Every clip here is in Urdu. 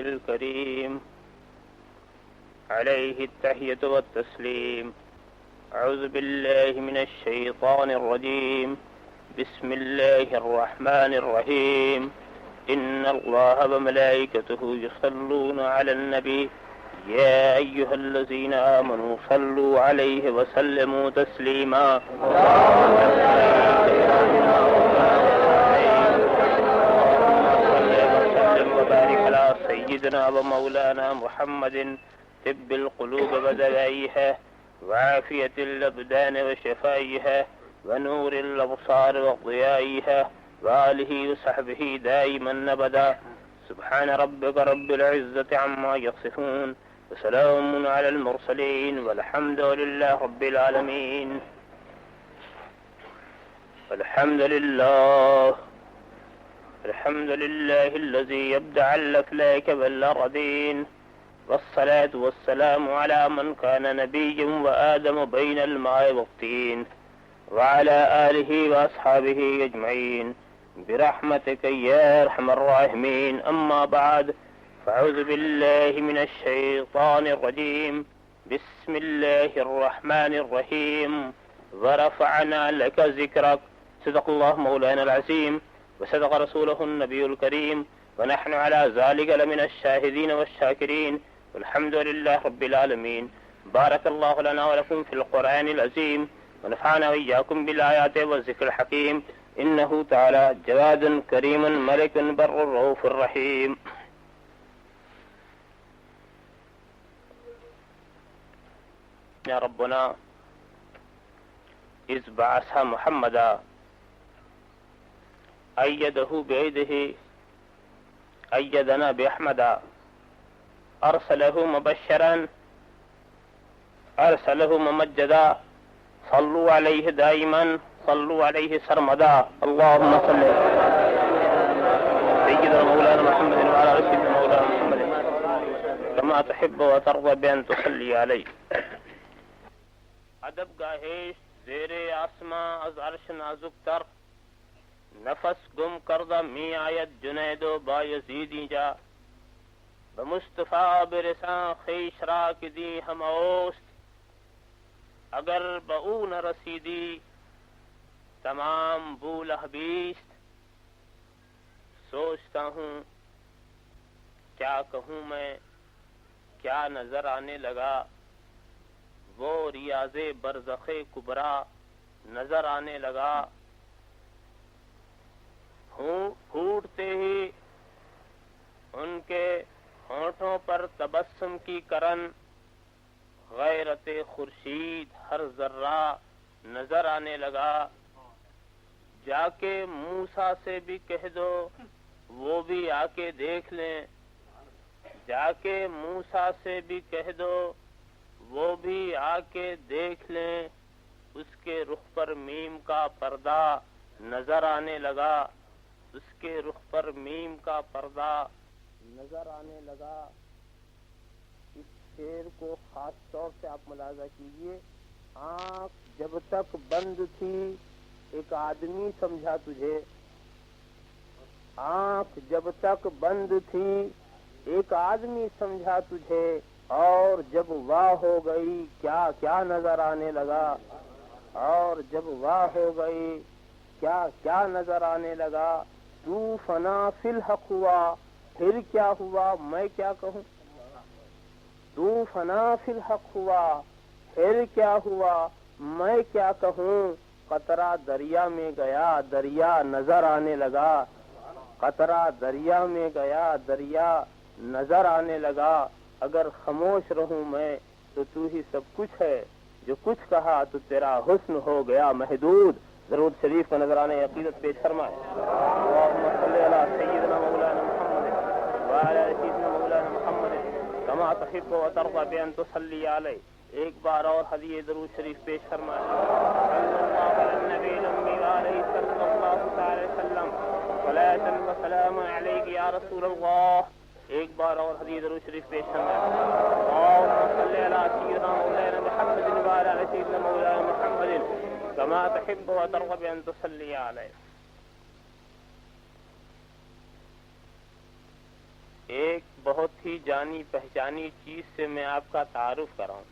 الكريم عليه التحية والتسليم. أعوذ بالله من الشيطان الرجيم. بسم الله الرحمن الرحيم. إن الله وملائكته يصلون على النبي يا أيها الذين آمنوا صلوا عليه وسلموا تسليما. وبارك على سيدنا ومولانا محمد طب القلوب ودوائها وعافية الأبدان وشفائها ونور الأبصار وضيائها وآله وصحبه دائما أبدا. سبحان ربك رب العزة عما يصفون وسلام على المرسلين والحمد لله رب العالمين. الحمد لله الذي يبدع الأفلاك والأرضين، والصلاة والسلام على من كان نبيا وآدم بين الماء والطين، وعلى آله وأصحابه أجمعين برحمتك يا أرحم الراحمين. أما بعد، فأعوذ بالله من الشيطان الرجيم. بسم الله الرحمن الرحيم. ورفعنا لك ذكرك. صدق الله مولانا العظيم وصدق رسوله النبي الكريم، ونحن على ذلك لمن الشاهدين والشاكرين، والحمد لله رب العالمين. بارك الله لنا ولكم في القرآن العظيم، ونفعنا وإياكم بالآيات والذكر الحكيم. إنه تعالى جواد كريم ملك بر رؤوف الرحيم. يا ربنا إذ بعث محمدا أيده بيده أيدنا بأحمدا أرسله مبشرا أرسله ممجدا صلوا عليه دائما صلوا عليه سرمدا. اللهم صل سيدنا مولانا محمد وعلى آل سيدنا مولانا محمد كما تحب وترضى بأن تصلي عليه. ادب گاہش زیر آسماں از عرش نازک تر، نفس گم کردہ می آیت جنید و بایزیدی جا، بمصطفیٰ برساں خیش را کی دی ہم اوست، اگر بہو نہ رسیدی تمام بول حبیست. سوچتا ہوں کیا کہوں میں، کیا نظر آنے لگا، وہ ریاض برزخ کبرا نظر آنے لگا. پھوٹتے ہی ان کے ہونٹوں پر تبسم کی کرن، غیرت خورشید ہر ذرہ نظر آنے لگا. جا کے موسیٰ سے بھی کہہ دو وہ بھی آ کے دیکھ لیں، جا کے موسیٰ سے بھی کہہ دو وہ بھی آ کے دیکھ لیں. اس کے رخ پر میم کا پردہ نظر آنے لگا، اس کے رخ پر میم کا پردہ نظر آنے لگا. اس شعر کو خاص طور سے آپ ملاحظہ کیجئے. آنکھ جب تک بند تھی ایک آدمی سمجھا تجھے، آنکھ جب تک بند تھی ایک آدمی سمجھا تجھے، اور جب واہ ہو گئی کیا کیا نظر آنے لگا، اور جب واہ ہو گئی کیا کیا نظر آنے لگا. تو فنا فی الحق ہوا پھر کیا ہوا میں کیا کہوں، تو فنا فی الحق ہوا پھر کیا ہوا میں کیا کہوں. قطرہ دریا میں گیا دریا نظر آنے لگا، قطرہ دریا میں گیا دریا نظر آنے لگا. اگر خاموش رہوں میں تو ہی سب کچھ ہے، جو کچھ کہا تو تیرا حسن ہو گیا محدود. ضرور شریف کا نظرانے عقیدت پیش فرمائے. اللہم صلی علی سیدنا مولانا محمد وعلی سیدنا مولانا محمد کما تحب و ترضى بأن تصلی علیہ. ایک بار اور ہدیہ درود شریف پیش فرمائے. صلی اللہ علی النبی الامی وعلیہ صلی اللہ تعالی وسلم صلاۃ و سلام علیک یا رسول اللہ. ایک بار اور حدیث درود شریف پیش فرمائے. اللهم صل على سيدنا مولانا محمد وعلى سيدنا مولانا محمد كما تحب وترغب ان تصلي عليه. ایک بہت ہی جانی پہچانی چیز سے میں آپ کا تعارف کراؤں.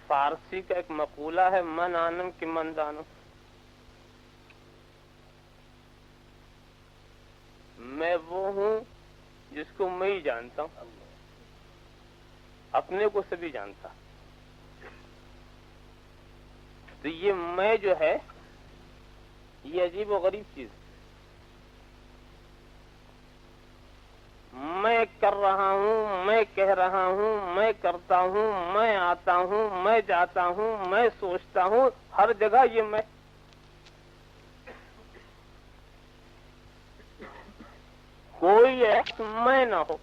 فارسی کا ایک مقولہ ہے، من آنم کہ من دانم. میں وہ ہوں جس کو میں ہی جانتا ہوں، اپنے کو سبھی جانتا. تو یہ میں جو ہے یہ عجیب و غریب چیز. میں کر رہا ہوں، میں کہہ رہا ہوں، میں کرتا ہوں، میں آتا ہوں، میں جاتا ہوں، میں سوچتا ہوں، ہر جگہ یہ میں. کوئی ایک میں نہ ہو.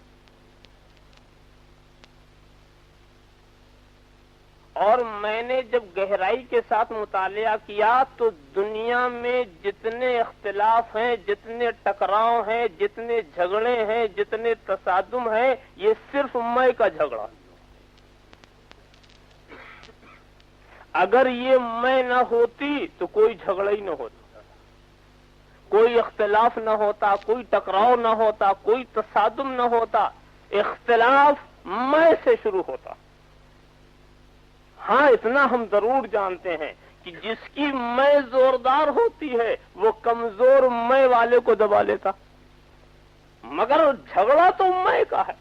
اور میں نے جب گہرائی کے ساتھ مطالعہ کیا تو دنیا میں جتنے اختلاف ہیں، جتنے ٹکراؤ ہیں، جتنے جھگڑے ہیں، جتنے تصادم ہیں، یہ صرف میں کا جھگڑا. اگر یہ میں نہ ہوتی تو کوئی جھگڑا ہی نہ ہوتا، کوئی اختلاف نہ ہوتا، کوئی ٹکراؤ نہ ہوتا، کوئی تصادم نہ ہوتا. اختلاف میں سے شروع ہوتا. ہاں اتنا ہم ضرور جانتے ہیں کہ جس کی میں زوردار ہوتی ہے وہ کمزور میں والے کو دبا لیتا، مگر جھگڑا تو میں کا ہے.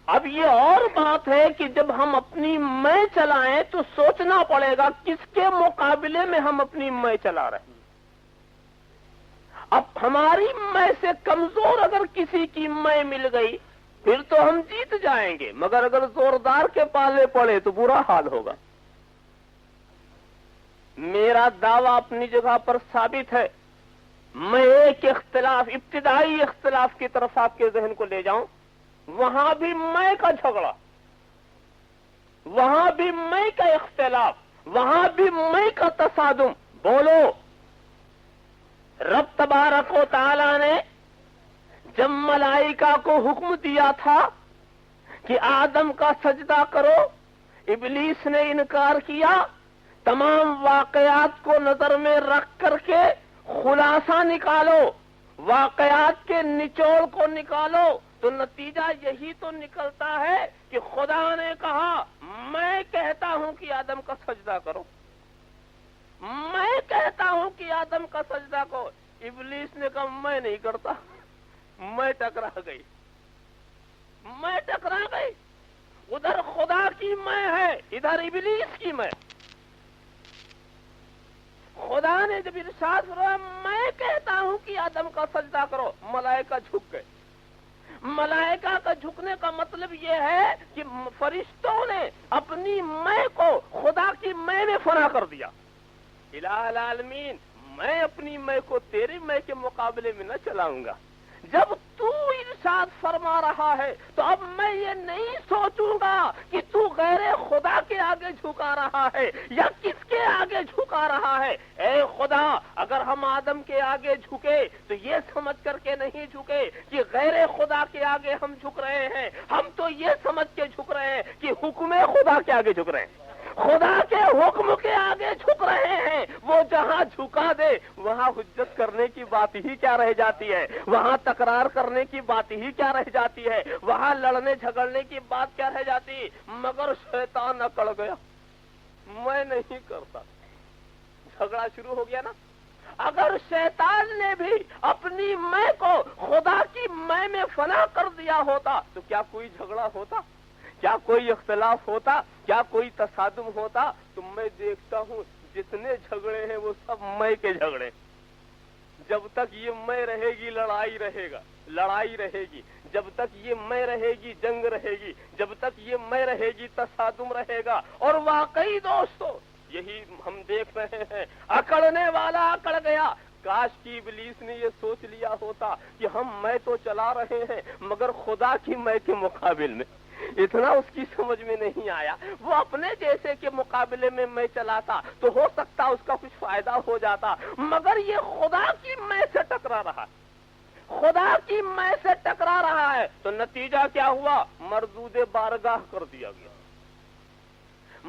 اب یہ اور بات ہے کہ جب ہم اپنی میں چلائیں تو سوچنا پڑے گا کس کے مقابلے میں ہم اپنی میں چلا رہے ہیں. اب ہماری میں سے کمزور اگر کسی کی میں مل گئی پھر تو ہم جیت جائیں گے، مگر اگر زوردار کے پالے پڑے تو برا حال ہوگا. میرا دعویٰ اپنی جگہ پر ثابت ہے. میں ایک اختلاف، ابتدائی اختلاف کی طرف آپ کے ذہن کو لے جاؤں، وہاں بھی میں کا جھگڑا، وہاں بھی میں کا اختلاف، وہاں بھی میں کا تصادم. بولو، رب تبارک و تعالی نے جب ملائکہ کو حکم دیا تھا کہ آدم کا سجدہ کرو، ابلیس نے انکار کیا. تمام واقعات کو نظر میں رکھ کر کے خلاصہ نکالو، واقعات کے نچوڑ کو نکالو، تو نتیجہ یہی تو نکلتا ہے کہ خدا نے کہا میں کہتا ہوں کہ آدم کا سجدہ کرو، میں کہتا ہوں کہ آدم کا سجدہ کرو. ابلیس نے کہا میں نہیں کرتا. میں ٹکرا گئی، میں ٹکرا گئی. ادھر خدا کی میں ہے، ادھر ابلیس کی میں. خدا نے جب ارشاد فرمایا میں کہتا ہوں کہ آدم کا سجدہ کرو، ملائکہ جھک گئے. ملائکہ کا جھکنے کا مطلب یہ ہے کہ فرشتوں نے اپنی میں کو خدا کی میں نے فنا کر دیا. الہ العالمین، میں اپنی میں کو تیری میں کے مقابلے میں نہ چلاؤں گا. جب تو ارشاد فرما رہا ہے تو اب میں یہ نہیں سوچوں گا کہ تو غیر خدا کے آگے جھکا رہا ہے یا کس کے آگے جھکا رہا ہے. اے خدا، اگر ہم آدم کے آگے جھکے تو یہ سمجھ کر کے نہیں جھکے کہ غیر خدا کے آگے ہم جھک رہے ہیں، ہم تو یہ سمجھ کے جھک رہے ہیں کہ حکم خدا کے آگے جھک رہے ہیں، خدا کے حکم کے آگے جھک رہے ہیں. وہ جہاں جھکا دے وہاں حجت کرنے کی بات ہی کیا رہ جاتی ہے، وہاں تکرار کرنے کی بات ہی کیا رہ جاتی ہے، وہاں لڑنے جھگڑنے کی بات کیا رہ جاتی. مگر شیطان اکڑ گیا، میں نہیں کرتا. جھگڑا شروع ہو گیا نا. اگر شیطان نے بھی اپنی میں کو خدا کی میں فنا کر دیا ہوتا تو کیا کوئی جھگڑا ہوتا؟ کیا کوئی اختلاف ہوتا؟ کیا کوئی تصادم ہوتا؟ تو میں دیکھتا ہوں جتنے جھگڑے ہیں وہ سب میں کے جھگڑے. جب تک یہ میں رہے گی لڑائی رہے گا، لڑائی رہے گی. جب تک یہ میں رہے گی جنگ رہے گی. جب تک یہ میں رہے گی تصادم رہے گا. اور واقعی دوستو یہی ہم دیکھ رہے ہیں، اکڑنے والا اکڑ گیا. کاش کی ابلیس نے یہ سوچ لیا ہوتا کہ ہم میں تو چلا رہے ہیں مگر خدا کی میں کے مقابل میں. اتنا اس کی سمجھ میں نہیں آیا. وہ اپنے جیسے کے مقابلے میں چلاتا تو ہو سکتا اس کا کچھ فائدہ ہو جاتا، مگر یہ خدا کی میں سے ٹکرا رہا ہے، خدا کی میں سے ٹکرا رہا ہے. تو نتیجہ کیا ہوا؟ مردود بارگاہ کر دیا گیا،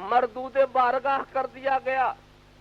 مردود بارگاہ کر دیا گیا.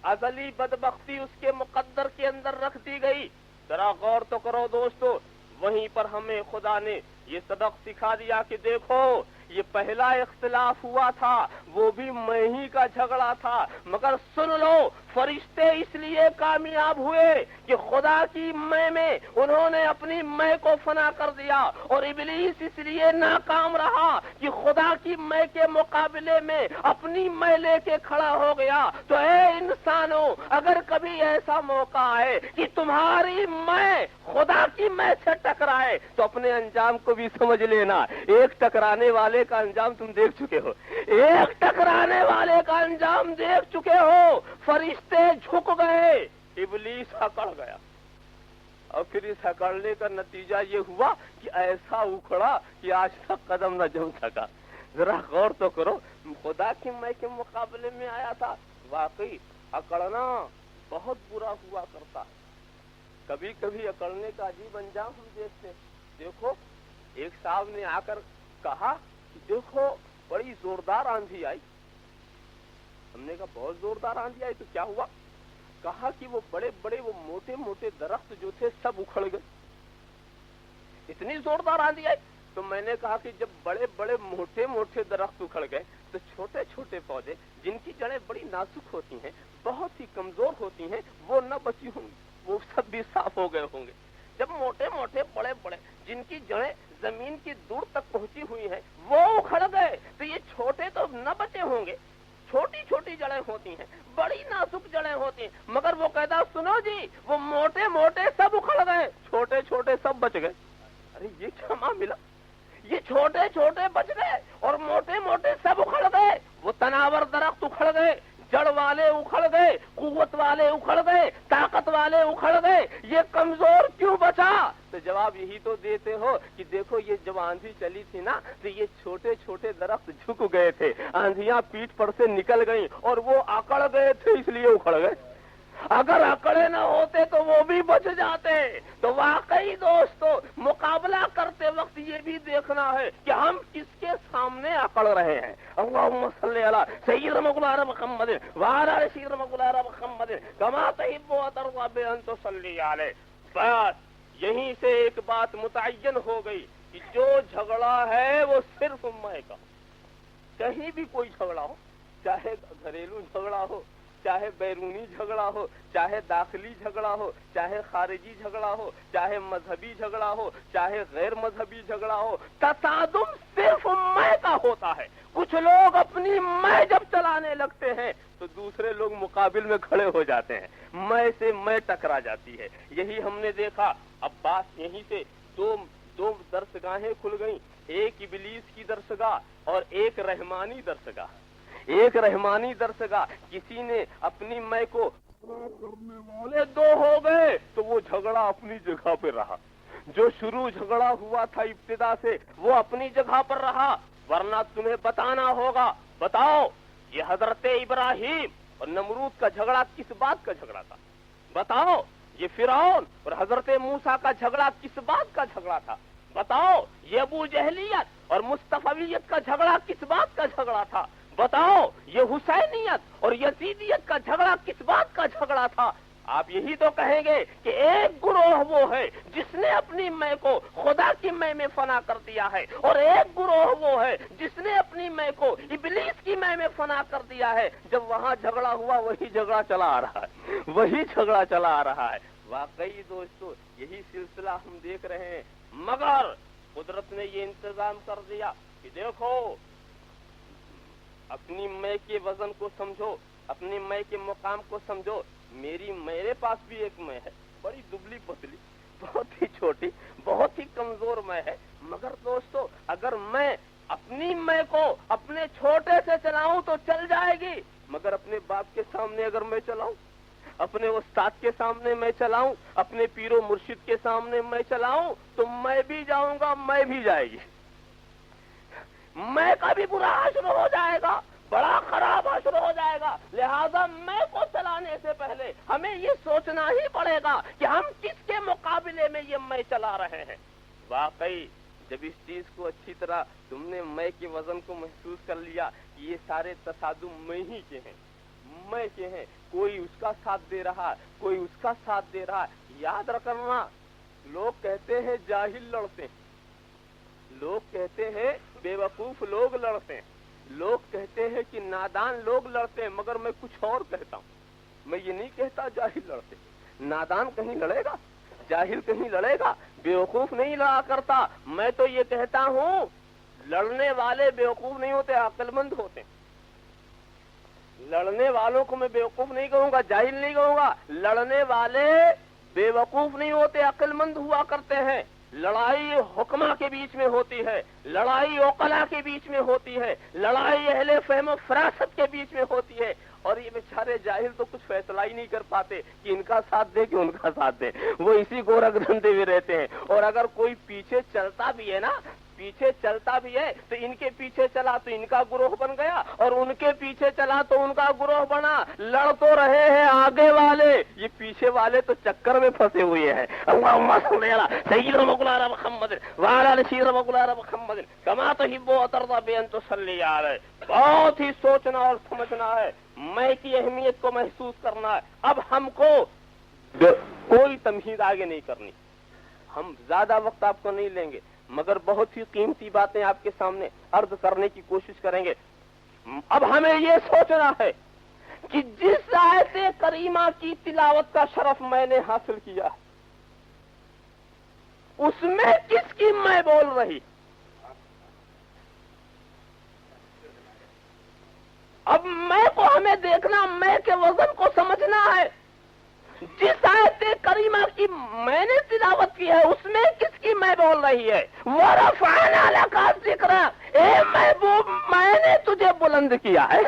ازلی بدبختی اس کے مقدر کے اندر رکھ دی گئی. ذرا غور تو کرو دوستو، وہیں پر ہمیں خدا نے یہ سبق سکھا دیا کہ دیکھو یہ پہلا اختلاف ہوا تھا وہ بھی میں ہی کا جھگڑا تھا، مگر سن لو فرشتے اس لیے کامیاب ہوئے کہ خدا کی میں انہوں نے اپنی میں کو فنا کر دیا، اور ابلیس اس لیے ناکام رہا کہ خدا کی میں کے مقابلے میں اپنی میں لے کے کھڑا ہو گیا. تو اے انسانوں، اگر کبھی ایسا موقع آئے کہ تمہاری میں خدا کی میں سے ٹکرائے تو اپنے انجام کو بھی سمجھ لینا. ایک ٹکرانے والے کا انجام تم دیکھ چکے ہو، ایک ٹکرانے والے کا انجام دیکھ چکے ہو. فرشتے جھک گئے، ابلیس اکڑ گیا، اور پھر اس اکڑنے کا نتیجہ یہ ہوا کہ ایسا اکھڑا کہ آج تک قدم نہ جم سکا. ذرا غور تو کرو، خدا کی میں کے مقابلے میں آیا تھا. واقعی اکڑنا بہت برا ہوا کرتا. کبھی کبھی اکڑنے کا عجیب انجام ہم دیکھتے. دیکھو ایک صاحب نے آ کر کہا کہ دیکھو بڑی زوردار آندھی آئی. ہم نے کہا بہت زوردار آندھی آئی تو کیا ہوا؟ کہا کہ وہ بڑے بڑے وہ موٹے موٹے درخت جو تھے سب اکھڑ گئے. اتنی زوردار آندھی آئی. تو میں نے کہا کہ جب بڑے بڑے موٹے موٹے درخت اکھڑ گئے تو چھوٹے چھوٹے پودے جن کی جڑیں بڑی نازک ہوتی ہیں، بہت ہی کمزور ہوتی ہیں، وہ نہ بچی ہوں گی، وہ سب بھی صاف ہو گئے ہوں گے. جب موٹے موٹے بڑے بڑے جن کی جڑیں زمین کی دور تک پہنچی ہوئی ہیں وہ اکھڑ گئے تو یہ چھوٹے تو نہ بچے ہوں گے. چھوٹی چھوٹی جڑیں ہوتی ہیں، بڑی نازک جڑیں ہوتی ہیں، مگر وہ کہتا سنو جی وہ موٹے موٹے سب اکھڑ گئے، چھوٹے چھوٹے سب بچ گئے. ارے یہ کیا معاملہ، یہ چھوٹے چھوٹے بچ گئے اور موٹے موٹے سب اکھڑ گئے. وہ تناور درخت اکھڑ گئے، جڑ والے اکھڑ گئے، قوت والے اکھڑ گئے، طاقت والے اکھڑ گئے، یہ کمزور کیوں بچا؟ تو جواب یہی تو دیتے ہو کہ دیکھو یہ جب آندھی چلی تھی نا تو یہ چھوٹے چھوٹے درخت جھک گئے تھے، آندھیاں پیٹھ پر سے نکل گئیں اور وہ اکڑ گئے تھے اس لیے اکھڑ گئے. اگر اکڑے نہ ہوتے تو وہ بھی بچ جاتے. تو واقعی دوستو مقابلہ کرتے وقت یہ بھی دیکھنا ہے کہ ہم کس کے سامنے اکڑ رہے ہیں. اللہم صلی علی سیدنا مولانا محمد وعلی آل سیدنا مولانا محمد کما تحب و ترضی بان تصلی علیہ. بس یہیں سے ایک بات متعین ہو گئی کہ جو جھگڑا ہے وہ صرف میں کا. کہیں بھی کوئی جھگڑا ہو، چاہے گھریلو جھگڑا ہو، چاہے بیرونی جھگڑا ہو، چاہے داخلی جھگڑا ہو، چاہے خارجی جھگڑا ہو، چاہے مذہبی جھگڑا ہو، چاہے غیر مذہبی جھگڑا ہو، تصادم صرف میں کا ہوتا ہے. کچھ لوگ اپنی میں جب چلانے لگتے ہیں تو دوسرے لوگ مقابل میں کھڑے ہو جاتے ہیں، میں سے میں ٹکرا جاتی ہے. یہی ہم نے دیکھا. اب بات یہیں سے دو درسگاہیں کھل گئیں، ایک ابلیس کی درسگاہ اور ایک رحمانی درسگاہ. ایک رحمانی درسگاہ کسی نے اپنی میں کو کرنے والے دو ہو گئے تو وہ جھگڑا اپنی جگہ پہ رہا. جو شروع جھگڑا ہوا تھا ابتدا سے وہ اپنی جگہ پر رہا. ورنہ تمہیں بتانا ہوگا. بتاؤ یہ حضرت ابراہیم اور نمرود کا جھگڑا کس بات کا جھگڑا تھا؟ بتاؤ یہ فرعون اور حضرت موسیٰ کا جھگڑا کس بات کا جھگڑا تھا؟ بتاؤ یہ ابو جہلیت اور مصطفیت کا جھگڑا کس بات کا جھگڑا تھا؟ بتاؤ یہ حسینیت اور یزیدیت کا جھگڑا کس بات کا جھگڑا تھا؟ آپ یہی تو کہیں گے کہ ایک گروہ وہ ہے جس نے اپنی میں کو خدا کی میں فنا کر دیا ہے، اور ایک گروہ وہ ہے جس نے اپنی میں کو ابلیس کی میں فنا کر دیا ہے. جب وہاں جھگڑا ہوا وہی جھگڑا چلا آ رہا ہے، وہی جھگڑا چلا آ رہا ہے. واقعی دوستو یہی سلسلہ ہم دیکھ رہے ہیں. مگر قدرت نے یہ انتظام کر دیا کہ دیکھو اپنی میں کے وزن کو سمجھو، اپنی میں کے مقام کو سمجھو. میرے پاس بھی ایک میں ہے، بڑی دبلی پتلی، بہت ہی چھوٹی، بہت ہی کمزور میں ہے. مگر دوستو اگر میں اپنی میں کو اپنے چھوٹے سے چلاؤں تو چل جائے گی، مگر اپنے باپ کے سامنے اگر میں چلاؤں، اپنے استاد کے سامنے میں چلاؤں، اپنے پیر و مرشد کے سامنے میں چلاؤں تو میں بھی جاؤں گا، میں بھی جائے گی. میں کا بھی برا حشر ہو جائے گا، بڑا خراب حشر ہو جائے گا. لہذا میں کو چلانے سے پہلے ہمیں یہ سوچنا ہی پڑے گا کہ ہم کس کے مقابلے میں یہ میں چلا رہے ہیں. واقعی جب اس چیز کو اچھی طرح تم نے میں کے وزن کو محسوس کر لیا کہ یہ سارے تصادم میں ہی کے ہیں، میں کے ہیں، کوئی اس کا ساتھ دے رہا ہے، کوئی اس کا ساتھ دے رہا ہے. یاد رکھنا، لوگ کہتے ہیں جاہل لڑتے ہیں، لوگ کہتے ہیں بے وقوف لوگ لڑتے ہیں، لوگ کہتے ہیں کہ نادان لوگ لڑتے ہیں، مگر میں کچھ اور کہتا ہوں. میں یہ نہیں کہتا جاہل لڑتے. نادان کہیں لڑے گا؟ جاہل کہیں لڑے گا؟ بیوقوف نہیں لڑا کرتا. میں تو یہ کہتا ہوں لڑنے والے بیوقوف نہیں ہوتے، عقل مند ہوتے. لڑنے والوں کو میں بیوقوف نہیں کہوں گا، جاہل نہیں کہوں گا. لڑنے والے بے وقوف نہیں ہوتے، عقل مند ہوا کرتے ہیں. لڑائی حکمہ کے بیچ میں ہوتی ہے، لڑائی عقلاء کے بیچ میں ہوتی ہے، لڑائی اہل فہم و فراست کے بیچ میں ہوتی ہے. اور یہ بیچارے جاہل تو کچھ فیصلہ ہی نہیں کر پاتے کہ ان کا ساتھ دے کہ ان کا ساتھ دے. وہ اسی کو رکھ دھندے ہوئے رہتے ہیں. اور اگر کوئی پیچھے چلتا بھی ہے نا، پیچھے چلتا بھی ہے تو ان کے پیچھے چلا تو ان کا گروہ بن گیا، اور ان کے پیچھے چلا تو ان کا گروہ بنا. لڑ تو رہے ہیں آگے والے، یہ پیچھے والے تو چکر میں پھنسے ہوئے ہیں. اللہم صلی علی سیدنا مولانا محمد وعلی آل سیدنا مولانا محمد کما تحب و ترضی بان تصلی علیہ. بہت ہی سوچنا اور سمجھنا ہے، میں کی اہمیت کو محسوس کرنا ہے. اب ہم کو کوئی تمہید آگے نہیں کرنی، ہم زیادہ وقت آپ کو نہیں لیں گے، مگر بہت ہی قیمتی باتیں آپ کے سامنے عرض کرنے کی کوشش کریں گے. اب ہمیں یہ سوچنا ہے کہ جس آیت کریمہ کی تلاوت کا شرف میں نے حاصل کیا، اس میں کس کی میں بول رہی. اب میں کو ہمیں دیکھنا، میں کے وزن کو سمجھنا ہے. جس آیت کریمہ کی میں نے تلاوت کی ہے اس میں کس کی میں بول رہی ہے. وَرَفَعْنَا لَكَ ذِكْرَكَ، اے محبوب میں نے تجھے بلند کیا ہے،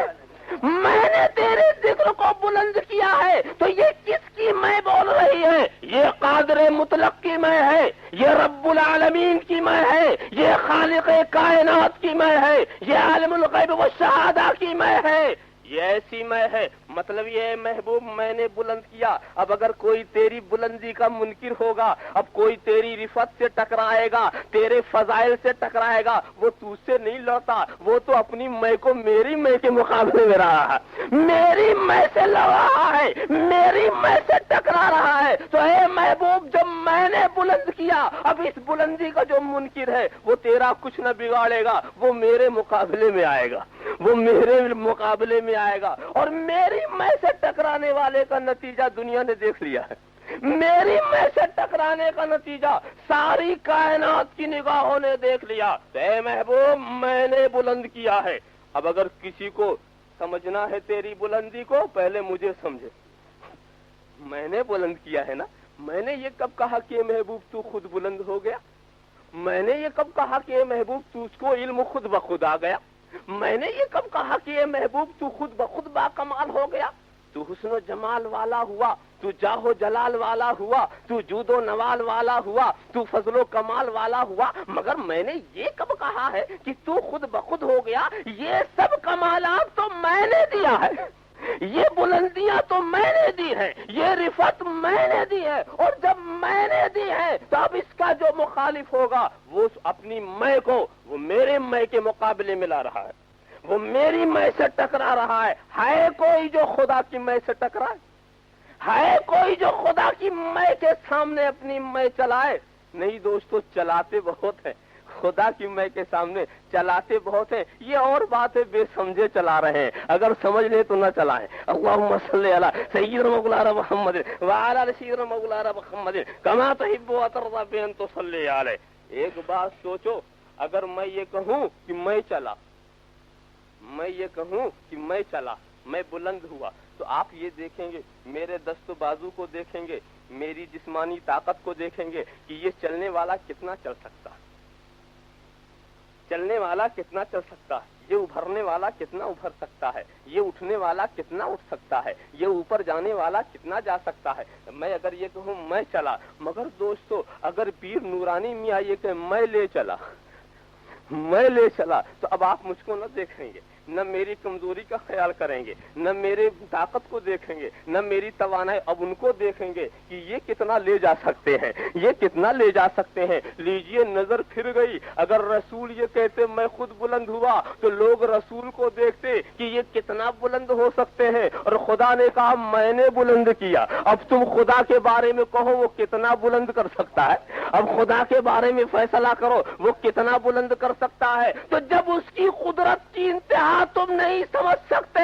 میں نے تیرے ذکر کو بلند کیا ہے. تو یہ کس کی میں بول رہی ہے؟ یہ قادر مطلق کی میں ہے، یہ رب العالمین کی میں ہے، یہ خالق کائنات کی میں ہے، یہ عالم الغیب والشہادہ کی میں ہے. یہ ایسی میں ہے. مطلب یہ ہے محبوب میں نے بلند کیا. اب اگر کوئی تیری بلندی کا منکر ہوگا، اب کوئی تیری رفت سے ٹکرائے گا، تیرے فضائل سے ٹکرائے گا، وہ تو سے نہیں لڑتا، وہ تو اپنی میں کو میری میں کے مقابلے میں رہا ہے، میری میں سے لڑ رہا ہے، میری میں سے ٹکرا رہا ہے. تو اے محبوب جب میں نے بلند کیا، اب اس بلندی کا جو منکر ہے وہ تیرا کچھ نہ بگاڑے گا، وہ میرے مقابلے میں آئے گا، وہ میرے مقابلے میں آئے گا. اور میری میں سے ٹکرانے والے کا نتیجہ دنیا نے دیکھ لیا ہے. میری میں سے ٹکرانے کا نتیجہ ساری کائنات کی نگاہوں نے دیکھ لیا. اے محبوب میں نے بلند کیا ہے. اب اگر کسی کو سمجھنا ہے تیری بلندی کو، پہلے مجھے سمجھے. میں نے بلند کیا ہے نا. میں نے یہ کب کہا کہ محبوب تو خود بلند ہو گیا؟ میں نے یہ کب کہا کہ محبوب تو اس کو علم خود بخود آ گیا؟ میں نے یہ کب کہا کہ اے محبوب تو خود بخود با کمال ہو گیا؟ تو حسن و جمال والا ہوا، تو جاہ و جلال والا ہوا، تو جود و نوال والا ہوا، تو فضل و کمال والا ہوا. مگر میں نے یہ کب کہا ہے کہ تو خود بخود ہو گیا؟ یہ سب کمالات تو میں نے دیا ہے، یہ بلندیاں تو میں نے دی ہے، یہ رفت میں نے دی ہے. اور جب میں نے دی ہے تو اب اس کا جو مخالف ہوگا وہ اپنی میں کو وہ میرے میں کے مقابلے میں لا رہا ہے، وہ میری میں سے ٹکرا رہا ہے. ہے کوئی جو خدا کی میں سے ٹکرائے؟ ہے کوئی جو خدا کی میں کے سامنے اپنی میں چلائے؟ نہیں دوستو، چلاتے بہت ہیں خدا کی میں کے سامنے، چلاتے بہت ہیں. یہ اور بات ہے بے سمجھے چلا رہے ہیں، اگر سمجھ لیں تو نہ چلائیں. اللہم صلی علی سیدنا مولانا محمد وعلی آل سیدنا مولانا محمد کما تحب و ترضی بان تصلی علیہ. ایک بات سوچو، اگر میں یہ کہوں کہ میں چلا، میں یہ کہوں کہ میں چلا، میں بلند ہوا، تو آپ یہ دیکھیں گے، میرے دست و بازو کو دیکھیں گے، میری جسمانی طاقت کو دیکھیں گے کہ یہ چلنے والا کتنا چل سکتا ہے، چلنے والا کتنا چل سکتا ہے، یہ ابھرنے والا کتنا ابھر سکتا ہے، یہ اٹھنے والا کتنا اٹھ سکتا ہے، یہ اوپر جانے والا کتنا جا سکتا ہے. میں اگر یہ کہوں میں چلا، مگر دوستو اگر پیر نورانی میاں یہ کہ میں لے چلا، میں لے چلا، تو اب آپ مجھ کو نہ دیکھیں گے، نہ میری کمزوری کا خیال کریں گے، نہ میرے طاقت کو دیکھیں گے، نہ میری توانائی، اب ان کو دیکھیں گے کہ یہ کتنا لے جا سکتے ہیں، یہ کتنا لے جا سکتے ہیں۔ لیجئے نظر پھر گئی، اگر رسول یہ کہتے میں خود بلند ہوا تو لوگ رسول کو دیکھتے کہ یہ کتنا بلند ہو سکتے ہیں، اور خدا نے کہا میں نے بلند کیا۔ اب تم خدا کے بارے میں کہو وہ کتنا بلند کر سکتا ہے، اب خدا کے بارے میں فیصلہ کرو وہ کتنا بلند کر سکتا ہے۔ تو جب اس کی قدرت کی انتہا تم نہیں سمجھ سکتے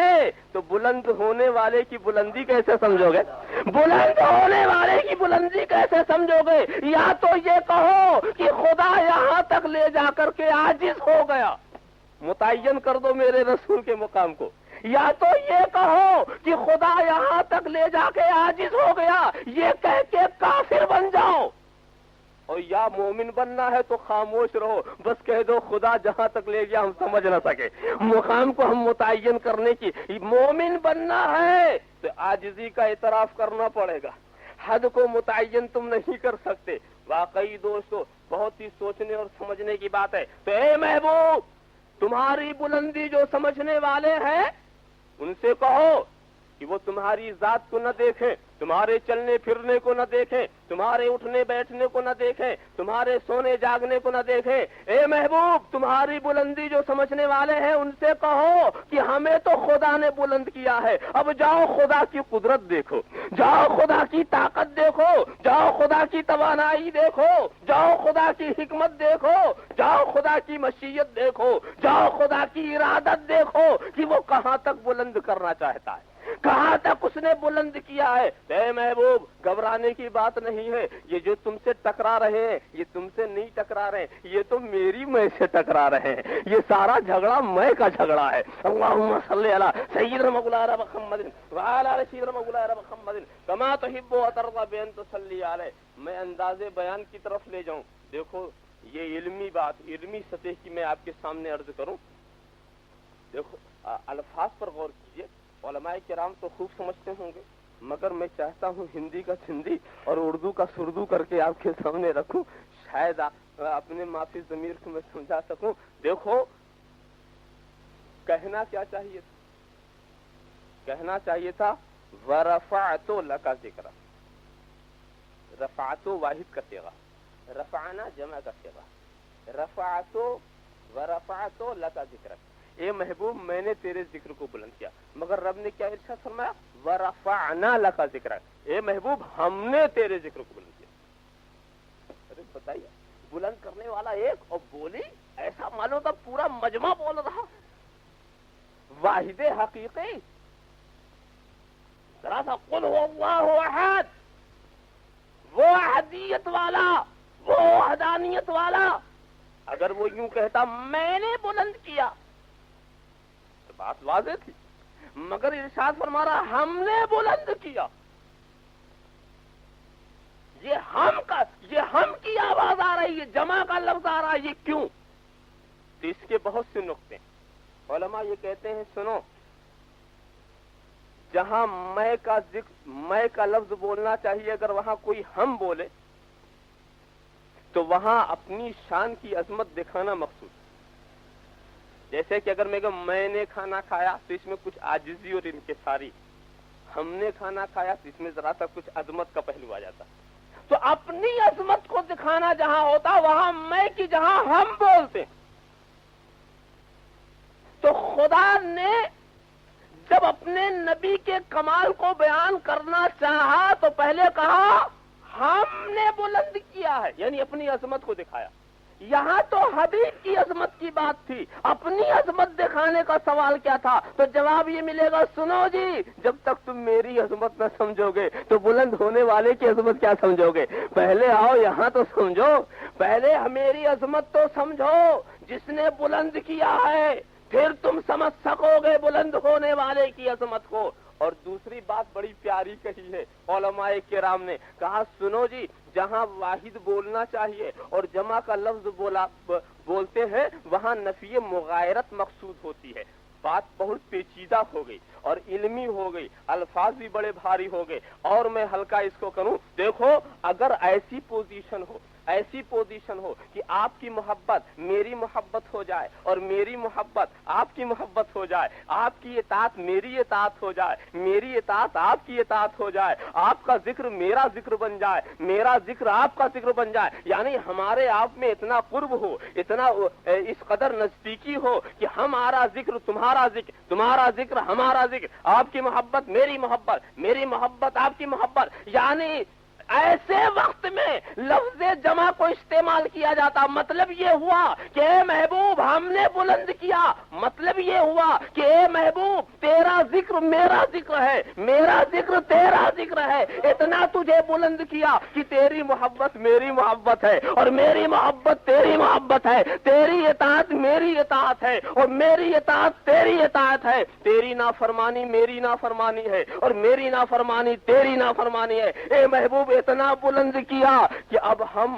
تو بلند ہونے والے کی بلندی کیسے سمجھو گے؟ بلند ہونے والے کی بلندی کیسے سمجھو گے؟ یا تو یہ کہو کہ خدا یہاں تک لے جا کر کے عاجز ہو گیا، متعین کر دو میرے رسول کے مقام کو، یا تو یہ کہو کہ خدا یہاں تک لے جا کے عاجز ہو گیا، یہ کہہ کے کافر بن جاؤ۔ اور یا مومن بننا ہے تو خاموش رہو، بس کہہ دو خدا جہاں تک لے گیا ہم سمجھ نہ سکے، مقام کو ہم متعین کرنے کی۔ مومن بننا ہے تو عاجزی کا اعتراف کرنا پڑے گا، حد کو متعین تم نہیں کر سکتے۔ واقعی دوستو بہت ہی سوچنے اور سمجھنے کی بات ہے۔ تو اے محبوب تمہاری بلندی جو سمجھنے والے ہیں ان سے کہو کہ وہ تمہاری ذات کو نہ دیکھیں، تمہارے چلنے پھرنے کو نہ دیکھیں، تمہارے اٹھنے بیٹھنے کو نہ دیکھیں، تمہارے سونے جاگنے کو نہ دیکھیں۔ اے محبوب تمہاری بلندی جو سمجھنے والے ہیں ان سے کہو کہ ہمیں تو خدا نے بلند کیا ہے، اب جاؤ خدا کی قدرت دیکھو، جاؤ خدا کی طاقت دیکھو، جاؤ خدا کی توانائی دیکھو، جاؤ خدا کی حکمت دیکھو، جاؤ خدا کی مشیت دیکھو، جاؤ خدا کی ارادت دیکھو کہ وہ کہاں تک بلند کرنا چاہتا ہے، کہاں تک اس نے بلند کیا ہے۔ اے محبوب گھبرانے کی بات نہیں ہے، یہ جو تم سے ٹکرا رہے ہیں یہ تم سے نہیں ٹکرا رہے ہیں، یہ تو میری میں سے ٹکرا رہے ہیں، یہ سارا جھگڑا میں کا جھگڑا ہے۔ اللہم صلی علی سیدنا مولانا محمد وعلی آل سیدنا مولانا محمد کما تحب و ترضى بان تصلی علیہ۔ میں انداز بیان کی طرف لے جاؤں، دیکھو یہ علمی بات، علمی سطح کی میں آپ کے سامنے عرض کروں۔ دیکھو الفاظ پر غور کیجئے، علماء کرام تو خوب سمجھتے ہوں گے، مگر میں چاہتا ہوں ہندی کا ہندی اور اردو کا سردو کر کے آپ کے سامنے رکھوں، شاید اپنے معافی ضمیر کو میں سمجھا سکوں۔ دیکھو کہنا کیا چاہیے تھا؟ کہنا چاہیے تھا وَرَفَعْتُ لَكَ ذِكْرَكَ، رفعت واحد کا صیغہ، رفعنا جمع کا صیغہ، رفعت وَرَفَعْتُ لَكَ ذِكْرَكَ۔ اے محبوب میں نے تیرے ذکر کو بلند کیا، مگر رب نے کیا ارشاد فرمایا؟ وَرَفَعْنَا لَكَ ذِكْرَكَ، اے محبوب ہم نے تیرے ذکر کو بلند کیا۔ ارے بتائیے بلند کرنے والا ایک اور بولی ایسا معلوم تھا پورا مجمع بول رہا، واحد حقیقی، ذرا سا قل هو اللہ احد، وہ احدیت والا، وہ وحدانیت والا، اگر وہ یوں کہتا میں نے بلند کیا تو بات واضح تھی، مگر ارشاد فرما رہا ہم نے بلند کیا۔ یہ ہم کی آواز آ رہی ہے، جمع کا لفظ آ رہا ہے، یہ کیوں؟ تو اس کے بہت سے نقطے ہیں۔ علماء یہ کہتے ہیں سنو، جہاں میں کا لفظ بولنا چاہیے اگر وہاں کوئی ہم بولے تو وہاں اپنی شان کی عظمت دکھانا مقصود، جیسے کہ اگر میں نے کھانا کھایا تو اس میں کچھ عاجزی اور انکساری، ہم نے کھانا کھایا تو اس میں ذرا سا کچھ عظمت کا پہلو آ جاتا۔ تو اپنی عظمت کو دکھانا جہاں ہوتا وہاں میں کی جہاں ہم بولتے، تو خدا نے جب اپنے نبی کے کمال کو بیان کرنا چاہا تو پہلے کہا ہم نے بلند کیا ہے، یعنی اپنی عظمت کو دکھایا۔ یہاں تو حبیب کی عظمت کی بات تھی، اپنی عظمت دکھانے کا سوال کیا تھا؟ تو جواب یہ ملے گا سنو جی، جب تک تم میری عظمت نہ سمجھو گے تو بلند ہونے والے کی عظمت کیا سمجھو گے؟ پہلے آؤ یہاں تو سمجھو، پہلے میری عظمت تو سمجھو جس نے بلند کیا ہے، پھر تم سمجھ سکو گے بلند ہونے والے کی عظمت کو۔ اور دوسری بات بڑی پیاری کہی ہے علماء کرام نے، کہا سنو جی، جہاں واحد بولنا چاہیے اور جمع کا لفظ بولتے ہیں وہاں نفی مغایرت مقصود ہوتی ہے۔ بات بہت پیچیدہ ہو گئی اور علمی ہو گئی، الفاظ بھی بڑے بھاری ہو گئے، اور میں ہلکا اس کو کروں۔ دیکھو اگر ایسی پوزیشن ہو کہ آپ کی محبت میری محبت ہو جائے اور میری محبت آپ کی محبت ہو جائے، آپ کی اطاعت میری اطاعت ہو جائے، میری اطاعت آپ کی اطاعت ہو جائے، آپ کا ذکر میرا ذکر بن جائے، میرا ذکر آپ کا ذکر بن جائے، یعنی ہمارے آپ میں اتنا قرب ہو، اتنا اس قدر نزدیکی ہو کہ ہمارا ذکر تمہارا ذکر، تمہارا ذکر ہمارا ذکر، آپ کی محبت میری محبت، میری محبت آپ کی محبت، یعنی ایسے وقت میں لفظ جمع کو استعمال کیا جاتا، مطلب یہ ہوا کہ اے محبوب ہم نے بلند کیا، مطلب یہ ہوا کہ اے محبوب تیرا ذکر میرا ذکر ہے، میرا ذکر تیرا ذکر ہے، اتنا تجھے بلند کیا کہ تیری محبت میری محبت ہے اور میری محبت تیری محبت ہے، تیری اطاعت میری اطاعت ہے اور میری اطاعت تیری اطاعت ہے، تیری نافرمانی میری نافرمانی ہے اور میری نافرمانی تیری نافرمانی ہے۔ اے محبوب اتنا بلند کیا کہ اب ہم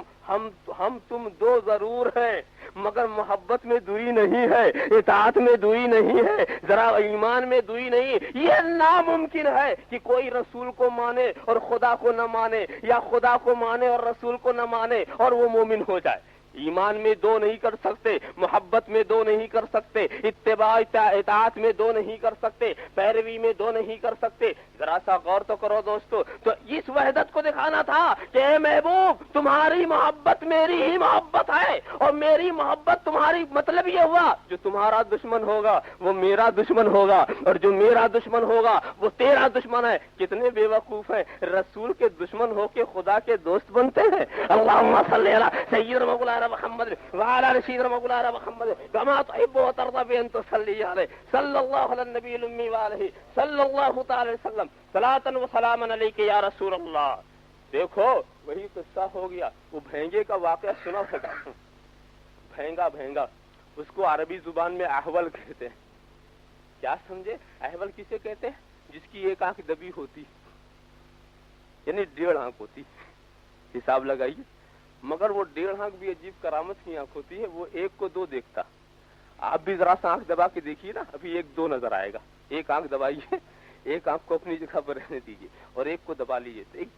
تم دو ضرور ہیں مگر محبت میں دوئی نہیں ہے، اطاعت میں دوئی نہیں ہے، ذرا ایمان میں دوئی نہیں، یہ ناممکن ہے کہ کوئی رسول کو مانے اور خدا کو نہ مانے، یا خدا کو مانے اور رسول کو نہ مانے اور وہ مومن ہو جائے۔ ایمان میں دو نہیں کر سکتے، محبت میں دو نہیں کر سکتے، اتباع اطاعت میں دو نہیں کر سکتے، پیروی میں دو نہیں کر سکتے۔ ذرا سا غور تو کرو دوستو، تو اس وحدت کو دکھانا تھا کہ اے محبوب تمہاری محبت میری ہی محبت ہے اور میری محبت تمہاری، مطلب یہ ہوا جو تمہارا دشمن ہوگا وہ میرا دشمن ہوگا اور جو میرا دشمن ہوگا وہ تیرا دشمن ہے۔ کتنے بے وقوف ہیں، رسول کے دشمن ہو کے خدا کے دوست بنتے ہیں۔ اللہم صلی علی سیدنا مولانا محمد وعلى سيدنا مولانا محمد كما تحب وترضى بأن تصلي عليه صلى الله على النبي الأمي وآله صلى الله تعالى وسلم صلاة وسلاما عليك يا رسول اللہ۔ دیکھو وہی قصہ ہو گیا، وہ بھینگے کا واقعہ سنا ہوگا، بھینگا اس کو عربی زبان میں احول کہتے ہیں۔ کیا سمجھے؟ احول کسے کہتے ہیں؟ جس کی ایک آنکھ دبی ہوتی، یعنی 1.5 آنکھ ہوتی، حساب لگائیے، مگر وہ 1.5 آنکھ بھی عجیب کرامت کی آنکھ ہوتی ہے، وہ 1 کو 2 دیکھتا۔ آپ بھی ذرا سا آنکھ دبا کے دیکھیے نا، ابھی 1 2 نظر آئے گا، ایک آنکھ دبائیے، ایک آنکھ کو اپنی جگہ پر رہنے دیجیے اور ایک کو دبا لیجیے، تو ایک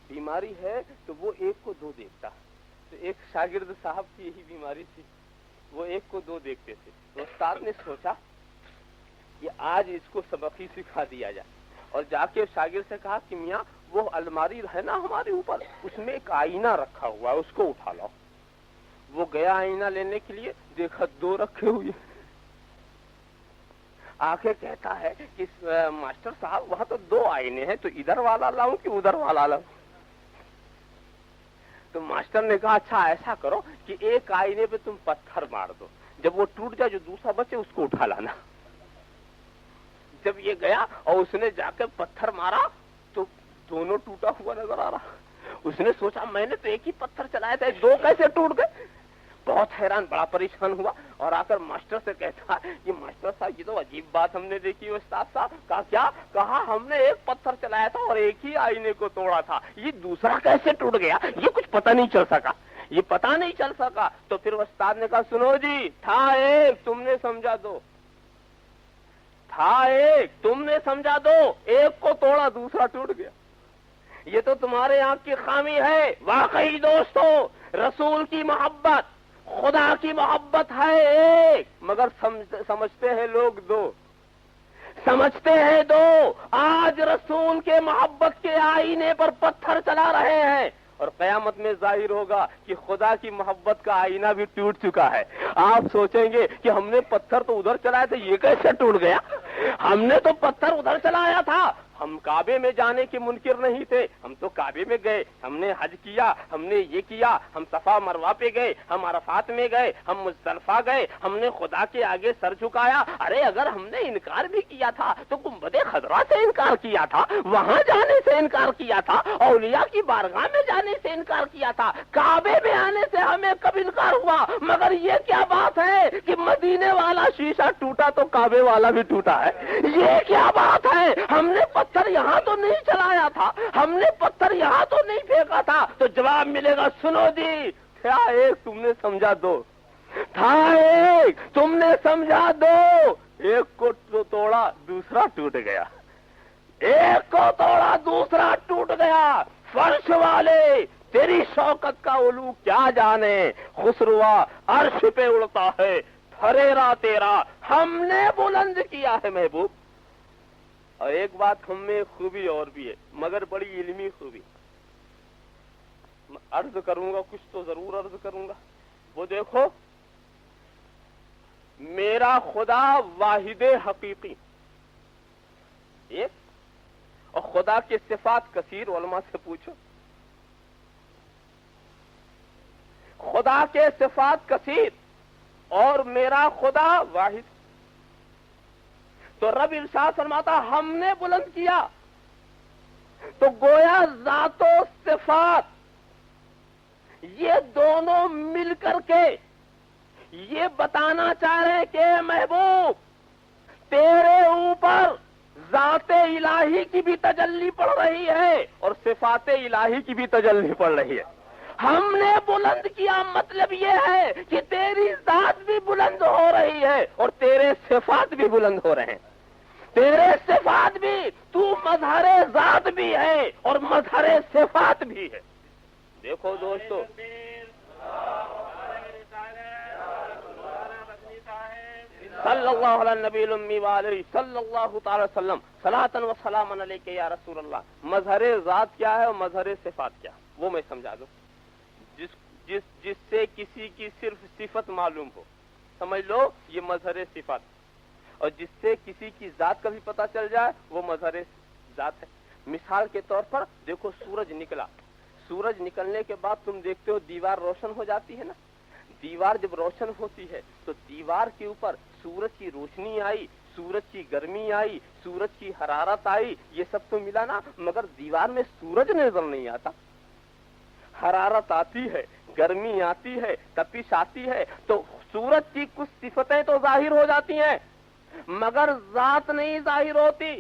بیماری ہے تو وہ 1 کو 2 دیکھتا۔ تو ایک شاگرد صاحب کی یہی بیماری تھی، وہ 1 کو 2 دیکھتے تھے، تو استاد نے سوچا کہ آج اس کو سبق ہی سکھا دیا جائے، اور جا کے شاگرد سے کہا کہ میاں وہ الماری ہے نا ہمارے اوپر، اس میں ایک آئینہ رکھا ہوا ہے، اس کو اٹھا لاؤ۔ وہ گیا آئینہ لینے کے لیے، دیکھا 2 رکھے ہوئے، آخر کہتا ہے کہ ماسٹر صاحب وہاں تو 2 آئینے ہیں، تو ادھر والا لاؤں کہ ادھر والا لاؤں؟ تو ماسٹر نے کہا اچھا ایسا کرو کہ ایک آئینے پہ تم پتھر مار دو، جب وہ ٹوٹ جائے جو دوسرا بچے اس کو اٹھا لانا۔ جب یہ گیا اور اس نے جا کے پتھر مارا تو دونوں ٹوٹا ہوا نظر آ رہا۔ اس نے سوچا میں نے تو ایک ہی پتھر چلایا تھا، 2 کیسے ٹوٹ گئے؟ بہت حیران، بڑا پریشان ہوا اور آ کر ماسٹر سے کہتا کہ ماسٹر صاحب یہ تو عجیب بات ہم نے دیکھی۔ استاد صاحب کہا کیا؟ کہا ہم نے ایک پتھر چلایا تھا اور ایک ہی آئینے کو توڑا تھا، یہ دوسرا کیسے ٹوٹ گیا؟ یہ کچھ پتہ نہیں چل سکا۔ تو پھر استاد نے کہا سنو جی، تھا ایک تم نے سمجھا دو، ایک کو توڑا دوسرا ٹوٹ گیا۔ یہ تو تمہارے آنکھ کی خامی ہے۔ واقعی دوستو رسول کی محبت، خدا کی محبت ہے ایک، مگر سمجھتے ہیں لوگ 2۔ آج رسول کے محبت کے آئینے پر پتھر چلا رہے ہیں اور قیامت میں ظاہر ہوگا کہ خدا کی محبت کا آئینہ بھی ٹوٹ چکا ہے۔ آپ سوچیں گے کہ ہم نے پتھر تو ادھر چلایا تھا، یہ کیسے ٹوٹ گیا؟ ہم نے تو پتھر ادھر چلایا تھا، ہم کعبے میں جانے کے منکر نہیں تھے، ہم تو کعبے میں گئے، ہم نے حج کیا، ہم نے یہ کیا، ہم صفا مروہ پہ گئے، ہم عرفات میں گئے، ہم مزدلفہ گئے، ہم نے خدا کے آگے سر جھکایا۔ ارے اگر ہم نے انکار بھی کیا تھا تو گنبد خضرا سے انکار کیا تھا، وہاں جانے سے انکار کیا تھا، اولیاء کی بارگاہ میں جانے سے انکار کیا تھا، کعبے میں آنے سے ہمیں کب انکار ہوا؟ مگر یہ کیا بات ہے کہ مدینے والا شیشہ ٹوٹا تو کعبے والا بھی ٹوٹا ہے؟ یہ کیا بات ہے؟ ہم نے پتھر یہاں تو نہیں چلایا تھا، ہم نے پتھر یہاں تو نہیں پھینکا تھا۔ تو جواب ملے گا سنو جی، تھا ایک تم نے سمجھا 2، ایک کو توڑا دوسرا ٹوٹ گیا، فرش والے تیری شوکت کا علو کیا جانے، خسروا عرش پہ اڑتا ہے پھریرا تیرا ہم نے بلند کیا ہے محبوب۔ اور ایک بات ہم میں خوبی اور بھی ہے، مگر بڑی علمی خوبی، عرض کروں گا، کچھ تو ضرور عرض کروں گا۔ وہ دیکھو، میرا خدا واحد حقیقی ایک، اور خدا کے صفات کثیر، علماء سے پوچھو، خدا کے صفات کثیر اور میرا خدا واحد۔ تو رب ارشاد فرماتا ہم نے بلند کیا، تو گویا ذات و صفات یہ دونوں مل کر کے یہ بتانا چاہ رہے ہیں کہ اے محبوب تیرے اوپر ذات الہی کی بھی تجلی پڑ رہی ہے اور صفات الہی کی بھی تجلی پڑ رہی ہے۔ ہم نے بلند کیا مطلب یہ ہے کہ تیری ذات بھی بلند ہو رہی ہے اور تیرے صفات بھی بلند ہو رہے ہیں، تیرے صفات بھی، تو مظہر ذات بھی ہے اور مظہر صفات بھی ہے۔ دیکھو دوستو، صلی اللہ علیہ نبی الامی وآلہ صلی اللہ تعالی وسلم صلاۃ و سلام علیک یا رسول اللہ۔ مظہر ذات کیا ہے اور مظہر صفات کیا، وہ میں سمجھا دوں۔ جس سے کسی کی صرف صفت معلوم ہو، سمجھ لو یہ مظہر صفات، اور جس سے کسی کی ذات کا بھی پتہ چل جائے وہ مظہر ذات ہے۔ مثال کے طور پر دیکھو، سورج نکلا، سورج نکلنے کے بعد تم دیکھتے ہو دیوار روشن ہو جاتی ہے نا۔ دیوار جب روشن ہوتی ہے تو دیوار کے اوپر سورج کی روشنی آئی، سورج کی گرمی آئی، سورج کی حرارت آئی، یہ سب تو ملا نا، مگر دیوار میں سورج نظر نہیں آتا۔ حرارت آتی ہے، گرمی آتی ہے، تپش آتی ہے، تو سورج کی کچھ صفتیں تو ظاہر ہو جاتی ہیں مگر ذات نہیں ظاہر ہوتی،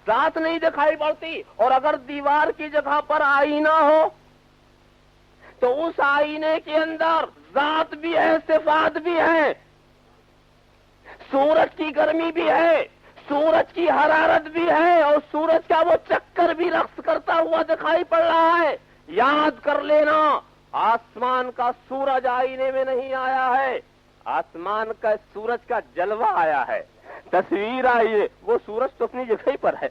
ذات نہیں دکھائی پڑتی۔ اور اگر دیوار کی جگہ پر آئینہ ہو تو اس آئینے کے اندر ذات بھی ہے، صفات بھی ہے، سورج کی گرمی بھی ہے، سورج کی حرارت بھی ہے، اور سورج کا وہ چکر بھی رقص کرتا ہوا دکھائی پڑ رہا ہے۔ یاد کر لینا، آسمان کا سورج آئینے میں نہیں آیا ہے، آسمان کا سورج کا جلوہ آیا ہے، تصویر آئی ہے۔ وہ سورج تو اپنی جگہ ہی پر ہے،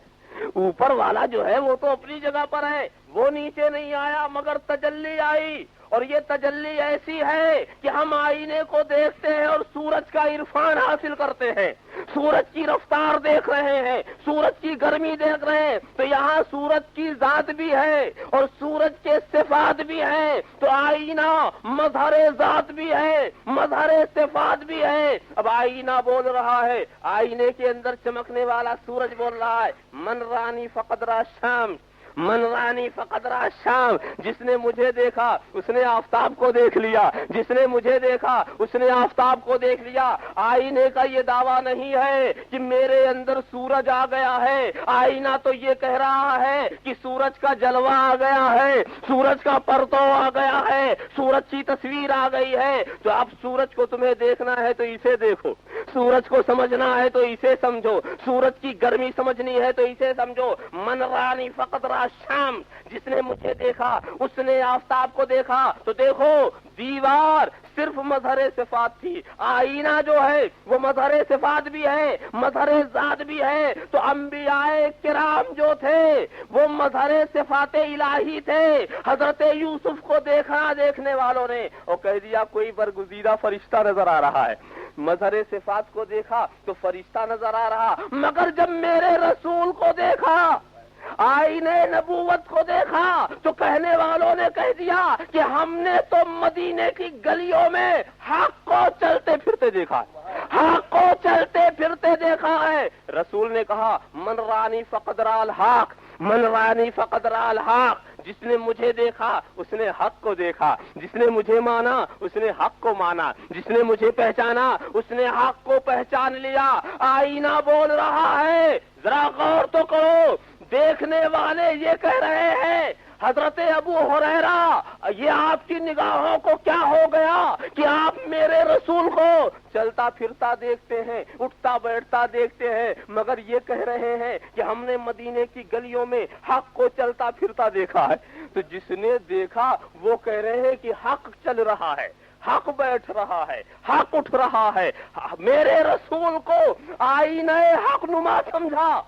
اوپر والا جو ہے وہ تو اپنی جگہ پر ہے، وہ نیچے نہیں آیا مگر تجلی آئی۔ اور یہ تجلی ایسی ہے کہ ہم آئینے کو دیکھتے ہیں اور سورج کا عرفان حاصل کرتے ہیں، سورج کی رفتار دیکھ رہے ہیں، سورج کی گرمی دیکھ رہے ہیں، تو یہاں سورج کی ذات بھی ہے اور سورج کے صفات بھی ہیں، تو آئینہ مظہر ذات بھی ہے، مظہر صفات بھی ہے۔ اب آئینہ بول رہا ہے، آئینے کے اندر چمکنے والا سورج بول رہا ہے، من رانی فقد را شام، من رانی فقد را شام، جس نے مجھے دیکھا اس نے آفتاب کو دیکھ لیا، جس نے مجھے دیکھا اس نے آفتاب کو دیکھ لیا۔ آئینے کا یہ دعویٰ نہیں ہے کہ میرے اندر سورج آ گیا ہے، آئینہ تو یہ کہہ رہا ہے کہ سورج کا جلوہ آ گیا ہے، سورج کا پرتو آ گیا ہے، سورج کی تصویر آ گئی ہے۔ تو اب سورج کو تمہیں دیکھنا ہے تو اسے دیکھو، سورج کو سمجھنا ہے تو اسے سمجھو، سورج کی گرمی سمجھنی ہے تو اسے سمجھو۔ من رانی فقط را شام، جس نے مجھے دیکھا اس نے آفتاب کو دیکھا۔ تو دیکھو، دیوار صرف مظہر صفات تھی، آئینہ جو ہے وہ مظہر صفات بھی ہے، مظہر ذات بھی ہے۔ تو انبیاء کرام جو تھے وہ مظہر صفات الہی تھے۔ حضرت یوسف کو دیکھا، دیکھنے والوں نے اور کہہ دیا کوئی برگزیدہ فرشتہ نظر آ رہا ہے، مظہر صفات کو دیکھا تو فرشتہ نظر آ رہا، مگر جب میرے رسول کو دیکھا، آئینے نبوت کو دیکھا، تو کہنے والوں نے کہہ دیا کہ ہم نے تو مدینے کی گلیوں میں حق کو چلتے پھرتے دیکھا، حق کو چلتے پھرتے دیکھا ہے۔ رسول نے کہا من رانی فقد را الحق، من رانی فقد را الحق، جس نے مجھے دیکھا اس نے حق کو دیکھا، جس نے مجھے مانا اس نے حق کو مانا، جس نے مجھے پہچانا اس نے حق کو پہچان لیا۔ آئینہ بول رہا ہے، ذرا غور تو کرو، دیکھنے والے یہ کہہ رہے ہیں، حضرت ابو ہریرہ یہ آپ کی نگاہوں کو کیا ہو گیا کہ آپ میرے رسول کو چلتا پھرتا دیکھتے ہیں، اٹھتا بیٹھتا دیکھتے ہیں، مگر یہ کہہ رہے ہیں کہ ہم نے مدینے کی گلیوں میں حق کو چلتا پھرتا دیکھا ہے؟ تو جس نے دیکھا وہ کہہ رہے ہیں کہ حق چل رہا ہے، حق بیٹھ رہا ہے، حق اٹھ رہا ہے۔ میرے رسول کو آئینہ حق نما سمجھا،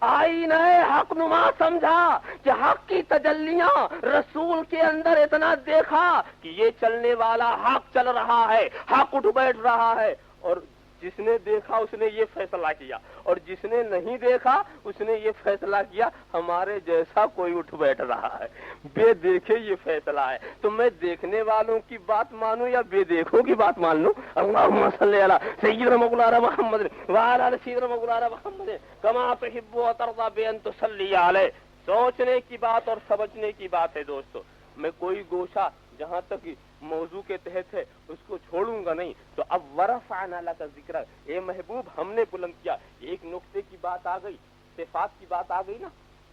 آئینہ حق نما سمجھا کہ حق کی تجلیاں رسول کے اندر اتنا دیکھا کہ یہ چلنے والا حق چل رہا ہے، حق اٹھ بیٹھ رہا ہے۔ اور جس نے دیکھا اس نے یہ فیصلہ کیا، اور جس نے نہیں دیکھا اس نے یہ فیصلہ کیا ہمارے جیسا کوئی اٹھ بیٹھ رہا ہے۔ بے دیکھے یہ فیصلہ ہے، تو میں دیکھنے والوں کی بات مانوں یا بے دیکھوں کی بات مان لوں؟ اللہم صلی علی سیدنا مولانا محمد وعلی آل سیدنا مولانا محمد کما تحب و ترضی بان تصلی علیہ۔ سوچنے کی بات اور سمجھنے کی بات ہے دوستو۔ میں کوئی گوشہ جہاں تک موضوع کے تحت ہے اس کو چھوڑوں گا نہیں۔ تو اب ورفعنا لک ذکر، اے محبوب ہم نے بلند کیا۔ ایک نقطے کی بات آ گئی، صفات کی بات آ گئی نا،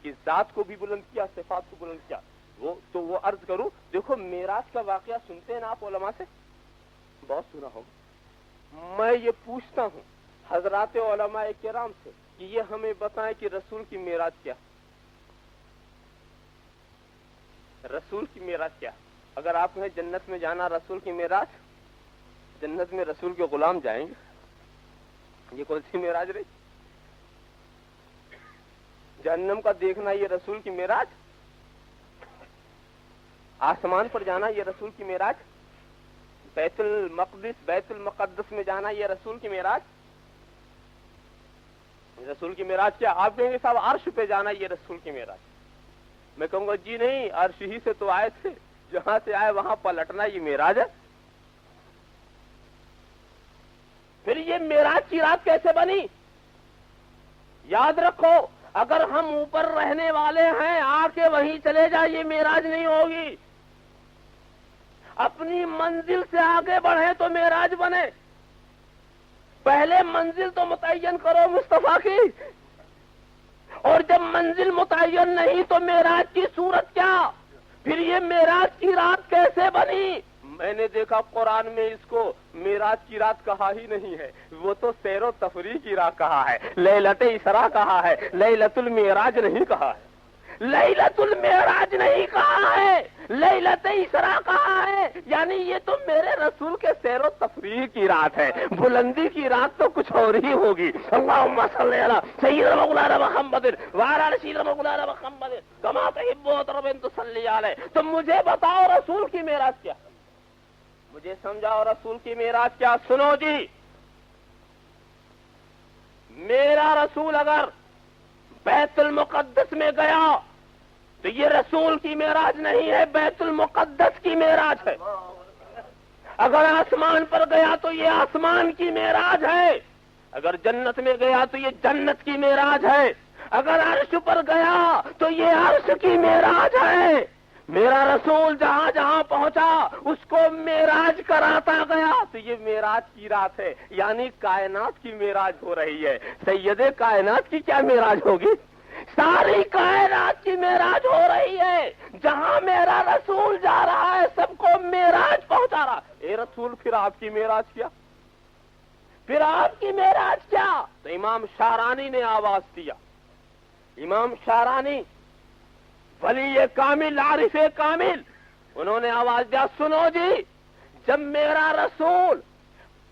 کہ ذات کو بھی بلند کیا، صفات کو بلند کیا۔ وہ عرض کروں، دیکھو معراج کا واقعہ سنتے ہیں نا آپ علماء سے؟ بہت سنا ہوگا۔ میں یہ پوچھتا ہوں حضرات علماء کرام سے کہ یہ ہمیں بتائیں کہ رسول کی معراج کیا؟ رسول کی معراج کیا؟ اگر آپ نے جنت میں جانا رسول کی معراج، جنت میں رسول کے غلام جائیں گے، یہ کون سی معراج رہی؟ جہنم کا دیکھنا یہ رسول کی معراج؟ آسمان پر جانا یہ رسول کی معراج؟ بیت المقدس بیت المقدس میں جانا یہ رسول کی معراج؟ رسول کی معراج کیا؟ آپ کہیں گے صاحب عرش پہ جانا یہ رسول کی معراج۔ میں کہوں گا جی نہیں، عرش ہی سے تو آئے تھے، جہاں سے آئے وہاں پلٹنا یہ معراج ہے۔ پھر یہ معراج کی رات کیسے بنی؟ یاد رکھو، اگر ہم اوپر رہنے والے ہیں آ کے وہیں چلے جا، یہ معراج نہیں ہوگی۔ اپنی منزل سے آگے بڑھے تو معراج بنے۔ پہلے منزل تو متعین کرو مصطفیٰ کی، اور جب منزل متعین نہیں تو معراج کی صورت کیا؟ پھر یہ معراج کی رات کیسے بنی؟ میں نے دیکھا قرآن میں اس کو معراج کی رات کہا ہی نہیں ہے، وہ تو سیر و تفریح کی رات کہا ہے، لیلۃ اسراء کہا ہے، لیلۃ المعراج نہیں کہا ہے، لیلۃ المعراج نہیں کہا ہے، لیلۃ اسراء کہا ہے۔ یعنی یہ تو میرے رسول کے سیر و تفریح کی رات ہے، بلندی کی رات تو کچھ اور ہی ہوگی۔ اللہم صلی علی سیدنا مولانا محمد وعلی آل سیدنا مولانا محمد کما تحب و ترضی ان تصلی علیہ۔ تو مجھے بتاؤ رسول کی معراج کیا؟ مجھے سمجھاؤ رسول کی معراج کیا؟ سنو جی، میرا رسول اگر بیت المقدس میں گیا تو یہ رسول کی معراج نہیں ہے، بیت المقدس کی معراج ہے۔ اگر آسمان پر گیا تو یہ آسمان کی معراج ہے، اگر جنت میں گیا تو یہ جنت کی معراج ہے، اگر عرش پر گیا تو یہ عرش کی معراج ہے۔ میرا رسول جہاں جہاں پہنچا اس کو معراج کراتا گیا، تو یہ معراج کی رات ہے، یعنی کائنات کی معراج ہو رہی ہے۔ سید کائنات کی کیا معراج ہوگی؟ ساری کائنات کی معراج ہو رہی ہے۔ جہاں میرا رسول جا رہا ہے سب کو معراج پہنچا رہا۔ اے رسول پھر آپ کی معراج کیا؟ پھر آپ کی معراج کیا؟ تو امام شارانی نے آواز دیا، امام شارانی ولی کامل عارف کامل، انہوں نے آواز دیا، سنو جی، جب میرا رسول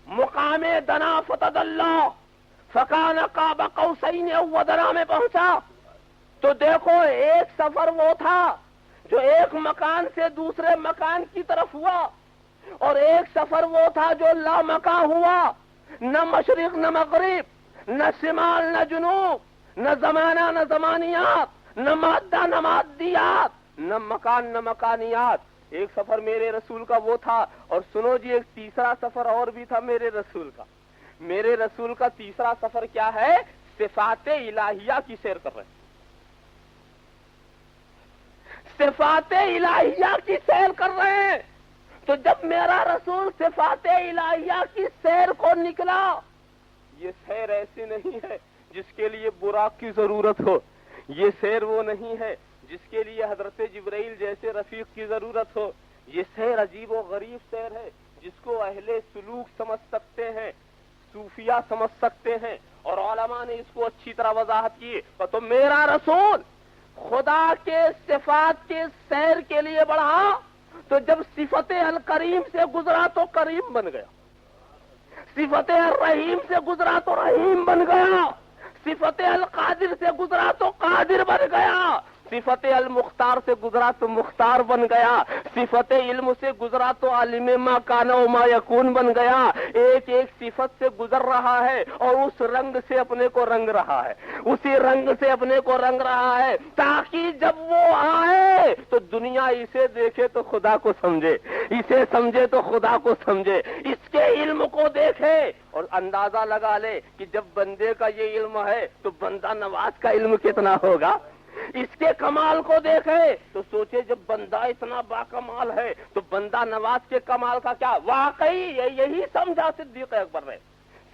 مقام دنا فتدلی فکان قاب قوسین او ادنی میں پہنچا تو دیکھو ایک سفر وہ تھا جو ایک مکان سے دوسرے مکان کی طرف ہوا، اور ایک سفر وہ تھا جو لامکاں ہوا، نہ مشرق نہ مغرب، نہ شمال نہ جنوب، نہ زمانہ نہ زمانیات، نہ مادہ نہ مادیات، نہ مکان نہ مکانیات۔ ایک سفر میرے رسول کا وہ تھا، اور سنو جی ایک تیسرا سفر اور بھی تھا میرے رسول کا۔ میرے رسول کا تیسرا سفر کیا ہے؟ صفات الہیہ کی سیر کر رہے ہیں، صفات الہیہ کی سیر کر رہے ہیں۔ تو جب میرا رسول صفات الہیہ کی سیر کو نکلا، یہ سیر ایسی نہیں ہے جس کے لیے براق کی ضرورت ہو، یہ سیر وہ نہیں ہے جس کے لیے حضرت جبرائیل جیسے رفیق کی ضرورت ہو، یہ سیر عجیب و غریب سیر ہے جس کو اہل سلوک سمجھ سکتے ہیں، صوفیہ سمجھ سکتے ہیں، اور علماء نے اس کو اچھی طرح وضاحت کی. تو میرا رسول خدا کے صفات کے سیر کے لیے بڑھا تو جب صفت الکریم سے گزرا تو کریم بن گیا، صفت الرحیم سے گزرا تو رحیم بن گیا، صفت القادر سے گزرا تو قادر بن گیا، صفت المختار سے گزرا تو مختار بن گیا، صفت علم سے گزرا تو عالم ما کان و ما یکون بن گیا. ایک ایک صفت سے گزر رہا ہے اور اس رنگ سے اپنے کو رنگ رہا ہے، اسی رنگ سے اپنے کو رنگ رہا ہے، تاکہ جب وہ آئے تو دنیا اسے دیکھے تو خدا کو سمجھے، اسے سمجھے تو خدا کو سمجھے، اس کے علم کو دیکھے اور اندازہ لگا لے کہ جب بندے کا یہ علم ہے تو بندہ نواز کا علم کتنا ہوگا. اس کے کمال کو دیکھے تو سوچے جب بندہ اتنا باکمال ہے تو بندہ نواز کے کمال کا کیا. واقعی یہی سمجھا صدیق اکبر نے،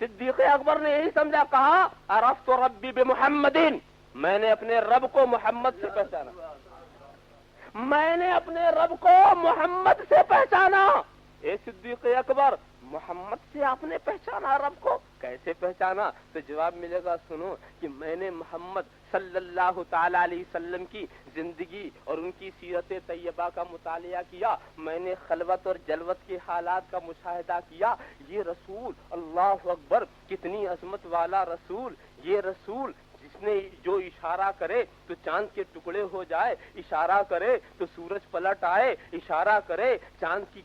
صدیق اکبر نے یہی سمجھا. کہا عرفت ربی بمحمد، میں نے اپنے رب کو محمد سے پہچانا، میں نے اپنے رب کو محمد سے پہچانا. اے صدیق اکبر، محمد سے آپ نے پہچانا رب کو؟ کیسے پہچانا؟ تو جواب ملے گا، سنو کہ میں نے محمد صلی اللہ تعالی علیہ وسلم کی زندگی اور ان کی سیرت طیبہ کا مطالعہ کیا، میں نے خلوت اور جلوت کے حالات کا مشاہدہ کیا. یہ رسول، اللہ اکبر، کتنی عظمت والا رسول. یہ رسول جس نے جو اشارہ کرے تو چاند کے ٹکڑے ہو جائے، اشارہ کرے تو سورج پلٹ آئے، اشارہ کرے چاند کی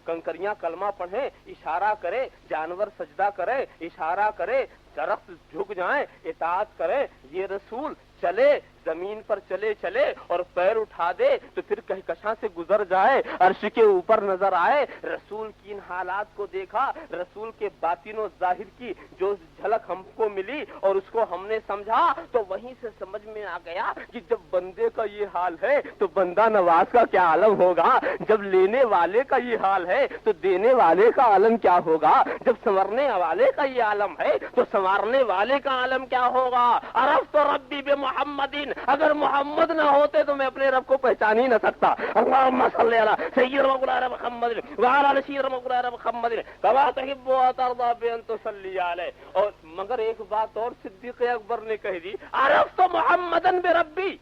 کنکریاں کلمہ پڑھیں، اشارہ کرے جانور سجدہ کرے، اشارہ کرے درخت جھک جائیں، اطاعت کرے. یہ رسول چلے زمین پر چلے چلے اور پیر اٹھا دے تو پھر کہکشاں سے گزر جائے، عرش کے اوپر نظر آئے. رسول کی ان حالات کو دیکھا، رسول کے باطن و ظاہر کی جو جھلک ہم کو ملی اور اس کو ہم نے سمجھا تو وہیں سے سمجھ میں آ گیا کہ جب بندے کا یہ حال ہے تو بندہ نواز کا کیا عالم ہوگا. جب لینے والے کا یہ حال ہے تو دینے والے کا عالم کیا ہوگا. جب سنورنے والے کا یہ عالم ہے تو سنوارنے والے کا عالم کیا ہوگا. عرفت ربی بمحمد، اگر محمد نہ ہوتے تو میں اپنے رب کو پہچان ہی نہ سکتا. اللہم صلی علی سیدنا مولانا محمد وعلی آل سیدنا مولانا محمد کما تحب و ترضى بان تصلی علیہ. اور مگر ایک بات اور صدیق اکبر نے کہہ دی، عرفت محمدا بربی.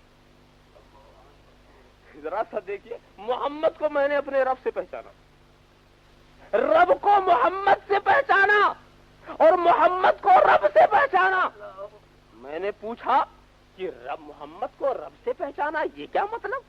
ذرا سا دیکھیے، محمد کو میں نے اپنے رب سے پہچانا، رب کو محمد سے پہچانا اور محمد کو رب سے پہچانا. میں نے پوچھا کہ رب محمد کو رب سے پہچانا یہ کیا مطلب؟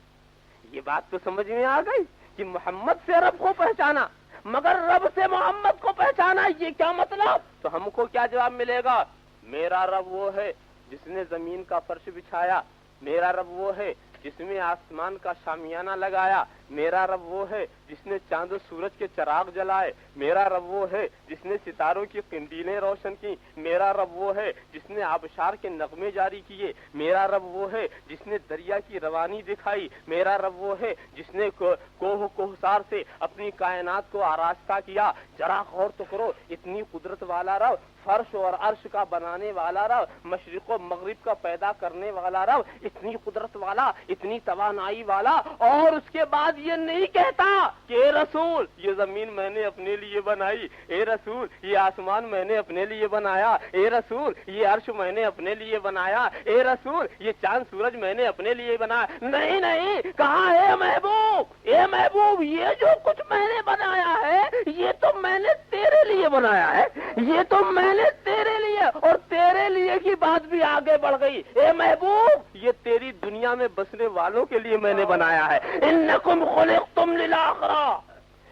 یہ بات تو سمجھ میں آ گئی کہ محمد سے رب کو پہچانا مگر رب سے محمد کو پہچانا یہ کیا مطلب؟ تو ہم کو کیا جواب ملے گا؟ میرا رب وہ ہے جس نے زمین کا فرش بچھایا، میرا رب وہ ہے جس میں آسمان کا شامیانہ لگایا، میرا رب وہ ہے جس نے چاند و سورج کے چراغ جلائے، میرا رب وہ ہے جس نے ستاروں کی قندیلیں روشن کی، میرا رب وہ ہے جس نے آبشار کے نغمے جاری کیے، میرا رب وہ ہے جس نے دریا کی روانی دکھائی، میرا رب وہ ہے جس نے کوہسار سے اپنی کائنات کو آراستہ کیا. ذرا غور تو کرو، اتنی قدرت والا رب، فرش اور عرش کا بنانے والا رب، مشرق و مغرب کا پیدا کرنے والا رب، اتنی قدرت والا، اتنی توانائی والا، اور اس کے بعد یہ نہیں کہتا کہ اے رسول یہ زمین میں نے اپنے لیے بنائی، اے رسول یہ آسمان میں نے اپنے لیے بنایا، اے رسول یہ عرش میں نے اپنے لیے بنایا، اے رسول یہ چاند سورج میں نے اپنے لیے بنایا. نہیں نہیں، کہا اے محبوب، اے محبوب یہ جو کچھ میں نے بنایا ہے یہ تو میں نے تیرے لیے بنایا ہے، یہ تو میں نے تیرے لیے، اور تیرے لیے کی بات بھی آگے بڑھ گئی. اے محبوب یہ تیری دنیا میں بسنے والوں کے لیے میں نے بنایا ہے. انکم خلقتم للآخرہ،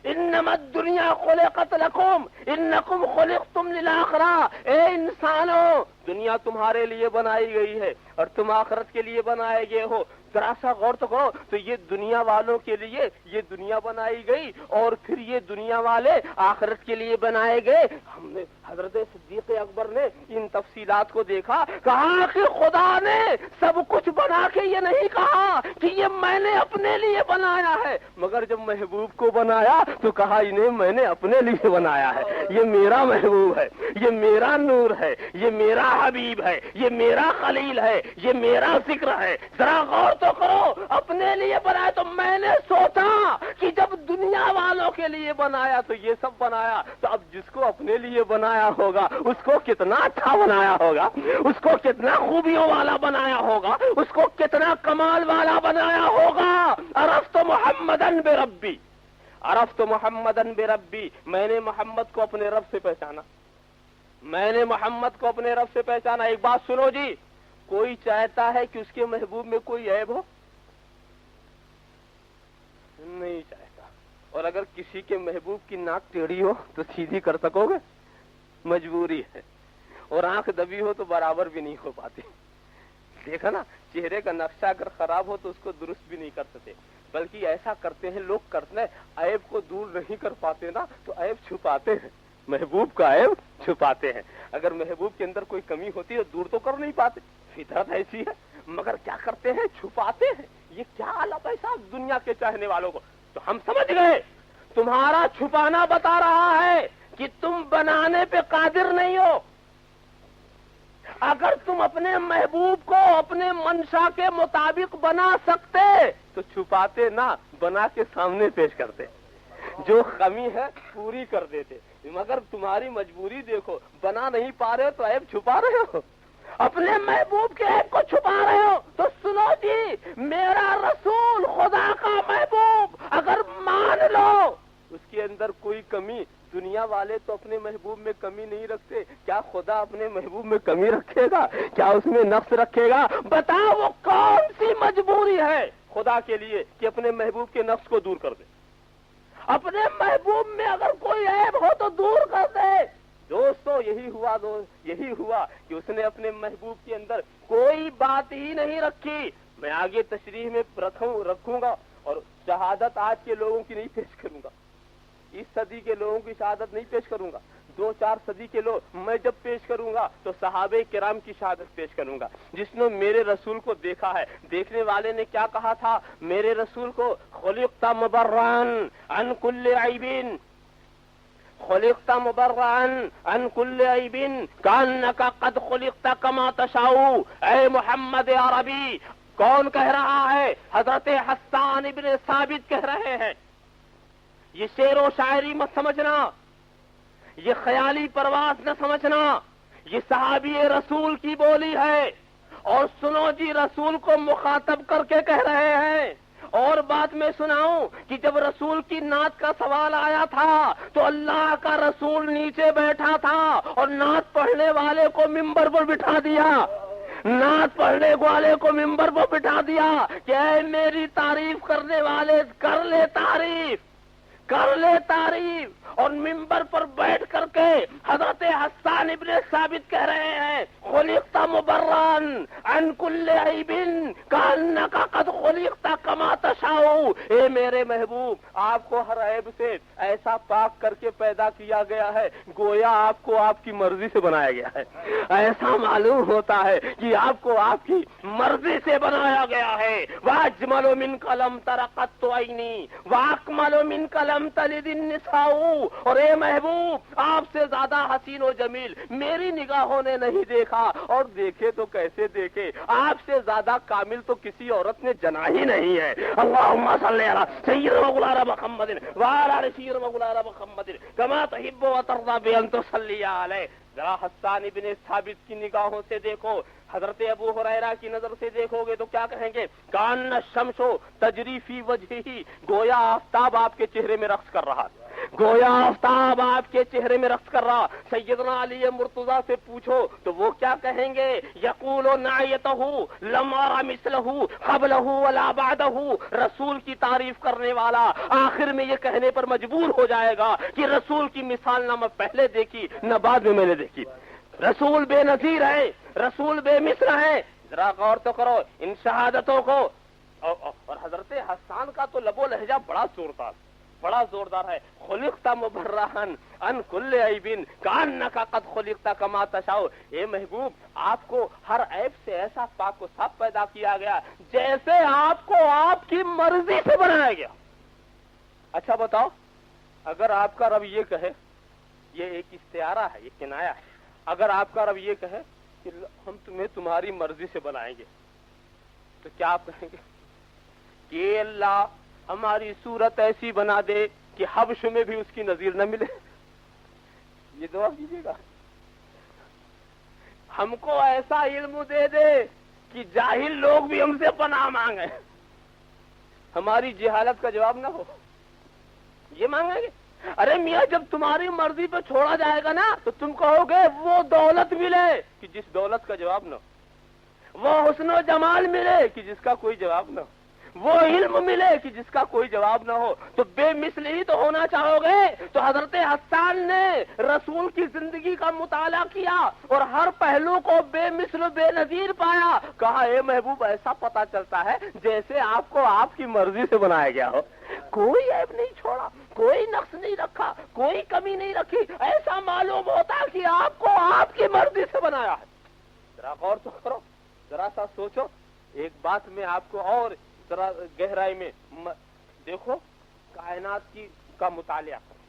انما الدنیا خلقت لکم، انکم خلقتم للآخرہ. اے انسانوں، دنیا تمہارے لیے بنائی گئی ہے اور تم آخرت کے لیے بنائے گئے ہو. ذرا سا غور تو کرو، تو یہ دنیا والوں کے لیے یہ دنیا بنائی گئی اور پھر یہ دنیا والے آخرت کے لیے بنائے گئے. ہم نے حضرت صدیق اکبر نے ان تفصیلات کو دیکھا، کہا کہ خدا نے سب کچھ بنا کے یہ نہیں کہا کہ یہ میں نے اپنے لیے بنایا ہے، مگر جب محبوب کو بنایا تو کہا انہیں میں نے اپنے لیے بنایا ہے. یہ میرا محبوب ہے، یہ میرا نور ہے، یہ میرا حبیب ہے، یہ میرا خلیل ہے، یہ میرا ذکر ہے۔ ذرا غور تو کرو، اپنے لیے بنایا تو میں نے سوچا کہ جب دنیا والوں کے لیے بنایا تو یہ سب بنایا، تو اب جس کو اپنے لیے بنایا ہوگا اس کو کتنا اچھا بنایا ہوگا، اس کو کتنا خوبیوں والا بنایا ہوگا، اس کو کتنا کمال والا بنایا ہوگا۔ عرفت محمدن بربی، عرفت محمدن بربی، میں نے محمد کو اپنے رب سے پہچانا، میں نے محمد کو اپنے رب سے پہچانا۔ ایک بات سنو جی، کوئی چاہتا ہے کہ اس کے محبوب میں کوئی عیب ہو؟ نہیں چاہتا۔ اور اگر کسی کے محبوب کی ناک ٹیڑھی ہو تو سیدھی کر سکو گے؟ مجبوری ہے۔ اور آنکھ دبی ہو تو برابر بھی نہیں ہو پاتی۔ دیکھا نا، چہرے کا نقشہ اگر خراب ہو تو اس کو درست بھی نہیں کر سکتے، بلکہ ایسا کرتے ہیں لوگ، کرتے ہیں عیب کو دور نہیں کر پاتے نا تو عیب چھپاتے ہیں، محبوب کا عیب چھپاتے ہیں۔ اگر محبوب کے اندر کوئی کمی ہوتی ہے دور تو کر نہیں پاتے، فطرت ایسی ہے، مگر کیا کرتے ہیں؟ چھپاتے ہیں۔ یہ کیا عالم ہے صاحب دنیا کے چاہنے والوں کو؟ تو ہم سمجھ گئے تمہارا چھپانا بتا رہا ہے کہ تم بنانے پہ قادر نہیں ہو۔ اگر تم اپنے محبوب کو اپنے منشا کے مطابق بنا سکتے تو چھپاتے نہ، بنا کے سامنے پیش کرتے، جو کمی ہے پوری کر دیتے۔ مگر تمہاری مجبوری دیکھو، بنا نہیں پا رہے ہو تو عیب چھپا رہے ہو، اپنے محبوب کے عیب کو چھپا رہے ہو۔ تو سنو جی، میرا رسول خدا کا محبوب اگر مان لو اس کے اندر کوئی کمی، دنیا والے تو اپنے محبوب میں کمی نہیں رکھتے، کیا خدا اپنے محبوب میں کمی رکھے گا؟ کیا اس میں نقص رکھے گا؟ بتاؤ وہ کون سی مجبوری ہے خدا کے لیے کہ اپنے محبوب کے نقص کو دور کر دے؟ اپنے محبوب میں اگر کوئی عیب ہو تو دور کر دے۔ دوستو یہی ہوا کہ اس نے اپنے محبوب کے اندر کوئی بات ہی نہیں رکھی۔ میں آگے تشریح میں رکھوں گا اور شہادت آج کے لوگوں کی نہیں پیش کروں گا، اس صدی کے لوگوں کی شہادت نہیں پیش کروں گا، 2-4 صدی کے لوگ میں جب پیش کروں گا تو صحابہ کرام کی شہادت پیش کروں گا، جس نے میرے رسول کو دیکھا ہے۔ دیکھنے والے نے کیا کہا تھا میرے رسول کو؟ خلقت مبرئا عن کل عیب، خلقت مبرئا عن کل عیب کانک قد خلقت کما تشاء۔ اے محمد عربی، کون کہہ رہا ہے؟ حضرت حسان ابن ثابت کہہ رہے ہیں۔ یہ شعر و شاعری مت سمجھنا، یہ خیالی پرواز نہ سمجھنا، یہ صحابی رسول کی بولی ہے۔ اور سنو جی، رسول کو مخاطب کر کے کہہ رہے ہیں۔ اور بات میں سناؤں کہ جب رسول کی نعت کا سوال آیا تھا تو اللہ کا رسول نیچے بیٹھا تھا اور نعت پڑھنے والے کو ممبر پر بٹھا دیا، نعت پڑھنے والے کو ممبر پر بٹھا دیا کہ اے میری تعریف کرنے والے، کر لے تعریف، کر لے تعریف۔ اور ممبر پر بیٹھ کر کے حضرت حسان ابن ثابت کہہ رہے ہیں خلقت مبرئا عن کل عیب کانک قد خلقت کما تشاء۔ اے میرے محبوب، آپ کو ہر عیب سے ایسا پاک کر کے پیدا کیا گیا ہے گویا آپ کو آپ کی مرضی سے بنایا گیا ہے۔ ایسا معلوم ہوتا ہے کہ آپ کو آپ کی مرضی سے بنایا گیا ہے۔ واجمل منک لم تر قط عینی واکمل منک لم تلد النساء۔ اور اے محبوب، آپ سے زیادہ حسین و جمیل میری نگاہوں نے نہیں دیکھا، اور دیکھے تو کیسے دیکھے، آپ سے زیادہ کامل تو کسی عورت نے جنا ہی نہیں ہے۔ اللہم صلی علی سیدنا مولانا محمد وعلی آل سیدنا مولانا محمد کما تحب و ترضی بان تصلی علیہ۔ ذرا حسان ابن ثابت کی نگاہوں سے دیکھو، حضرت ابو ہریرہ کی نظر سے دیکھو گے تو کیا کہیں گے؟ کان الشمس تجری فی وجہہ، گویا آفتاب آپ کے چہرے میں رقص کر رہا، گویا آفتاب آپ کے چہرے میں رقص کر رہا۔ سیدنا علی مرتضیٰ سے پوچھو تو وہ کیا کہیں گے؟ یقول نعیتہ لم ار مثلہ قبلہ ولا بعدہ۔ رسول کی تعریف کرنے والا آخر میں یہ کہنے پر مجبور ہو جائے گا کہ رسول کی مثال نہ میں پہلے دیکھی نہ بعد میں نے دیکھی۔ رسول بے نظیر ہے، رسول بے مثل ہے۔ ذرا غور تو کرو ان شہادتوں کو۔ اور حضرت حسان کا تو لب و لہجہ بڑا زوردار ہے۔ خلقت مبرئا عن کل عیب کانک قد خلقت کما تشاء۔ اے محبوب، آپ کو ہر عیب سے ایسا پاک و صاف پیدا کیا گیا جیسے آپ کو آپ کی مرضی سے بنایا گیا۔ اچھا بتاؤ، اگر آپ کا رب یہ کہے، یہ ایک استعارہ ہے، یہ کنایا ہے، اگر آپ کا رب یہ کہے کہ ہم تمہیں تمہاری مرضی سے بنائیں گے، تو کیا آپ کہیں گے کہ اللہ ہماری صورت ایسی بنا دے کہ حبش میں بھی اس کی نظیر نہ ملے؟ یہ دعا کیجیے گا. ہم کو ایسا علم دے دے کہ جاہل لوگ بھی ہم سے پناہ مانگیں، ہماری جہالت کا جواب نہ ہو، یہ مانگیں گے؟ ارے میاں جب تمہاری مرضی پہ چھوڑا جائے گا نا تو تم کہو گے وہ دولت ملے کہ جس دولت کا جواب نہ ہو، وہ حسن و جمال ملے کہ جس کا کوئی جواب نہ ہو، وہ علم ملے کہ جس کا کوئی جواب نہ ہو، تو بے مثل ہی تو ہونا چاہو گے. تو حضرت حسان نے رسول کی زندگی کا مطالعہ کیا اور ہر پہلو کو بے مثل و بے نظیر پایا. کہا اے محبوب ایسا پتا چلتا ہے جیسے آپ کو آپ کی مرضی سے بنایا گیا ہو، کوئی عیب نہیں چھوڑا، کوئی نقص نہیں رکھا، کوئی کمی نہیں رکھی. ایسا معلوم ہوتا کہ آپ کو آپ کی مرضی سے بنایا ہے. ذرا غور تو کرو، ذرا سا سوچو. ایک بات میں آپ کو اور ذرا گہرائی میں دیکھو، کائنات کا مطالعہ کریں.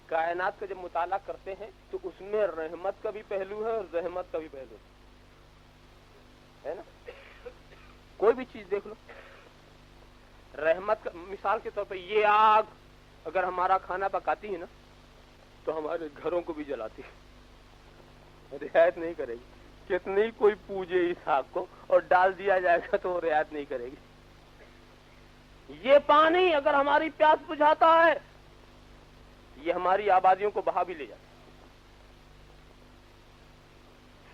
کائنات کا جب مطالعہ کرتے ہیں تو اس میں رحمت کا بھی پہلو ہے اور زحمت کا بھی پہلو ہے نا. کوئی بھی چیز دیکھ لو، رحمت کا مثال کے طور پہ یہ آگ اگر ہمارا کھانا پکاتی ہے نا تو ہمارے گھروں کو بھی جلاتی ہے، رعایت نہیں کرے گی. کتنی کوئی پوجے اس آگ کو اور ڈال دیا جائے گا تو وہ رعایت نہیں کرے گی. یہ پانی اگر ہماری پیاس بجھاتا ہے یہ ہماری آبادیوں کو بہا بھی لے جاتا ہے.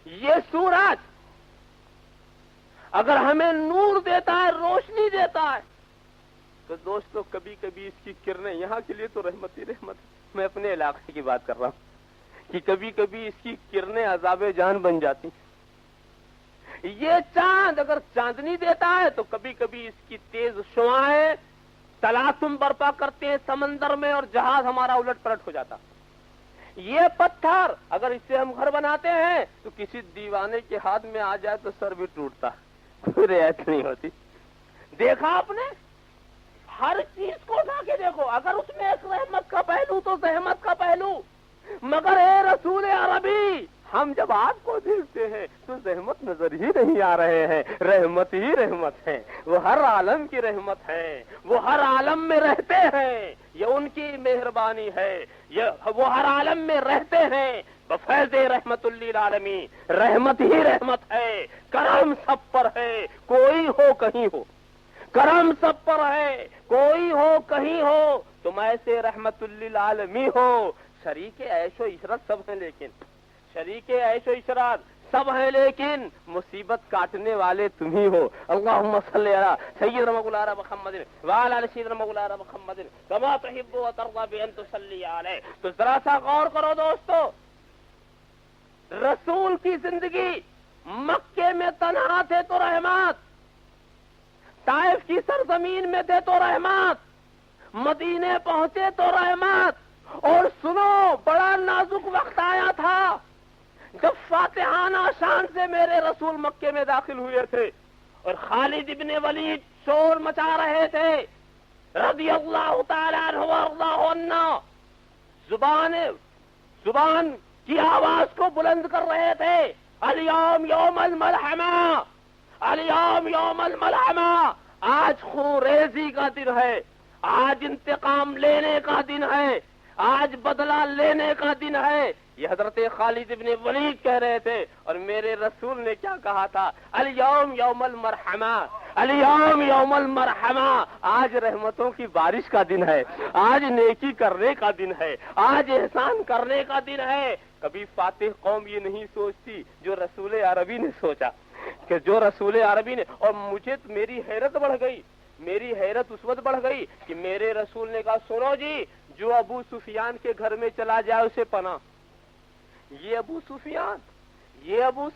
یہ سورج اگر ہمیں نور دیتا ہے، روشنی دیتا ہے، تو دوستو کبھی کبھی اس کی کرنیں، یہاں کے لیے تو رحمت ہی رحمت ہے، میں اپنے علاقے کی بات کر رہا ہوں، کہ کبھی کبھی اس کی کرنیں عذاب جان بن جاتی. یہ چاند اگر چاندنی دیتا ہے تو کبھی کبھی اس کی تیز شعاعیں تلاطم برپا کرتے ہیں سمندر میں اور جہاز ہمارا الٹ پلٹ ہو جاتا. یہ پتھر اگر اس سے ہم گھر بناتے ہیں تو کسی دیوانے کے ہاتھ میں آ جائے تو سر بھی ٹوٹتا، کوئی رعایت نہیں ہوتی. دیکھا آپ نے، ہر چیز کو اٹھا کے دیکھو، اگر اس میں ایک رحمت کا پہلو تو زحمت کا پہلو. مگر اے رسول عربی، ہم جب آپ کو دیکھتے ہیں تو زحمت نظر ہی نہیں آ رہے ہیں، رحمت ہی رحمت ہے. وہ ہر عالم کی رحمت ہے، وہ ہر عالم میں رہتے ہیں، یہ ان کی مہربانی ہے. وہ ہر عالم میں رہتے ہیں بفیض رحمت للعالمین. رحمت ہی رحمت ہے، کرم سب پر ہے، کوئی ہو کہیں ہو. کرم سب پر ہے، کوئی ہو کہیں ہو، تم ایسے رحمت للعالمین ہو. شریک عیش و عشرت سب ہیں، لیکن شریک عیش و عشرت سب ہیں لیکن مصیبت کاٹنے والے تم ہی ہو. اللہم صلی علی سیدنا مولانا محمد وعلی آل سیدنا مولانا محمد کما تحب و ترضی بان تصلی علیہ. تو ذرا سا غور کرو دوستو، رسول کی زندگی مکے میں تنہا تھے تو رحمت، طائف کی سرزمین میں تھے تو رحمت، مدینے پہنچے تو رحمت. اور سنو، بڑا نازک وقت آیا تھا جب فاتحانہ شان سے میرے رسول مکے میں داخل ہوئے تھے اور خالد ابن ولید شور مچا رہے تھے رضی اللہ تعالیٰ عنہ وارضاہ عنہ. زبان کی آواز کو بلند کر رہے تھے، الیوم یوم الملحمہ، الیوم یوم الملحمہ. آج خون ریزی کا دن ہے، آج انتقام لینے کا دن ہے، آج بدلہ لینے کا دن ہے. یہ حضرت خالد ابن ولید کہہ رہے تھے اور میرے رسول نے کیا کہا تھا؟ الیوم یوم المرحمہ، الیوم یوم المرحمہ. آج رحمتوں کی بارش کا دن ہے، آج نیکی کرنے کا دن ہے، آج احسان کرنے کا دن ہے. کبھی فاتح قوم یہ نہیں سوچتی جو رسول عربی نے سوچا، کہ جو رسول عربی نے. اور مجھے میری حیرت بڑھ گئی، میری حیرت اس وقت بڑھ گئی کہ میرے رسول نے کہا سنو جی، جو ابو سفیان کے گھر میں چلا جائے اسے پناہ. یہ ابو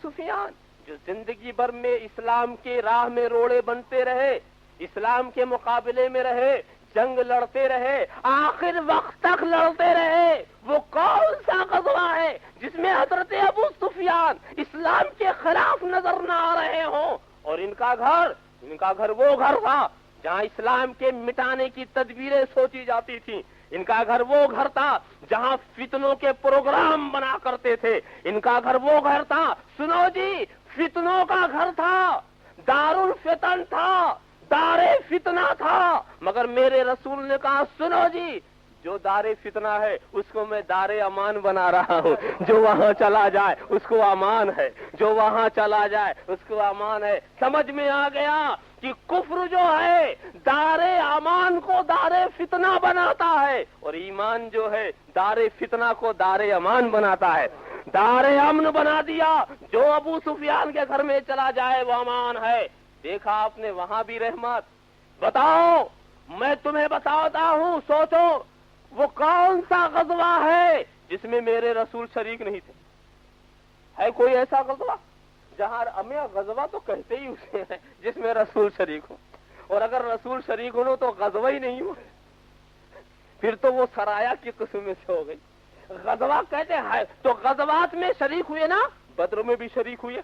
سفیان جو زندگی بھر میں اسلام کے راہ میں روڑے بنتے رہے، اسلام کے مقابلے میں رہے، جنگ لڑتے رہے، آخر وقت تک لڑتے رہے. وہ کون سا غزوہ ہے جس میں حضرت ابو سفیان اسلام کے خلاف نظر نہ آ رہے ہوں؟ اور ان کا گھر وہ گھر تھا جہاں اسلام کے مٹانے کی تدبیریں سوچی جاتی تھیں. ان کا گھر وہ گھر تھا جہاں فتنوں کے پروگرام بنا کرتے تھے. ان کا گھر وہ گھر تھا, سنو جی, فتنوں کا گھر تھا, دارالفتن تھا, دار فتنہ تھا. مگر میرے رسول نے کہا سنو جی, جو دار فتنہ ہے اس کو میں دار امان بنا رہا ہوں. جو وہاں چلا جائے اس کو امان ہے, جو وہاں چلا جائے اس کو امان ہے. سمجھ میں آ گیا کہ کفر جو ہے دار امان کو دار فتنہ بناتا ہے, اور ایمان جو ہے دار فتنہ کو دار امان بناتا ہے. دار امن بنا دیا. جو ابو سفیان کے گھر میں چلا جائے وہ امان ہے. دیکھا آپ نے وہاں بھی رحمت. بتاؤ, میں تمہیں بتاتا ہوں, سوچو وہ کون سا غزوہ ہے جس میں میرے رسول شریک نہیں تھے؟ ہے کوئی ایسا غزوہ جہاں ہمیں غزوہ تو کہتے ہی اسے ہیں جس میں رسول شریک ہو, اور اگر رسول شریک ہو تو غزوہ ہی نہیں ہو, پھر تو وہ سرایا کی قسم میں سے ہو گئی. غزوہ کہتے ہیں تو غزوات میں شریک ہوئے نا, بدر میں بھی شریک ہوئے,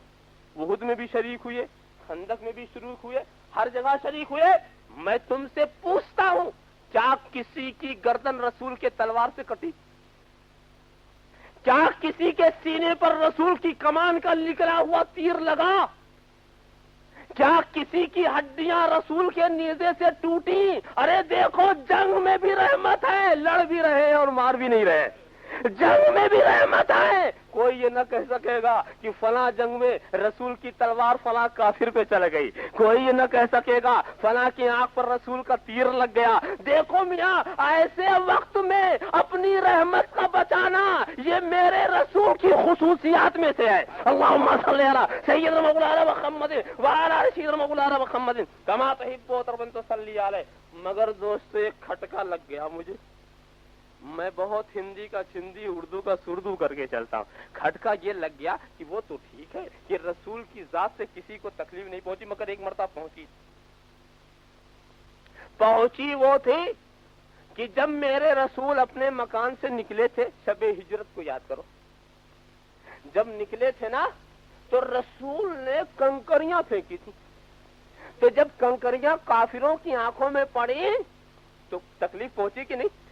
احد میں بھی شریک ہوئے, خندق میں بھی شریک ہوئے, ہر جگہ شریک ہوئے. میں تم سے پوچھتا ہوں, کیا کسی کی گردن رسول کے تلوار سے کٹی؟ کیا کسی کے سینے پر رسول کی کمان کا نکلا ہوا تیر لگا؟ کیا کسی کی ہڈیاں رسول کے نیزے سے ٹوٹی؟ ارے دیکھو, جنگ میں بھی رحمت ہے, لڑ بھی رہے اور مار بھی نہیں رہے. جنگ میں بھی رحمت ہے. کوئی یہ نہ کہہ سکے گا کہ فلاں جنگ میں رسول کی تلوار فلاں کافر پہ چل گئی. کوئی یہ نہ کہہ سکے گا فلاں کی آنکھ پر رسول کا تیر لگ گیا. دیکھو میاں, ایسے وقت میں اپنی رحمت کا بچانا یہ میرے رسول کی خصوصیات میں سے ہے. اللہم صلی علی سیدنا مولانا محمد وعلی سیدنا مولانا محمد کما تحب و ترضى تصلی علیہ. مگر دوستو ایک کھٹکا لگ گیا مجھے. میں بہت ہندی کا چھندی, اردو کا سردو کر کے چلتا ہوں. کھٹکا یہ لگ گیا کہ وہ تو ٹھیک ہے کہ رسول کی ذات سے کسی کو تکلیف نہیں پہنچی, مگر ایک مرتبہ پہنچی وہ تھی کہ جب میرے رسول اپنے مکان سے نکلے تھے, شب ہجرت کو یاد کرو, جب نکلے تھے نا تو رسول نے کنکریاں پھینکی تھی. تو جب کنکریاں کافروں کی آنکھوں میں پڑی تو تکلیف پہنچی کہ نہیں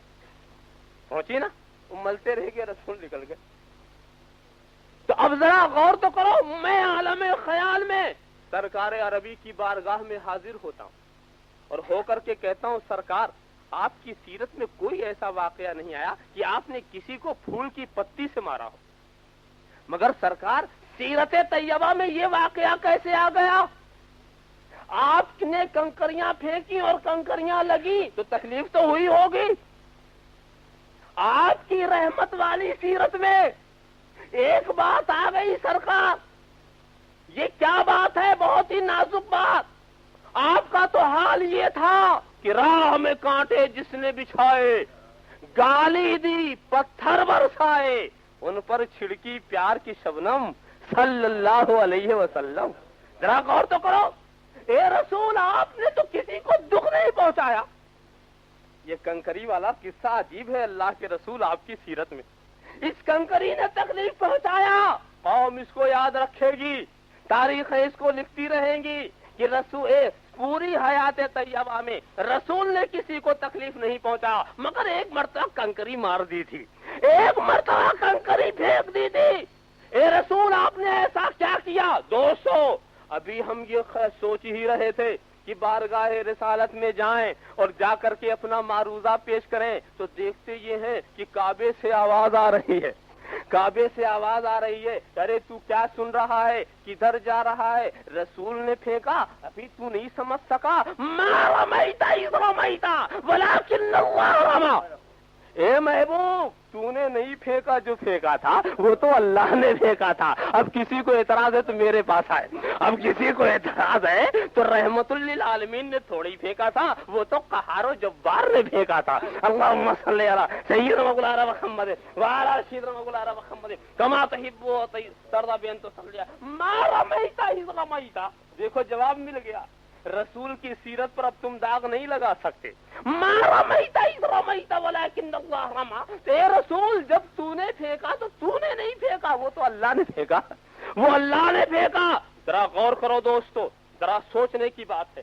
پہنچی نا؟ ملتے رہ گئے, رسول نکل گئے. تو اب ذرا غور تو کرو, میں عالم خیال میں سرکار عربی کی بارگاہ میں حاضر ہوتا ہوں اور ہو کر کے کہتا ہوں, سرکار آپ کی سیرت میں کوئی ایسا واقعہ نہیں آیا کہ آپ نے کسی کو پھول کی پتی سے مارا ہو. مگر سرکار سیرت طیبہ میں یہ واقعہ کیسے آ گیا؟ آپ نے کنکریاں پھینکی اور کنکریاں لگی تو تکلیف تو ہوئی ہوگی. آپ کی رحمت والی سیرت میں ایک بات آ گئی سرکار. یہ کیا بات ہے؟ بہت ہی نازک بات. آپ کا تو حال یہ تھا کہ راہ میں کانٹے جس نے بچھائے, گالی دی پتھر برسائے, ان پر چھڑکی پیار کی شبنم صلی اللہ علیہ وسلم. ذرا غور تو کرو, اے رسول آپ نے تو کسی کو دکھ نہیں پہنچایا. یہ کنکری والا قصہ عجیب ہے اللہ کے رسول آپ کی سیرت میں. اس کنکری نے تکلیف پہنچایا, قوم اس کو یاد رکھے گی, تاریخیں اس کو لکھتی رہیں گی کہ رسول پوری حیات طیبہ میں رسول نے کسی کو تکلیف نہیں پہنچا, مگر ایک مرتبہ کنکری مار دی تھی, ایک مرتبہ کنکری پھینک دی تھی. اے رسول آپ نے ایسا کیا کیا؟ دوستو, ابھی ہم یہ سوچ ہی رہے تھے کہ بارگاہ رسالت میں جائیں اور جا کر کے اپنا معروضہ پیش کریں, تو دیکھتے یہ ہیں کہ کعبے سے آواز آ رہی ہے, کعبے سے آواز آ رہی ہے, ارے تو کیا سن رہا ہے, کدھر جا رہا ہے؟ رسول نے پھینکا, ابھی تو نہیں سمجھ سکا, ما رمیتا اذ رمیتا ولکن اللہ رمی. اے محبوب, تو نے نہیں پھینکا, جو پھینکا تھا وہ تو اللہ نے پھینکا تھا. اب کسی کو اعتراض ہے تو میرے پاس آئے, اب کسی کو اعتراض ہے تو رحمت للعالمین نے تھوڑی پھینکا تھا, وہ تو قہار و جبار نے پھینکا تھا. اللہم صلی علی سیدنا مولانا محمد وعلی سیدنا مولانا محمد کما تحب و ترضى بأن تصلی ما رمیتا اذ رمیتا. دیکھو جواب مل گیا. رسول کی سیرت پر اب تم داغ نہیں لگا سکتے. ما رمیتا اذ رمیتا ولکن اللہ رمی. اے رسول, جب تو نے پھینکا تو تو نے نہیں پھینکا, وہ تو اللہ نے پھینکا, وہ اللہ نے پھینکا. ذرا غور کرو دوستو, ذرا سوچنے کی بات ہے.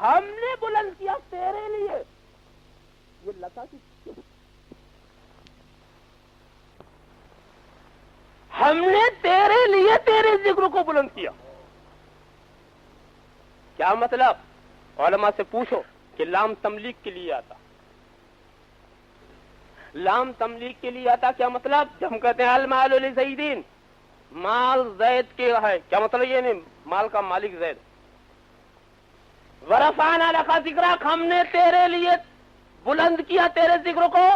ہم نے بلند کیا تیرے لیے. یہ لتا کی ہم نے تیرے لیے تیرے ذکر کو بلند کیا. کیا مطلب؟ علماء سے پوچھو کہ لام تملیک کے لیے آتا. لام تملیک کے لیے آتا کیا مطلب؟ جب ہم کہتے ہیں المال لزیدین، مال زید کے ہے، کیا مطلب؟ یہ نہیں مال کا مالک زید. ورفعنا لک ذکرک، ہم نے تیرے لیے بلند کیا تیرے ذکر کو.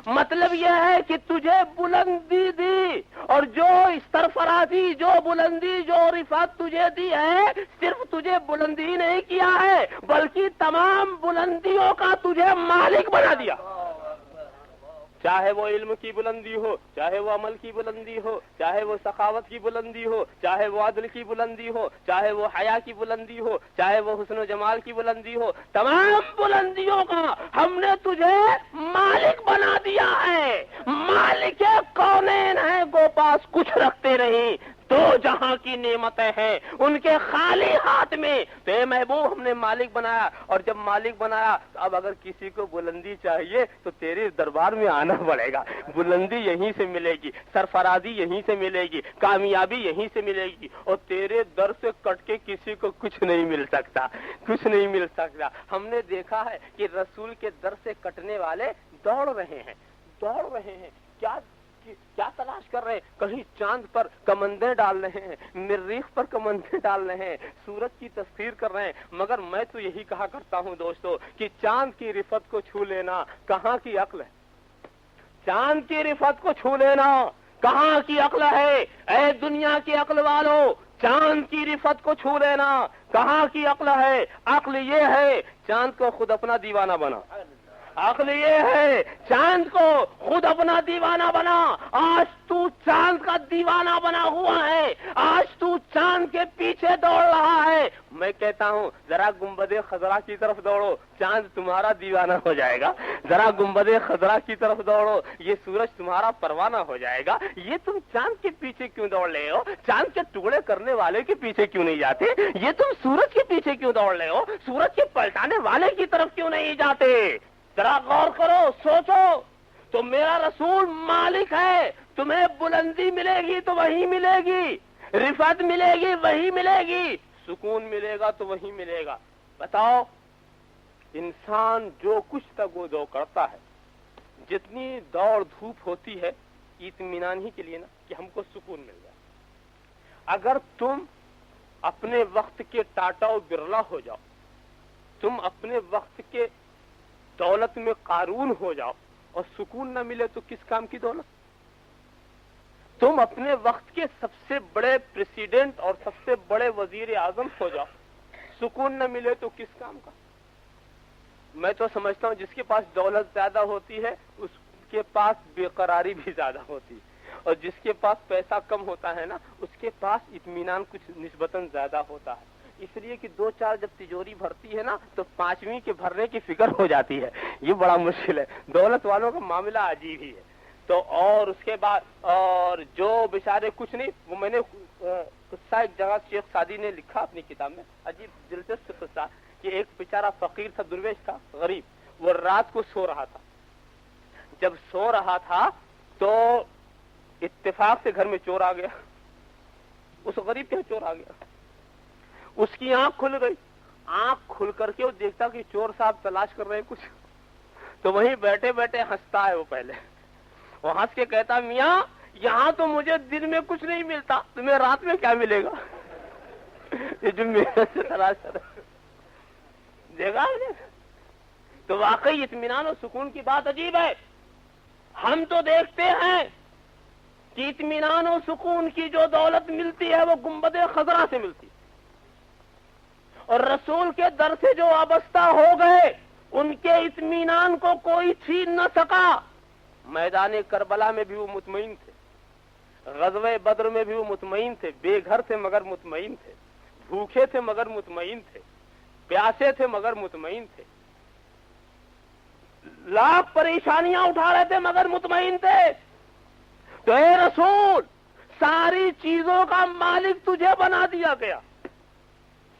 مطلب یہ ہے کہ تجھے بلندی دی، اور جو سرفرازی، جو بلندی، جو رفعت تجھے دی ہے، صرف تجھے بلندی نہیں کیا ہے بلکہ تمام بلندیوں کا تجھے مالک بنا دیا. چاہے وہ علم کی بلندی ہو، چاہے وہ عمل کی بلندی ہو، چاہے وہ سخاوت کی بلندی ہو، چاہے وہ عدل کی بلندی ہو، چاہے وہ حیا کی بلندی ہو، چاہے وہ حسن و جمال کی بلندی ہو، تمام بلندیوں کا ہم نے تجھے مالک بنا دیا ہے. مالک کونین ہے گو پاس کچھ رکھتے نہیں، دو جہاں کی نعمتیں ہیں ان کے خالی ہاتھ میں. تو اے محبوب ہم نے مالک بنایا، اور جب مالک بنایا اب اگر کسی کو بلندی چاہیے تو تیرے دربار میں آنا پڑے گا. بلندی یہیں سے ملے گی، سرفرازی یہیں سے ملے گی، کامیابی یہیں سے ملے گی، اور تیرے در سے کٹ کے کسی کو کچھ نہیں مل سکتا، کچھ نہیں مل سکتا. ہم نے دیکھا ہے کہ رسول کے در سے کٹنے والے دوڑ رہے ہیں، دوڑ رہے ہیں. کیا تلاش کر رہے ہیں؟ کہیں چاند پر کمندیں ڈال رہے ہیں، مریخ پر کمندیں ڈال رہے ہیں، سورج کی تصویر کر رہے ہیں. مگر میں تو یہی کہا کرتا ہوں دوستو کہ چاند کی رفت کو چھو لینا کہاں کی عقل ہے؟ چاند کی رفت کو چھو لینا کہاں کی عقل ہے؟ اے دنیا کی عقل والو، چاند کی رفت کو چھو لینا کہاں کی عقل ہے؟ عقل یہ ہے چاند کو خود اپنا دیوانہ بنا. عقل یہ ہے چاند کو خود اپنا دیوانہ بنا. آج تو چاند کا دیوانہ بنا ہوا ہے، آج تو چاند کے پیچھے دوڑ رہا ہے. میں کہتا ہوں ذرا گنبد خضرا کی طرف دوڑو، چاند تمہارا دیوانہ ہو جائے گا. ذرا گنبد خضرا کی طرف دوڑو، یہ سورج تمہارا پروانہ ہو جائے گا. یہ تم چاند کے پیچھے کیوں دوڑ رہے ہو؟ چاند کے ٹکڑے کرنے والے کے پیچھے کیوں نہیں جاتے؟ یہ تم سورج کے پیچھے کیوں دوڑ رہے ہو؟ سورج کے پلٹانے والے کی طرف کیوں نہیں جاتے؟ ذرا غور کرو، سوچو. تو میرا رسول مالک ہے، تمہیں بلندی ملے گی تو وہی ملے گی، رفعت ملے گی وہی ملے گی، سکون ملے گا تو وہی ملے گا. بتاؤ انسان جو کچھ تک وہ دو کرتا ہے، جتنی دوڑ دھوپ ہوتی ہے اطمینان ہی کے لیے نا کہ ہم کو سکون مل جائے. اگر تم اپنے وقت کے ٹاٹا و برلا ہو جاؤ، تم اپنے وقت کے دولت میں قارون ہو جاؤ اور سکون نہ ملے تو کس کام کی دولت؟ تم اپنے وقت کے سب سے بڑے پریسیڈنٹ اور سب سے بڑے وزیر اعظم ہو جاؤ، سکون نہ ملے تو کس کام کا؟ میں تو سمجھتا ہوں جس کے پاس دولت زیادہ ہوتی ہے اس کے پاس بے قراری بھی زیادہ ہوتی ہے، اور جس کے پاس پیسہ کم ہوتا ہے نا اس کے پاس اطمینان کچھ نسبتاً زیادہ ہوتا ہے. اس لیے کہ دو چار جب تجوری بھرتی ہے نا تو پانچویں کے بھرنے کی فکر ہو جاتی ہے. یہ بڑا مشکل ہے، دولت والوں کا معاملہ عجیب ہی ہے. تو اور اس کے بعد اور جو بیچارے کچھ نہیں، وہ میں نے قصہ ایک جگہ شیخ سعدی نے لکھا اپنی کتاب میں، عجیب دلچسپ قصہ کہ ایک بیچارہ فقیر تھا، درویش تھا، غریب. وہ رات کو سو رہا تھا. جب سو رہا تھا تو اتفاق سے گھر میں چور آ گیا. اس غریب کے چور آ گیا، اس کی آنکھ کھل گئی. آنکھ کھل کر کے وہ دیکھتا کہ چور صاحب تلاش کر رہے ہیں کچھ، تو وہیں بیٹھے بیٹھے ہنستا ہے. وہ پہلے وہ ہنس کے کہتا میاں یہاں تو مجھے دن میں کچھ نہیں ملتا، تمہیں رات میں کیا ملے گا؟ یہ جو میرے سے تلاش کر رہے دیکھا. تو واقعی اطمینان و سکون کی بات عجیب ہے. ہم تو دیکھتے ہیں کہ اطمینان و سکون کی جو دولت ملتی ہے وہ گنبد خضرا سے ملتی، اور رسول کے در سے جو وابستہ ہو گئے ان کے اطمینان کو کوئی چھین نہ سکا. میدان کربلا میں بھی وہ مطمئن تھے، غزوہ بدر میں بھی وہ مطمئن تھے. بے گھر تھے مگر مطمئن تھے، بھوکے تھے مگر مطمئن تھے، پیاسے تھے مگر مطمئن تھے، لاکھ پریشانیاں اٹھا رہے تھے مگر مطمئن تھے. تو اے رسول ساری چیزوں کا مالک تجھے بنا دیا گیا،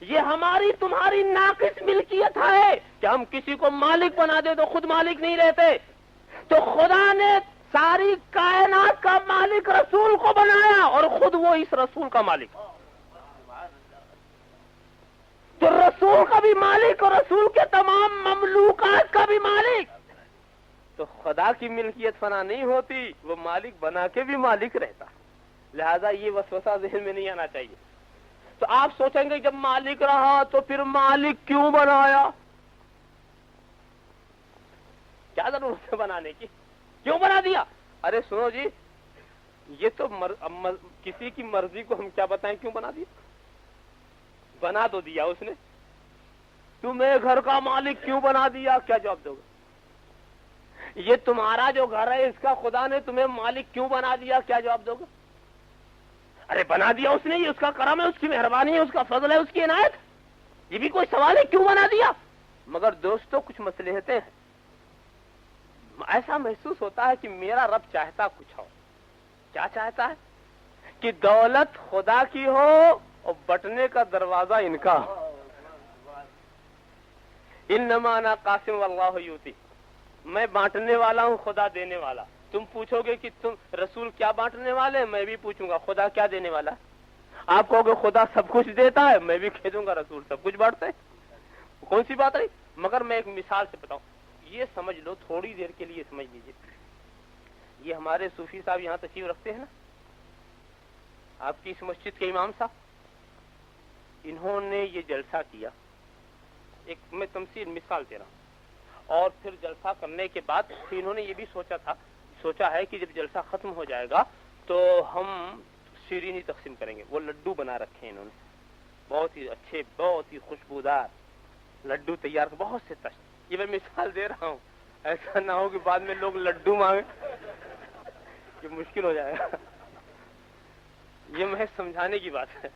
یہ ہماری تمہاری ناقص ملکیت ہے کہ ہم کسی کو مالک بنا دے تو خود مالک نہیں رہتے. تو خدا نے ساری کائنات کا مالک رسول کو بنایا اور خود وہ اس رسول کا مالک. تو رسول کا بھی مالک اور رسول کے تمام مملوکات کا بھی مالک. تو خدا کی ملکیت فنا نہیں ہوتی، وہ مالک بنا کے بھی مالک رہتا. لہذا یہ وسوسہ ذہن میں نہیں آنا چاہیے. تو آپ سوچیں گے جب مالک رہا تو پھر مالک کیوں بنایا؟ کیا ضرورت ہے بنانے کی؟ کیوں بنا دیا؟ ارے سنو جی، یہ تو کسی کی مرضی کو ہم کیا بتائیں کیوں بنا دیا؟ بنا تو دیا اس نے. تمہیں گھر کا مالک کیوں بنا دیا؟ کیا جواب دو گے؟ یہ تمہارا جو گھر ہے اس کا خدا نے تمہیں مالک کیوں بنا دیا؟ کیا جواب دو گے؟ ارے بنا دیا اس نے، یہ اس کا کرم ہے، اس کی مہربانی ہے، اس کا فضل ہے، اس کی عنایت. یہ بھی کوئی سوال ہے کیوں بنا دیا؟ مگر دوستو کچھ مصلحتیں ہیں. ایسا محسوس ہوتا ہے کہ میرا رب چاہتا کچھ اور. کیا چاہتا ہے؟ کہ دولت خدا کی ہو اور بٹنے کا دروازہ ان کا. انما انا قاسم واللہ یؤتی. میں بانٹنے والا ہوں، خدا دینے والا. تم پوچھو گے کہ تم رسول کیا بانٹنے والے ہیں، میں بھی پوچھوں گا خدا کیا دینے والا ہے. آپ کہو گے خدا سب کچھ دیتا ہے، میں بھی کہہ دوں گا رسول سب کچھ بانٹتا ہے. کون سی بات ہے؟ مگر میں ایک مثال سے بتاؤں. یہ سمجھ لو، تھوڑی دیر کے لیے سمجھ لیجیے. یہ ہمارے صوفی صاحب یہاں تشریف رکھتے ہیں نا، آپ کی اس مسجد کے امام صاحب، انہوں نے یہ جلسہ کیا. ایک میں تمثیل مثال دے رہا ہوں. اور پھر جلسہ کرنے کے بعد پھر انہوں نے یہ بھی سوچا ہے کہ جب جلسہ ختم ہو جائے گا تو ہم شیرینی تقسیم کریں گے. وہ لڈو بنا رکھے ہیں انہوں نے، بہت ہی اچھے، بہت ہی خوشبودار لڈو تیار، بہت سے تشت. یہ میں مثال دے رہا ہوں، ایسا نہ ہو کہ بعد میں لوگ لڈو مانگے، یہ مشکل ہو جائے گا. یہ محض سمجھانے کی بات ہے.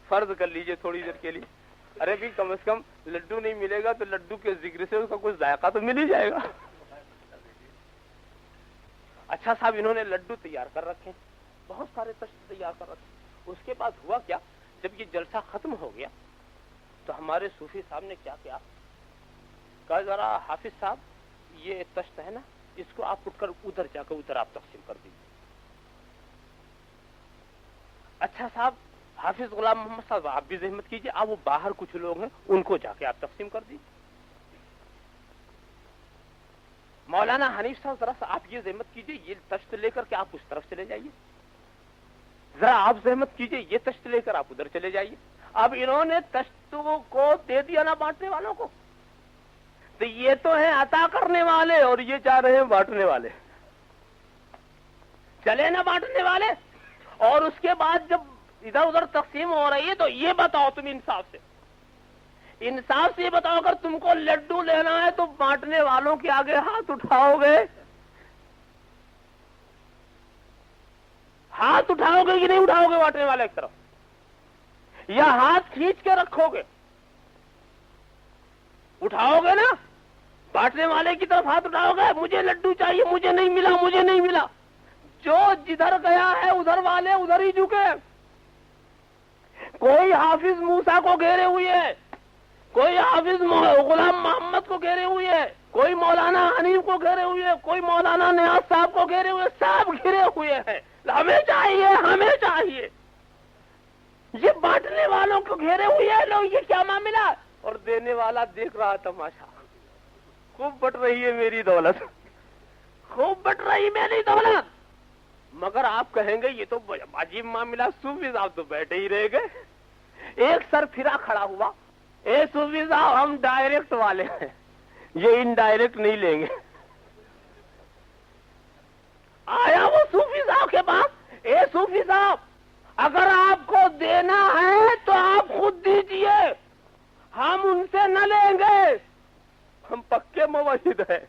فرض کر لیجئے تھوڑی دیر کے لیے، ارے بھی کم از کم لڈو نہیں ملے گا تو لڈو کے ذکر سے اس کا کچھ ذائقہ تو مل ہی جائے گا. اچھا صاحب، انہوں نے لڈو تیار کر رکھے، بہت سارے تشت تیار کر رکھے. اس کے بعد ہوا کیا، جب یہ جلسہ ختم ہو گیا تو ہمارے صوفی صاحب نے کیا کیا، کہا ذرا حافظ صاحب یہ تشت ہے نا، اس کو آپ اٹھ کر ادھر جا کر ادھر آپ تقسیم کر دیجیے. اچھا صاحب، حافظ غلام محمد صاحب آپ بھی زحمت کیجیے، آپ وہ باہر کچھ لوگ ہیں ان کو جا کے آپ تقسیم کر دیجیے. مولانا حنیف صاحب ذرا سا آپ یہ زحمت کیجیے، یہ تشت لے کر کے آپ اس طرف چلے جائیے. ذرا آپ زحمت کیجیے، یہ تشت لے کر آپ ادھر چلے جائیے. اب انہوں نے تشتوں کو دے دیا نا بانٹنے والوں کو، تو یہ تو ہیں عطا کرنے والے اور یہ جا رہے ہیں بانٹنے والے. چلے نا بانٹنے والے. اور اس کے بعد جب ادھر ادھر تقسیم ہو رہی ہے تو یہ بتاؤ تم انصاف سے یہ بتاؤ، اگر تم کو لڈو لینا ہے تو بانٹنے والوں کے آگے ہاتھ اٹھاؤ گے؟ ہاتھ اٹھاؤ گے کہ نہیں اٹھاؤ گے بانٹنے والے کی طرف، یا ہاتھ کھینچ کے رکھو گے؟ اٹھاؤ گے نا، بانٹنے والے کی طرف ہاتھ اٹھاؤ گے. مجھے لڈو چاہیے، مجھے نہیں ملا، مجھے نہیں ملا. جو جدھر گیا ہے ادھر والے ادھر ہی جھکے. کوئی حافظ موسیٰ کو گھیرے ہوئے ہے، کوئی حافظ غلام محمد کو گھیرے ہوئے ہے، کوئی مولانا حنیف کو گھیرے ہوئے ہے، کوئی مولانا نیاز صاحب کو گھیرے ہوئے، سب گھرے ہوئے ہیں. ہمیں چاہیے، ہمیں چاہیے. یہ بانٹنے والوں کو گھیرے ہوئے ہیں لوگ، یہ کیا معاملہ؟ اور دینے والا دیکھ رہا تماشا. خوب بٹ رہی ہے میری دولت، خوب بٹ رہی میری دولت. مگر آپ کہیں گے یہ تو عجیب معاملہ، صوفی صاحب تو بیٹھے ہی رہ گئے. ایک سر پھرا کھڑا ہوا، اے صوفی صاحب ہم ڈائریکٹ والے ہیں، یہ انڈائریکٹ نہیں لیں گے. آیا وہ صوفی صاحب کے پاس، اے صوفی صاحب اگر آپ کو دینا ہے تو آپ خود دیجئے، ہم ان سے نہ لیں گے، ہم پکے موحد ہیں.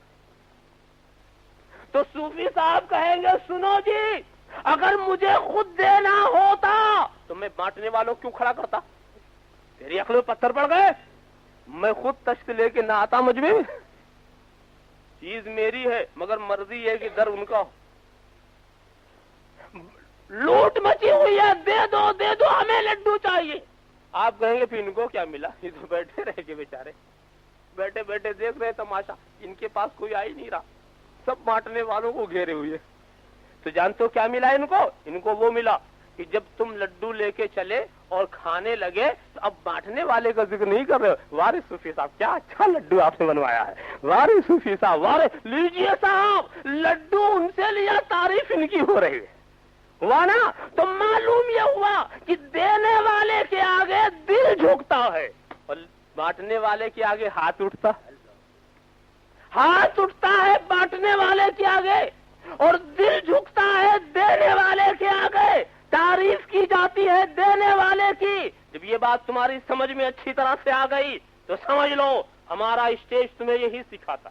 تو صوفی صاحب کہیں گے سنو جی، اگر مجھے خود دینا ہوتا تو میں بانٹنے والوں کیوں کھڑا کرتا؟ تیری عقل میں پتھر پڑ گئے؟ میں خود تشت لے کے نہ آتا مجھ میں. چیز میری ہے مگر مرضی ہے کہ در ان کا ہو. لوٹ مچی ہوئی ہے، دے دو دے دو، ہمیں لڈو چاہیے. آپ کہیں گے پھر ان کو کیا ملا؟ یہ تو بیٹھے رہ گے بیچارے، بیٹھے بیٹھے دیکھ رہے تماشا، ان کے پاس کوئی آ ہی نہیں رہا، سب بانٹنے والوں کو گھیرے ہوئے۔ تو جانتے ہو کیا ملا ان کو؟ ان کو وہ ملا کہ جب تم لڈو لے کے چلے اور کھانے لگے تو اب بانٹنے والے کا ذکر نہیں کر رہے، وارے صوفی صاحب کیا اچھا لڈو آپ نے بنوایا ہے، وارے صوفی صاحب، وارے لیجئے صاحب لڈو ان سے لیا، تعریف ان کی ہو رہی ہے، ہوا نا؟ تو معلوم یہ ہوا کہ دینے والے کے آگے دل جھکتا ہے اور بانٹنے والے کے آگے ہاتھ اٹھتا ہے بانٹنے والے کے آگے، اور دل جھکتا ہے دینے والے کے آگے، تعریف کی جاتی ہے دینے والے کی۔ جب یہ بات تمہاری سمجھ میں اچھی طرح سے آ گئی تو سمجھ لو ہمارا اسٹیج تمہیں یہی سکھاتا،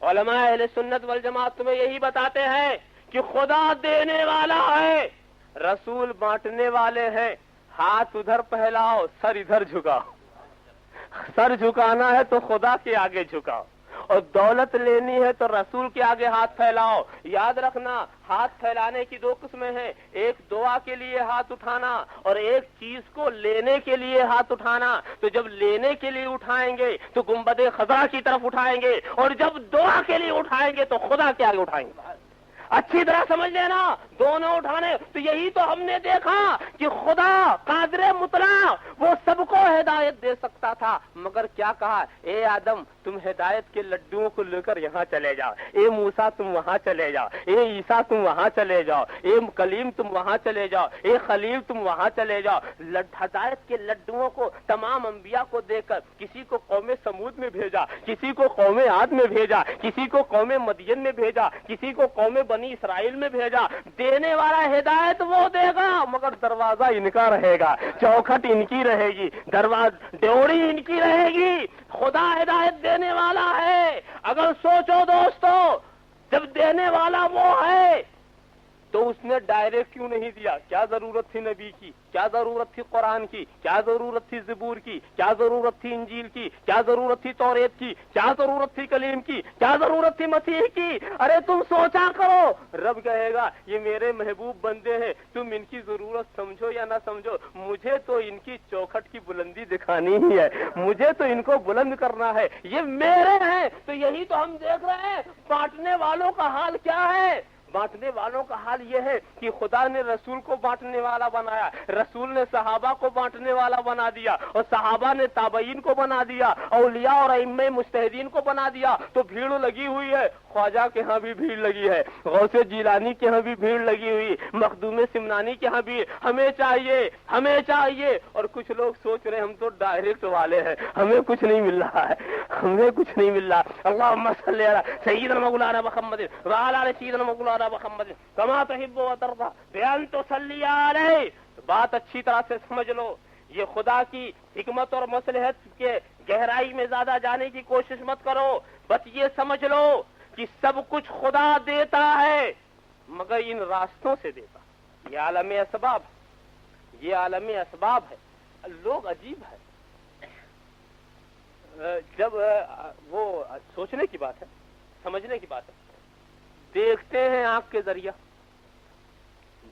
علماء اہل سنت والجماعت تمہیں یہی بتاتے ہیں کہ خدا دینے والا ہے، رسول بانٹنے والے ہیں، ہاتھ ادھر پھیلاؤ، سر ادھر جھکاؤ، سر جھکانا ہے تو خدا کے آگے جھکاؤ، اور دولت لینی ہے تو رسول کے آگے ہاتھ پھیلاؤ۔ یاد رکھنا ہاتھ پھیلانے کی دو قسمیں ہیں، ایک دعا کے لیے ہاتھ اٹھانا اور ایک چیز کو لینے کے لیے ہاتھ اٹھانا۔ تو جب لینے کے لیے اٹھائیں گے تو گنبد خضرا کی طرف اٹھائیں گے، اور جب دعا کے لیے اٹھائیں گے تو خدا کے آگے اٹھائیں گے۔ اچھی طرح سمجھ لینا، دونوں اٹھانے۔ تو یہی تو ہم نے دیکھا کہ خدا قادر مطلق وہ سب کو ہدایت دے سکتا تھا، مگر کیا کہا؟ اے آدم تم ہدایت کے لڈوؤں کو لے کر یہاں چلے جاؤ، اے موسیٰ تم وہاں چلے جاؤ، اے عیسیٰ تم وہاں چلے جاؤ، اے کلیم تم وہاں چلے جاؤ، اے خلیل تم وہاں چلے جاؤ۔ ہدایت کے لڈوؤں کو تمام انبیاء کو دے کر کسی کو قوم سمود میں بھیجا، کسی کو قوم عاد میں بھیجا، کسی کو قوم مدین میں بھیجا، کسی کو قوم بنی اسرائیل میں بھیجا۔ دینے والا ہدایت وہ دے گا مگر دروازہ ان کا رہے گا، چوکھٹ ان کی رہے گی، ڈیوڑی ان کی رہے گی۔ خدا ہدایت دینے والا ہے۔ اگر سوچو دوستو، جب دینے والا وہ ہے تو اس نے ڈائریکٹ کیوں نہیں دیا؟ کیا ضرورت تھی نبی کی؟ کیا ضرورت تھی قرآن کی؟ کیا ضرورت تھی زبور کی؟ کیا ضرورت تھی انجیل کی؟ کیا ضرورت تھی توریت کی؟ کیا ضرورت تھی کلیم کی؟ کیا ضرورت تھی مسیح کی؟ ارے تم سوچا کرو، رب کہے گا یہ میرے محبوب بندے ہیں، تم ان کی ضرورت سمجھو یا نہ سمجھو، مجھے تو ان کی چوکھٹ کی بلندی دکھانی ہی ہے، مجھے تو ان کو بلند کرنا ہے، یہ میرے ہیں۔ تو یہی تو ہم دیکھ رہے ہیں، بانٹنے والوں کا حال کیا ہے؟ بانٹنے والوں کا حال یہ ہے کہ خدا نے رسول کو بانٹنے والا بنایا، رسول نے صحابہ کو بانٹنے والا بنا دیا، اور صحابہ نے تابعین کو بنا دیا، اولیاء اور ائمہ مجتہدین کو بنا دیا۔ تو بھیڑ لگی ہوئی ہے، خواجہ کے ہاں بھی بھیڑ لگی ہے، غوث جیلانی کے ہاں بھی بھیڑ لگی ہوئی، مخدوم سمنانی کے ہاں بھی۔ ہمیں چاہیے، اور کچھ لوگ سوچ رہے ہیں ہم تو ڈائریکٹ والے ہیں، ہمیں کچھ نہیں مل رہا ہے، ہمیں کچھ نہیں مل رہا۔ اللہم صلی علی سیدنا مولانا محمد وعلی آل سیدنا مولانا محمد کما تحب و ترضی بیان تو صلی علیہ۔ بات اچھی طرح سے سمجھ لو، یہ خدا کی حکمت اور مصلحت کے گہرائی میں زیادہ جانے کی کوشش مت کرو، بس یہ سمجھ لو کہ سب کچھ خدا دیتا ہے مگر ان راستوں سے دیتا۔ یہ عالم اسباب، یہ عالم اسباب ہے۔ لوگ عجیب ہے، جب وہ سوچنے کی بات ہے، سمجھنے کی بات ہے، دیکھتے ہیں آنکھ کے ذریعہ،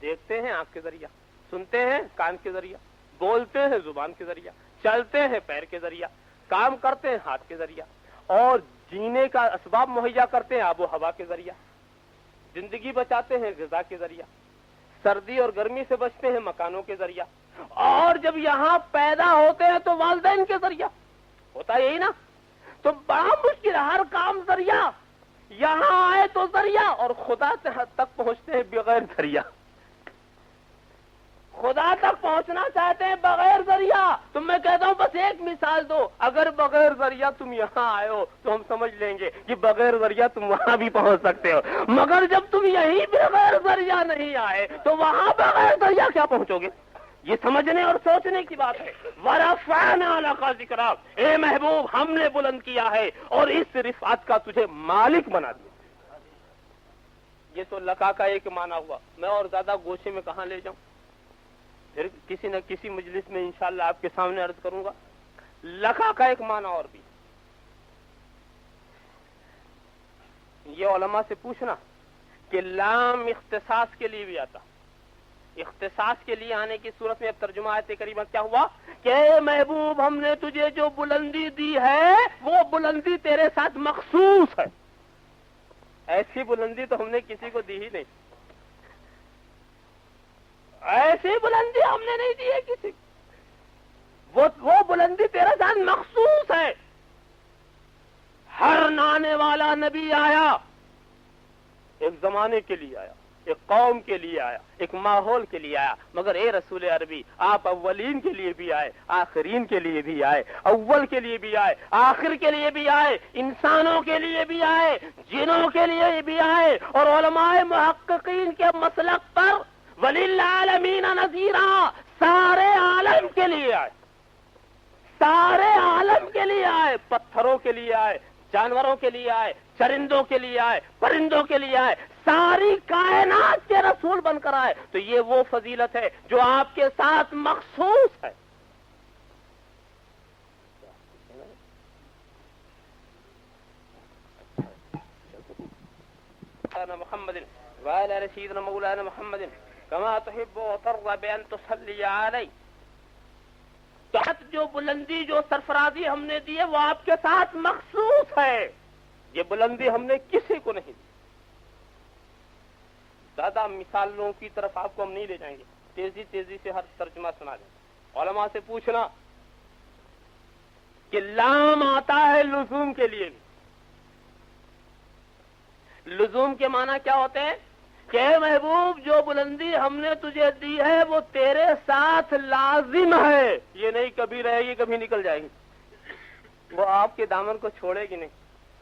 دیکھتے ہیں آنکھ کے ذریعہ، سنتے ہیں کان کے ذریعہ، بولتے ہیں زبان کے ذریعہ، چلتے ہیں پیر کے ذریعہ، کام کرتے ہیں ہاتھ کے ذریعہ، اور جینے کا اسباب مہیا کرتے ہیں آب و ہوا کے ذریعہ، زندگی بچاتے ہیں غذا کے ذریعہ، سردی اور گرمی سے بچتے ہیں مکانوں کے ذریعہ، اور جب یہاں پیدا ہوتے ہیں تو والدین کے ذریعہ ہوتا یہی نا۔ تو بڑا مشکل، ہر کام ذریعہ، یہاں آئے تو ذریعہ، اور خدا تک پہنچتے ہیں بغیر ذریعہ، خدا تک پہنچنا چاہتے ہیں بغیر ذریعہ۔ تو میں کہتا ہوں بس ایک مثال دو، اگر بغیر ذریعہ تم یہاں آئے ہو تو ہم سمجھ لیں گے کہ بغیر ذریعہ تم وہاں بھی پہنچ سکتے ہو، مگر جب تم یہیں بغیر ذریعہ نہیں آئے تو وہاں بغیر ذریعہ کیا پہنچو گے؟ یہ سمجھنے اور سوچنے کی بات ہے۔ وَرَفَعْنَا لَكَ ذِكْرَكَ، اے محبوب ہم نے بلند کیا ہے اور اس رفعت کا تجھے مالک بنا دیا۔ یہ تو لکا کا ایک معنی ہوا، میں اور زیادہ گوشے میں کہاں لے جاؤں، پھر کسی نہ کسی مجلس میں انشاءاللہ آپ کے سامنے عرض کروں گا۔ لکا کا ایک معنی اور بھی، یہ علماء سے پوچھنا کہ لام اختصاص کے لیے بھی آتا، اختصاص کے لیے آنے کی صورت میں اب ترجمہ آیت کریمہ کیا ہوا کہ اے محبوب ہم نے تجھے جو بلندی دی ہے وہ بلندی تیرے ساتھ مخصوص ہے. ایسی بلندی تو ہم نے کسی کو دی ہی نہیں. ایسی بلندی ہم نے نہیں دی ہے کسی کو. وہ بلندی تیرے ساتھ مخصوص ہے. ہر نانے والا نبی آیا ایک زمانے کے لیے آیا, ایک قوم کے لیے آیا, ایک ماحول کے لیے آیا, مگر اے رسول عربی آپ اولین کے لیے بھی آئے, آخرین کے لیے بھی آئے, اول کے لیے بھی آئے, آخر کے لیے بھی آئے, انسانوں کے لیے بھی آئے, جنوں کے لیے بھی آئے, اور علماء محققین کے مسلک پر وَلِلْعَالَمِينَ نَذِيرًا سارے عالم کے لیے آئے, سارے عالم کے لیے آئے, پتھروں کے لیے آئے, جانوروں کے لیے آئے, چرندوں کے لیے آئے, پرندوں کے لیے آئے, ساری کائنات کے رسول بن کر آئے. تو یہ وہ فضیلت ہے جو آپ کے ساتھ مخصوص ہے. محمد وعلى آل سيدنا مولانا محمد كما تحب وترضى بأن تصلي عليه. جو بلندی جو سرفرازی ہم نے دی ہے وہ آپ کے ساتھ مخصوص ہے. یہ بلندی ہم نے کسی کو نہیں دی. زیادہ مثالوں کی طرف آپ کو ہم نہیں لے جائیں گے, تیزی تیزی سے ہر ترجمہ سنا دیں. علماء سے پوچھنا کہ لام آتا ہے لزوم کے لیے بھی. لزوم کے معنی کیا ہوتے ہیں کہ محبوب جو بلندی ہم نے تجھے دی ہے وہ تیرے ساتھ لازم ہے. یہ نہیں کبھی رہے گی کبھی نکل جائے گی, وہ آپ کے دامن کو چھوڑے گی نہیں.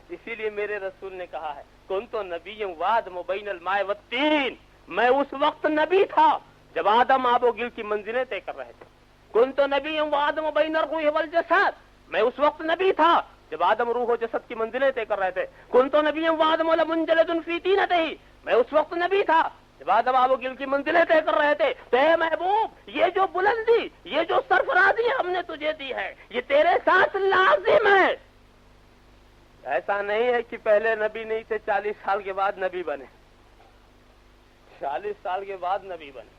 اسی لیے میرے رسول نے کہا ہے کنت نبی وآدم بین الماء والطین, میں اس وقت نبی تھا جب آدم آب و گل کی منزلیں طے کر رہے تھے. کنت نبی وآدم بین الروح والجسد, میں اس وقت نبی تھا جب آدم روح و جسد کی منزلیں طے کر رہے تھے. کنت نبی وآدم لمنجلد فی طینتہ, میں اس وقت نبی تھا جب آدم آب و گل کی منزلیں طے کر رہے تھے. تو اے محبوب یہ جو بلندی یہ جو سرفرازی ہم نے تجھے دی ہے یہ تیرے ساتھ لازم ہے. ایسا نہیں ہے کہ پہلے نبی نہیں تھے 40 سال کے بعد نبی بنے, 40 سال کے بعد نبی بنے.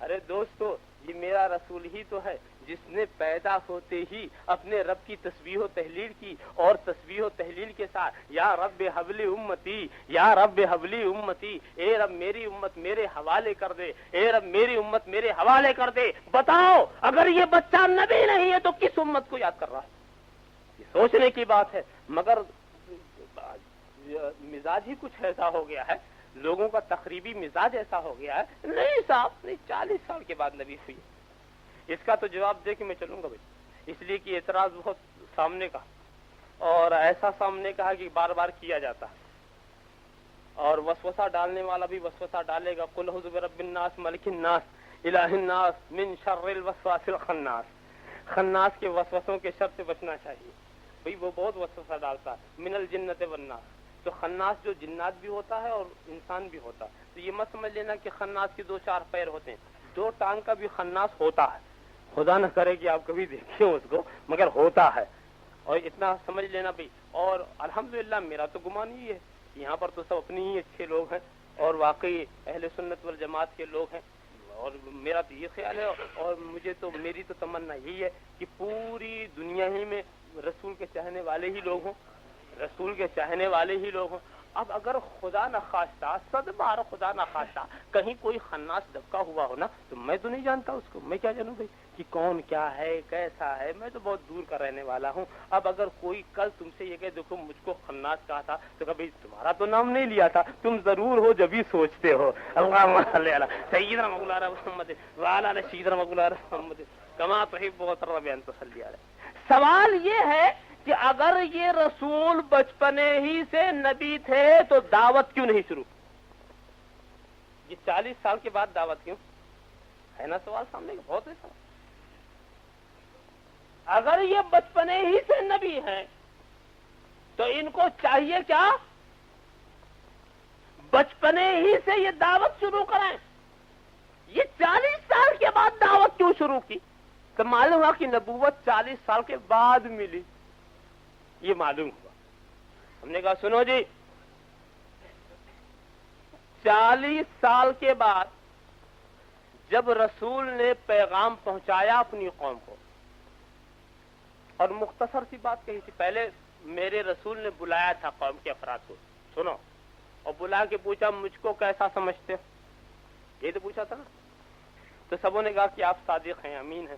ارے دوستو یہ میرا رسول ہی تو ہے جس نے پیدا ہوتے ہی اپنے رب کی تسبیح و تہلیل کی, اور تسبیح و تہلیل کے ساتھ یا رب حبلی امتی, یا رب حبلی امتی, اے رب میری امت میرے حوالے کر دے, اے رب میری امت میرے حوالے کر دے. بتاؤ اگر یہ بچہ نبی نہیں ہے تو کس امت کو یاد کر رہا ہے؟ یہ سوچنے کی بات ہے. مگر مزاج ہی کچھ ایسا ہو گیا ہے, لوگوں کا تقریبی مزاج ایسا ہو گیا ہے, نہیں صاحب نہیں 40 سال کے بعد نبی ہوئی. اس کا تو جواب دے کے میں چلوں گا بھائی, اس لیے کہ اعتراض بہت سامنے کا, اور ایسا سامنے کا ہے کہ بار بار کیا جاتا ہے, اور وسوسہ ڈالنے والا بھی وسوسہ ڈالے گا. قل اعوذ برب الناس ملک الناس الہ الناس من شر الوسواس الخناس. خناس کے وسوسوں کے شر سے بچنا چاہیے بھئی, وہ بہت وسوسہ ڈالتا ہے. من الجنت والناس, تو خناس جو جنات بھی ہوتا ہے اور انسان بھی ہوتا ہے. تو یہ مت سمجھ لینا کہ خناس کے 2-4 پیر ہوتے ہیں, 2 ٹانگ کا بھی خناس ہوتا ہے. خدا نہ کرے کہ آپ کبھی دیکھیں اس کو, مگر ہوتا ہے. اور اتنا سمجھ لینا بھئی. اور الحمدللہ میرا تو گمان ہی ہے یہاں پر تو سب اپنے ہی اچھے لوگ ہیں, اور واقعی اہل سنت والجماعت کے لوگ ہیں, اور میرا تو یہ خیال ہے, اور مجھے تو میری تو تمنا یہی ہے کہ پوری دنیا ہی میں رسول کے چاہنے والے ہی لوگ ہوں, رسول کے چاہنے والے ہی لوگ ہوں. اب اگر خدا نخواستہ, صد بار خدا نخواستہ کہیں کوئی خناس دبکا ہوا ہو نا, تو میں تو نہیں جانتا اس کو, میں کیا جانوں بھائی کہ کون کیا ہے کیسا ہے, میں تو بہت دور کا رہنے والا ہوں. اب اگر کوئی کل تم سے یہ کہ دیکھو مجھ کو خناس کہا تھا, تو کبھی تمہارا تو نام نہیں لیا تھا, تم ضرور ہو جب ہی سوچتے ہو. اللہم صلی علی سیدنا مولانا محمد وعلی آل سیدنا مولانا محمد کما تحب وترضى بأن تصلي علیہ. سوال یہ ہے کہ اگر یہ رسول بچپنے ہی سے نبی تھے تو دعوت کیوں نہیں شروع؟ یہ 40 سال کے بعد دعوت کیوں ہے نا؟ سوال سامنے کا بہت ہے سوال. اگر یہ بچپنے ہی سے نبی ہیں تو ان کو چاہیے کیا؟ بچپنے ہی سے یہ دعوت شروع کریں. یہ 40 سال کے بعد دعوت کیوں شروع کی؟ تو معلوم ہوا کہ نبوت 40 سال کے بعد ملی, یہ معلوم ہوا. ہم نے کہا سنو جی, 40 سال کے بعد جب رسول نے پیغام پہنچایا اپنی قوم کو اور مختصر سی بات کہی تھی، پہلے میرے رسول نے بلایا تھا قوم کے افراد کو، سنو، اور بلا کے پوچھا مجھ کو کیسا سمجھتے ہو، یہ تو پوچھا تھا نا. تو سبوں نے کہا کہ آپ صادق ہیں، امین ہیں.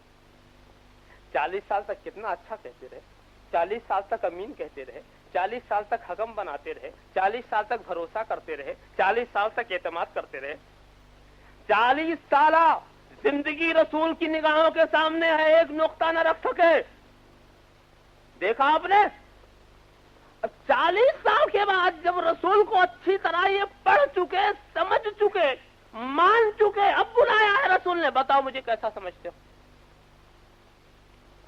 40 سال تک کتنا اچھا کہتے رہے، 40 سال تک امین کہتے رہے، 40 سال تک حکم بناتے رہے، 40 سال تک بھروسہ کرتے رہے، 40 سال تک اعتماد کرتے رہے. 40 سالہ زندگی رسول کی نگاہوں کے سامنے ہے، ایک نقطہ نہ رکھ سکے. دیکھا آپ نے؟ 40 سال کے بعد جب رسول کو اچھی طرح یہ پڑھ چکے، سمجھ چکے، مان چکے، اب بلایا ہے رسول نے، بتاؤ مجھے کیسا سمجھتے ہو؟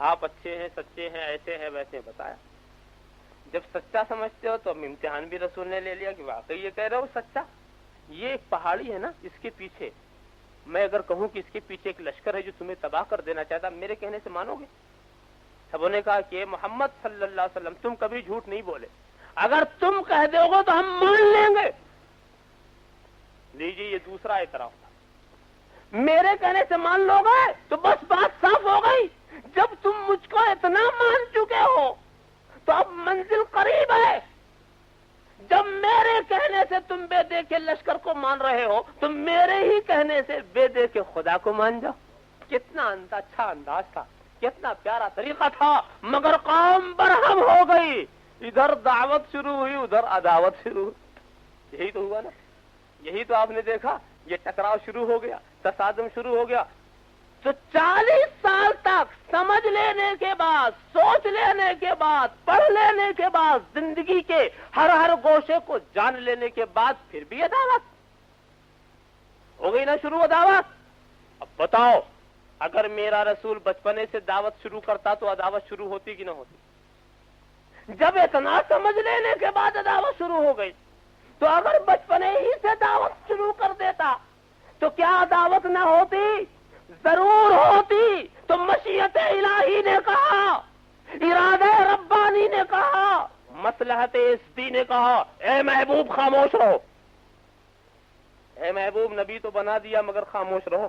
آپ اچھے ہیں، سچے ہیں، ایسے ہیں، ویسے ہیں، بتایا. جب سچا سمجھتے ہو تو اب امتحان بھی رسول نے لے لیا کہ واقعی یہ کہہ رہے ہو سچا. یہ ایک پہاڑی ہے نا، اس کے پیچھے میں اگر کہوں کہ اس کے پیچھے ایک لشکر ہے جو تمہیں تباہ کر دینا چاہتا، میرے کہنے سے مانو گے؟ سبوں نے کہا کہ محمد صلی اللہ علیہ وسلم تم کبھی جھوٹ نہیں بولے، اگر تم کہہ دو گے تو ہم مان لیں گے. لیجیے یہ دوسرا اعتراف تھا، میرے کہنے سے مان لو گے تو بس بات صاف ہو گئی. جب تم مجھ کو اتنا مان چکے ہو تو اب منزل قریب ہے. جب میرے کہنے سے تم بے دیکھے لشکر کو مان رہے ہو تو میرے ہی کہنے سے بے دیکھے خدا کو مان جاؤ. کتنا اچھا انداز تھا، کتنا پیارا طریقہ تھا، مگر قوم برہم ہو گئی. ادھر دعوت شروع ہوئی، ادھر عداوت شروع ہوئی. یہی تو ہوا نا، یہی تو آپ نے دیکھا. یہ ٹکراؤ شروع ہو گیا، تصادم شروع ہو گیا. تو 40 سال تک سمجھ لینے کے بعد، سوچ لینے کے بعد، پڑھ لینے کے بعد، زندگی کے ہر گوشے کو جان لینے کے بعد پھر بھی عداوت ہو گئی نا شروع عداوت. اب بتاؤ اگر میرا رسول بچپنے سے دعوت شروع کرتا تو عداوت شروع ہوتی کہ نہ ہوتی؟ جب اتنا سمجھ لینے کے بعد عداوت شروع ہو گئی تو اگر بچپنے ہی سے دعوت شروع کر دیتا تو کیا عداوت نہ ہوتی؟ ضرور ہوتی. تو مشیت الہی نے کہا، ارادہ ربانی نے کہا، مصلحت اسدی نے کہا اے محبوب خاموش رہو. اے محبوب نبی تو بنا دیا مگر خاموش رہو،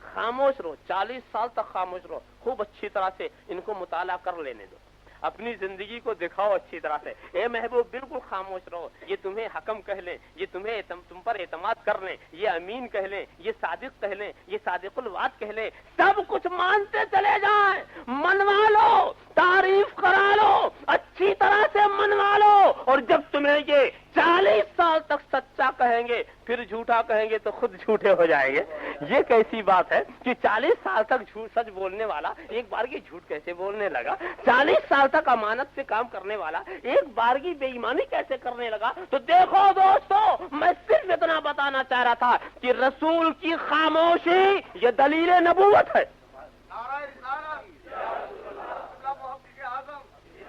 خاموش رہو. 40 سال تک خاموش رہو. خوب اچھی طرح سے ان کو مطالعہ کر لینے دو، اپنی زندگی کو دکھاؤ اچھی طرح سے. اے محبوب بالکل خاموش رہو. یہ تمہیں حکم کہہ لیں، یہ تم پر اعتماد کر لیں، یہ امین کہہ لیں، یہ صادق کہہ لیں، یہ صادق الوعد کہہ لیں، سب کچھ مانتے چلے جائیں. منوا لو، تعریف کرا لو، اچھی طرح سے منوا لو. اور جب تمہیں یہ 40 سال تک سچا کہیں گے پھر جھوٹا کہیں گے تو خود جھوٹے ہو جائیں گے. یہ کیسی بات ہے کہ 40 سال تک سچ بولنے والا ایک بار کی جھوٹ کیسے بولنے لگا؟ 40 سال تک امانت سے کام کرنے والا ایک بار کی بے ایمانی کیسے کرنے لگا؟ تو دیکھو دوستو، میں صرف اتنا بتانا چاہ رہا تھا کہ رسول کی خاموشی یہ دلیل نبوت ہے.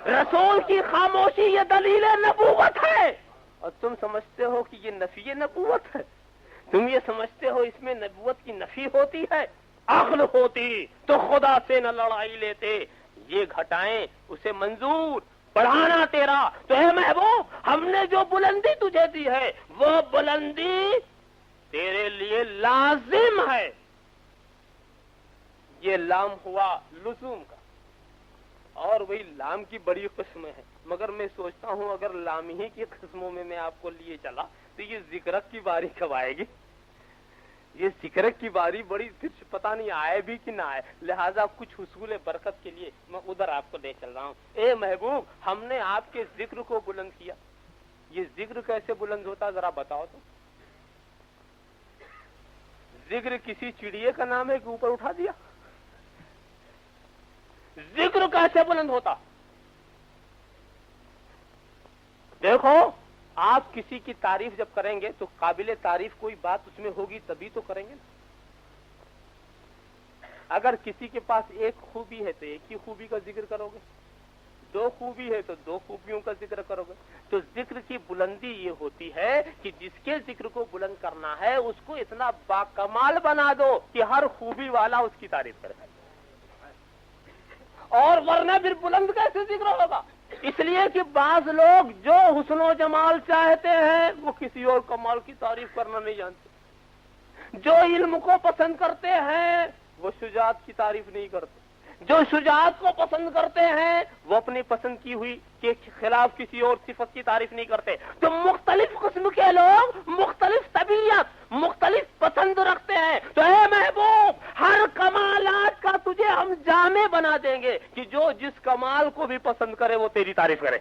رسول کی خاموشی یہ دلیل نبوت ہے. اور تم سمجھتے ہو کہ یہ نفی نبوت ہے؟ تم یہ سمجھتے ہو اس میں نبوت کی نفی ہوتی ہے؟ عقل ہوتی تو خدا سے نہ لڑائی لیتے. یہ گھٹائیں اسے منظور، بڑھانا تیرا. تو اے محبوب ہم نے جو بلندی تجھے دی ہے وہ بلندی تیرے لیے لازم ہے. یہ لام ہوا لزوم کا، اور وہی لام کی بڑی قسمیں ہیں. مگر میں سوچتا ہوں اگر لام ہی کی قسموں میں آپ کو لیے چلا تو یہ ذکرک کی باری کب آئے گی؟ یہ ذکرک کی باری بڑی پھر پتہ نہیں آئے بھی کہ نہ آئے. لہذا کچھ حصول برکت کے لیے میں ادھر آپ کو لے چل رہا ہوں. اے محبوب ہم نے آپ کے ذکر کو بلند کیا. یہ ذکر کیسے بلند ہوتا ذرا بتاؤ تو. ذکر کسی چڑیے کا نام ہے کہ اوپر اٹھا دیا؟ ذکر کیسے بلند ہوتا؟ دیکھو آپ کسی کی تعریف جب کریں گے تو قابل تعریف کوئی بات اس میں ہوگی تبھی تو کریں گے. اگر کسی کے پاس ایک خوبی ہے تو ایک ہی خوبی کا ذکر کرو گے، 2 خوبی ہے تو 2 خوبیوں کا ذکر کرو گے. تو ذکر کی بلندی یہ ہوتی ہے کہ جس کے ذکر کو بلند کرنا ہے اس کو اتنا باکمال بنا دو کہ ہر خوبی والا اس کی تعریف کرے. اور ورنہ پھر بلند کیسے ذکر ہوگا؟ اس لیے کہ بعض لوگ جو حسن و جمال چاہتے ہیں وہ کسی اور کمال کی تعریف کرنا نہیں جانتے. جو علم کو پسند کرتے ہیں وہ شجاعت کی تعریف نہیں کرتے، جو شجاعت کو پسند کرتے ہیں وہ اپنی پسند کی ہوئی کے خلاف کسی اور صفت کی تعریف نہیں کرتے۔ تو مختلف قسم کے لوگ مختلف طبیعت، مختلف پسند رکھتے ہیں، تو اے محبوب ہر کمالات کا تجھے ہم جامع بنا دیں گے کہ جو جس کمال کو بھی پسند کرے وہ تیری تعریف کرے،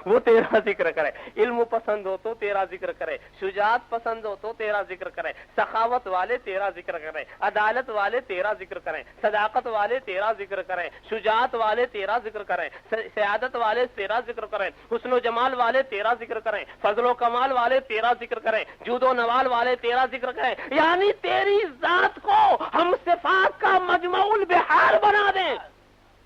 وہ تیرا ذکر کرے۔ علم پسند ہو تو تیرا ذکر کرے، شجاعت پسند ہو تو تیرا ذکر کرے، سخاوت والے تیرا ذکر کریں، عدالت والے تیرا ذکر کریں، صداقت والے تیرا ذکر کریں، شجاعت والے تیرا ذکر کریں، سیادت والے تیرا ذکر کریں، حسن و جمال والے تیرا ذکر کریں، فضل و کمال والے تیرا ذکر کریں، جود و نوال والے تیرا ذکر کریں، یعنی تیری ذات کو ہم صفات کا مجمع البحار بنا دیں،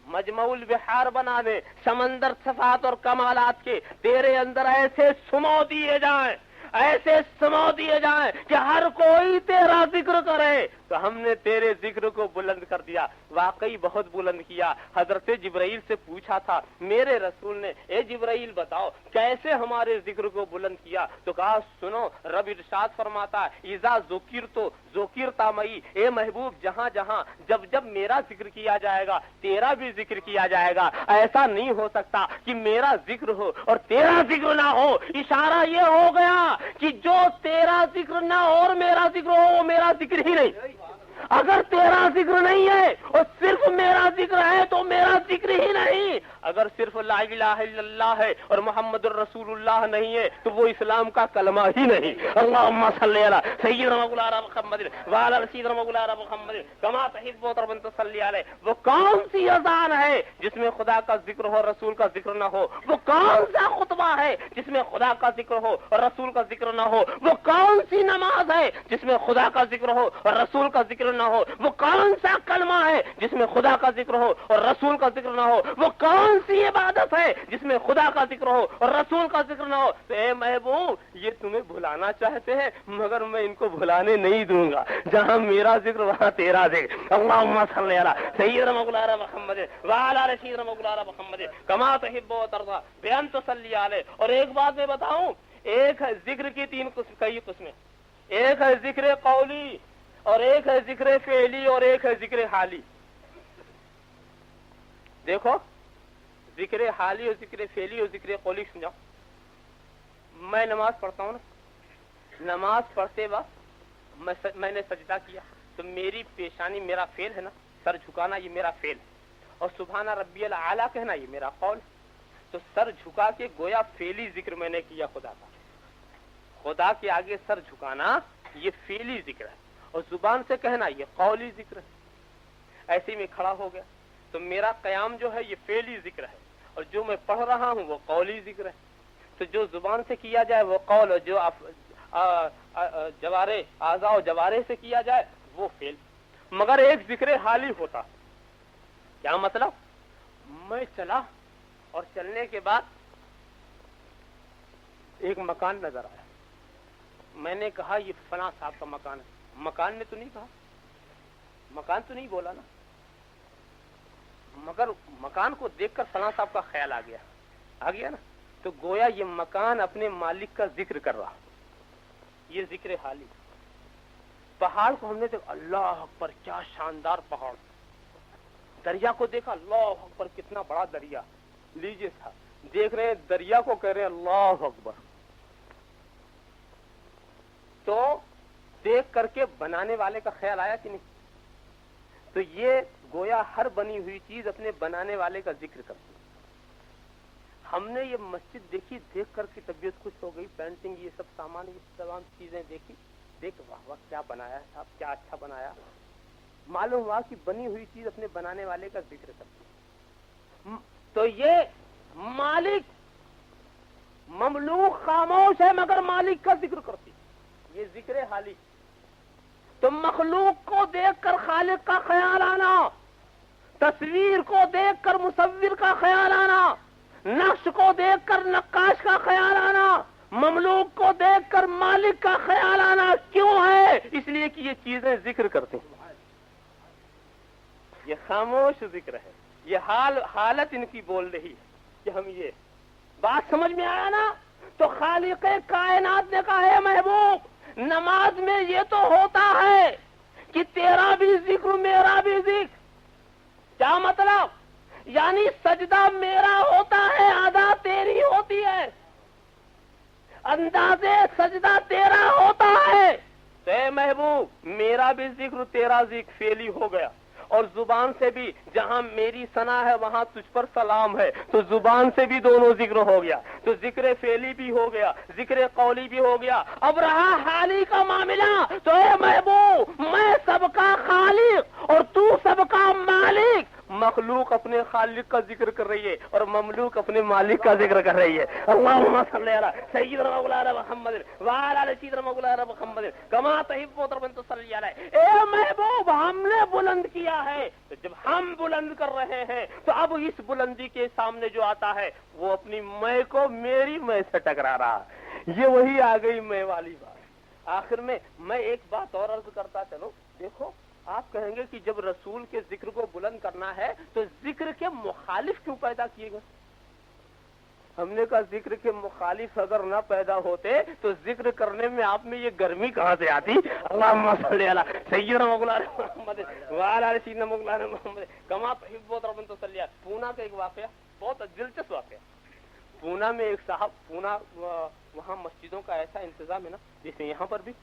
مجمع البحار بنا دیں، سمندر صفات اور کمالات کے تیرے اندر ایسے سمو دیے جائیں، ایسے سمو دیے جائیں کہ ہر کوئی تیرا ذکر کرے۔ تو ہم نے تیرے ذکر کو بلند کر دیا، واقعی بہت بلند کیا۔ حضرت جبرائیل سے پوچھا تھا میرے رسول نے، اے جبرائیل بتاؤ کیسے ہمارے ذکر کو بلند کیا؟ تو کہا سنو، رب ارشاد فرماتا اذا ذکرت معی، اے محبوب جہاں جہاں جب جب میرا ذکر کیا جائے گا تیرا بھی ذکر کیا جائے گا۔ ایسا نہیں ہو سکتا کہ میرا ذکر ہو اور تیرا ذکر نہ ہو۔ اشارہ یہ ہو گیا کہ جو تیرا ذکر نہ ہو اور میرا ذکر ہو وہ میرا ذکر ہی نہیں۔ اگر تیرا ذکر نہیں ہے اور صرف میرا ذکر ہے تو میرا ذکر ہی نہیں۔ اگر صرف لا الہ الا اللہ ہے اور محمد الرسول اللہ نہیں ہے تو وہ اسلام کا کلمہ ہی نہیں۔ اللہم صلی علی سیدنا مولانا محمد وعلی سیدنا مولانا محمد کما تحب و ترضى تصلی علیہ۔ وہ کون سی اذان ہے جس میں خدا کا ذکر ہو رسول کا ذکر نہ ہو؟ وہ کون سا خطبہ ہے جس میں خدا کا ذکر ہو اور رسول کا ذکر نہ ہو؟ وہ کون سی نماز ہے جس میں خدا کا ذکر ہو اور رسول کا ذکر نہ ہو؟ وہ کون سا کلمہ ہے جس میں خدا کا ذکر ہو اور رسول کا ذکر نہ ہو؟ وہ کون سی عبادت ہے جس میں خدا کا ذکر ہو اور رسول کا ذکر نہ ہو؟ تو اے محبوب یہ تمہیں بھلانا چاہتے ہیں مگر میں ان کو بھلانے نہیں دوں گا۔ جہاں میرا ذکر وہاں تیرا ذکر۔ اللہم صلی علی سیدنا مولانا محمد وعلی سیدنا مولانا محمد کما تحب و ترضى بان تصلی علیہ۔ اور ایک بات میں بتاؤں، ایک ہے ذکر کی کئی قسمیں، ایک ہے ذکر قولی اور ایک ہے ذکر فعلی اور ایک ہے ذکر حالی۔ دیکھو ذکر حالی اور ذکر فعلی اور ذکر قولی سمجھاؤ۔ میں نماز پڑھتا ہوں نا، نماز پڑھتے وقت میں نے سجدہ کیا تو میری پیشانی میرا فعل ہے نا، سر جھکانا یہ میرا فعل ہے، اور سبحان ربی الاعلیٰ کہنا یہ میرا قول ہے۔ تو سر جھکا کے گویا فعلی ذکر میں نے کیا خدا کا، خدا کے آگے سر جھکانا یہ فعلی ذکر ہے، اور زبان سے کہنا یہ قولی ذکر ہے۔ ایسے میں کھڑا ہو گیا تو میرا قیام جو ہے یہ فعلی ذکر ہے، اور جو میں پڑھ رہا ہوں وہ قولی ذکر ہے۔ تو جو زبان سے کیا جائے وہ قول، اور جو جوارے اعضاء و جوارے سے کیا جائے وہ فعل۔ مگر ایک ذکر حالی ہوتا، کیا مطلب؟ میں چلا اور چلنے کے بعد ایک مکان نظر آیا، میں نے کہا یہ فلاں صاحب کا مکان ہے۔ مکان نے تو نہیں کہا، مکان تو نہیں بولا نا، مگر مکان کو دیکھ کر فلاں صاحب کا خیال آ گیا نا، تو گویا یہ مکان اپنے مالک کا ذکر کر رہا، یہ ذکر حالی۔ پہاڑ کو ہم نے دیکھا، اللہ اکبر کیا شاندار پہاڑ، دریا کو دیکھا، اللہ اکبر کتنا بڑا دریا، لیجیے صاحب دیکھ رہے ہیں دریا کو کہہ رہے ہیں اللہ اکبر۔ تو دیکھ کر کے بنانے والے کا خیال آیا کہ نہیں؟ تو یہ گویا ہر بنی ہوئی چیز اپنے بنانے والے کا ذکر کرتی ہے۔ ہم نے یہ مسجد دیکھی، دیکھ کر کے طبیعت خوش ہو گئی، پینٹنگ یہ سب سامان یہ تمام چیزیں دیکھی، دیکھ واہ واہ کیا بنایا ہے صاحب، کیا اچھا بنایا۔ معلوم ہوا کہ بنی ہوئی چیز اپنے بنانے والے کا ذکر کرتی ہے۔ تو یہ مالک مملوک خاموش ہے مگر مالک کا ذکر کرتی ہے، یہ ذکر حالی۔ تو مخلوق کو دیکھ کر خالق کا خیال آنا، تصویر کو دیکھ کر مصور کا خیال آنا، نقش کو دیکھ کر نقاش کا خیال آنا، مملوک کو دیکھ کر مالک کا خیال آنا کیوں ہے؟ اس لیے کہ یہ چیزیں ذکر کرتے ہیں، یہ خاموش ذکر ہے، یہ حالت ان کی بول رہی ہے کہ ہم یہ بات سمجھ میں آیا نا؟ تو خالق کائنات نے کہا ہے محبوب نماز میں یہ تو ہوتا ہے کہ تیرا بھی ذکر میرا بھی ذکر. کیا مطلب؟ یعنی سجدہ میرا ہوتا ہے، ادا تیری ہوتی ہے، اندازے سجدہ تیرا ہوتا ہے. تو اے محبوب میرا بھی ذکر تیرا ذکر فعلی ہو گیا، اور زبان سے بھی جہاں میری ثنا ہے وہاں تجھ پر سلام ہے، تو زبان سے بھی دونوں ذکر ہو گیا. تو ذکر فعلی بھی ہو گیا، ذکر قولی بھی ہو گیا. اب رہا حالی کا معاملہ. تو اے محبوب میں سب کا خالق اور تو سب کا مالک. مخلوق اپنے خالق کا ذکر کر رہی ہے اور مملوک اپنے مالک کا ذکر کر رہی ہے. اللہم صلی علی سیدنا مولانا محمد وعلی آل سیدنا مولانا محمد کما تحب و ترضى صلی علیہ. اے محبوب ہم نے بلند کیا ہے، تو جب ہم بلند کر رہے ہیں تو اب اس بلندی کے سامنے جو آتا ہے وہ اپنی میں کو میری میں سے ٹکرا رہا ہے. یہ وہی آ گئی میں والی بات. آخر میں ایک بات اور عرض کرتا چلو. دیکھو آپ کہیں گے کہ جب رسول کے ذکر کو بلند کرنا ہے تو ذکر کے مخالف کیوں پیدا کیے گئے؟ ہم نے کہا ذکر کے مخالف اگر نہ پیدا ہوتے تو ذکر کرنے میں آپ میں یہ گرمی کہاں سے آتی؟ اللہم صلی علی سیدنا مولانا محمد وعلی آل سیدنا مولانا محمد کما تحب و ترضى صلی علیہ. پونا کا ایک واقعہ، بہت دلچسپ واقعہ. پونا میں ایک صاحب، پونا وہاں مسجدوں کا ایسا انتظام ہے نا جیسے یہاں پر بھی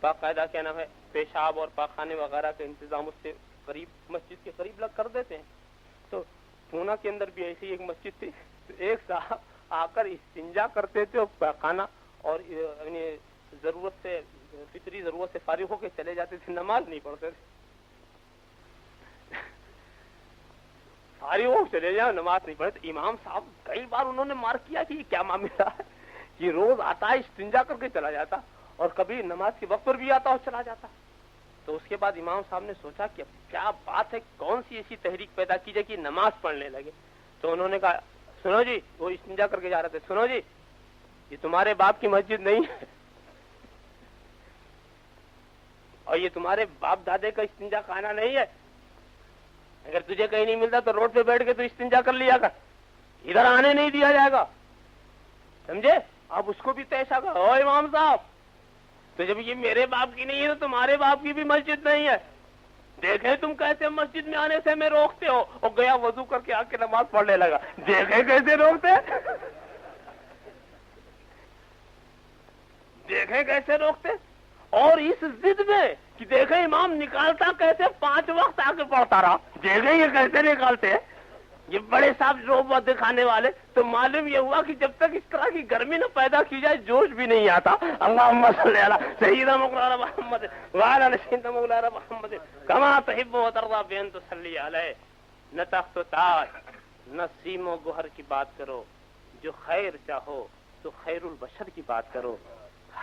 باقاعدہ کیا نام ہے پیشاب اور پاخانے وغیرہ کا انتظام اس سے قریب مسجد کے قریب لگ کر دیتے ہیں. تو پونا کے اندر بھی ایسی ایک مسجد تھی. تو ایک صاحب آ کر استنجا کرتے تھے اور پاخانہ اور یعنی ضرورت سے فطری ضرورت سے فارغ ہو کے چلے جاتے تھے، نماز نہیں پڑھتے تھے. فارغ ہو چلے جاؤ نماز نہیں پڑھتے. امام صاحب کئی بار انہوں نے مارک کیا کہ یہ کیا معاملہ ہے کہ روز آتا ہے استنجا کر کے چلا جاتا اور کبھی نماز کے وقت پر بھی آتا اور چلا جاتا. تو اس کے بعد امام صاحب نے سوچا کہ کیا بات ہے، کون سی ایسی تحریک پیدا کی جائے کہ نماز پڑھنے لگے. تو انہوں نے کہا سنو جی، وہ استنجا کر کے جا رہے تھے، سنو جی یہ تمہارے باپ کی مسجد نہیں ہے اور یہ تمہارے باپ دادے کا استنجا خانہ نہیں ہے. اگر تجھے کہیں نہیں ملتا تو روڈ پہ بیٹھ کے تو استنجا کر لیا کر، ادھر آنے نہیں دیا جائے گا، سمجھے؟ اب اس کو بھی تیشا کر، او امام صاحب تو جب یہ میرے باپ کی نہیں ہے تو تمہارے باپ کی بھی مسجد نہیں ہے. دیکھیں تم کیسے مسجد میں آنے سے میں روکتے ہو. اور گیا وضو کر کے آ کے نماز پڑھنے لگا. دیکھیں کیسے روکتے، دیکھیں کیسے روکتے. اور اس ضد میں کہ دیکھیں امام نکالتا کیسے 5 وقت آ کے پڑھتا رہا. دیکھیں یہ کیسے نکالتے ہیں یہ بڑے صاحب جو دکھانے والے. تو معلوم یہ ہوا کہ جب تک اس طرح کی گرمی نہ پیدا کی جائے جوش بھی نہیں آتا. اللہم صلی علی سیدنا مولانا محمد وعلی آل سیدنا مولانا محمد کما تحب و ترضى بان تصلی علیہ. نہ تخت و تاج نہ سیم و گوہر کی بات کرو، جو خیر چاہو تو خیر البشر کی بات کرو.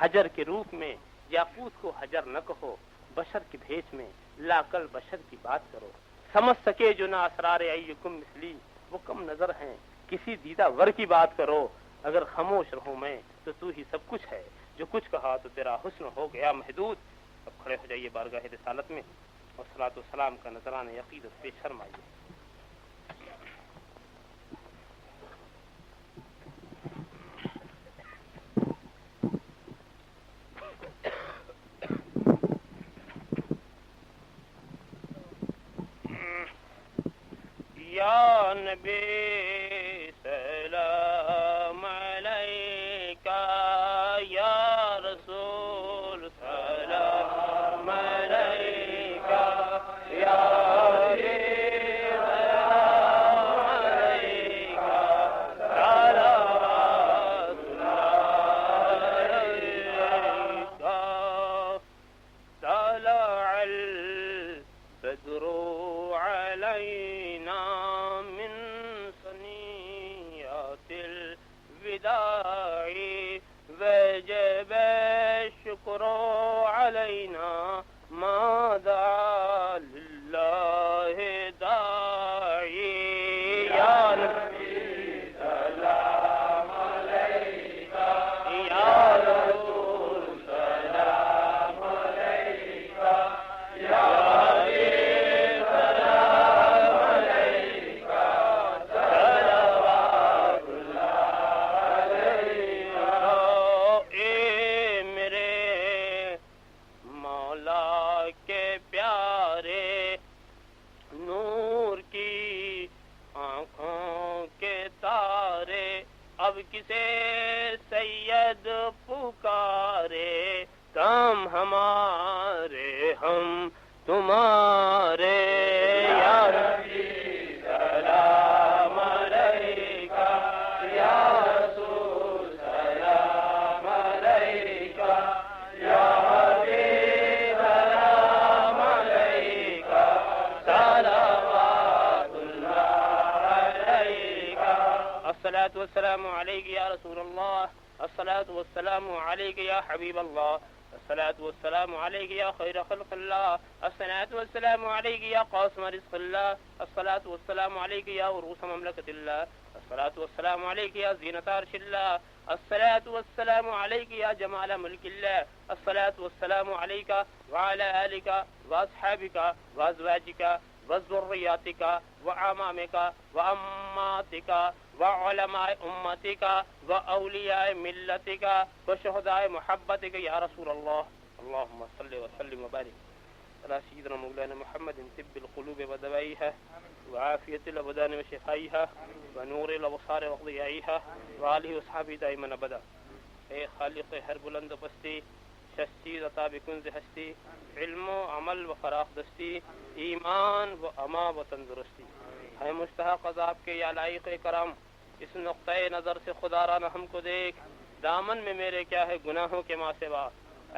حجر کے روپ میں یاقوت کو حجر نہ کہو، بشر کی بھیس میں لا کل بشر کی بات کرو. سمجھ سکے جو نہ اسرار ایکم مثلی، وہ کم نظر ہیں، کسی دیدہ ور کی بات کرو. اگر خاموش رہوں میں تو ہی سب کچھ ہے، جو کچھ کہا تو تیرا حسن ہو گیا محدود. اب کھڑے ہو جائیے بارگاہ رسالت میں اور صلاۃ و سلام کا نذرانہ عقیدت پیش فرمائیے. یا نبی سلام علیکہ، یا رسول سلام علیکہ، یا وجب الشكر علينا ما دعا لله داعي. يا نبي سلام عليك، يا رسول سلام عليك، يا حبيب سلام عليك، صلوات الله عليك. اے میرے پکارے کام ہمارے ہم تمہارے یا ربی سلام علیکہ یا رسول سلام علیکہ یا حبیب سلام علیکہ صلوات اللہ علیکہ الصلاة والسلام علیکہ یا رسول اللہ الصلاة والسلام علیکہ یا حبیب اللہ الصلاة والسلام علیکہ یا خیر خلق اللہ الصلاة والسلام علیکہ یا قاسم رزق اللہ الصلاة والسلام علیکہ یا عروس مملکت اللہ الصلاة والسلام علیکہ یا زینت عرش اللہ الصلاة والسلام علیکہ یا جمال ملک اللہ الصلاة والسلام علیکہ وعلى آلکہ واصحابکہ وازواجکہ وذریاتک وعمامک وعماتک وعلماء امتک واولیاء ملتک وشہداء محبتک یا رسول اللہ اللہم صلی وسلم وبارک على سيدنا مولانا محمد طب القلوب ودوائها وعافية الأبدان وشفائها ونور الأبصار وضيائها وآله وصحبه دائما أبدا. اے خالق ہر بلند پستی شستی عطا بکنز ہستی علم و عمل و فراخ دستی ایمان و اما و تندرستی ہے مستحق عذاب کے یا لائق کرم اس نقطۂ نظر سے خدا را ہم کو دیکھ دامن میں میرے کیا ہے گناہوں کے ماں سوا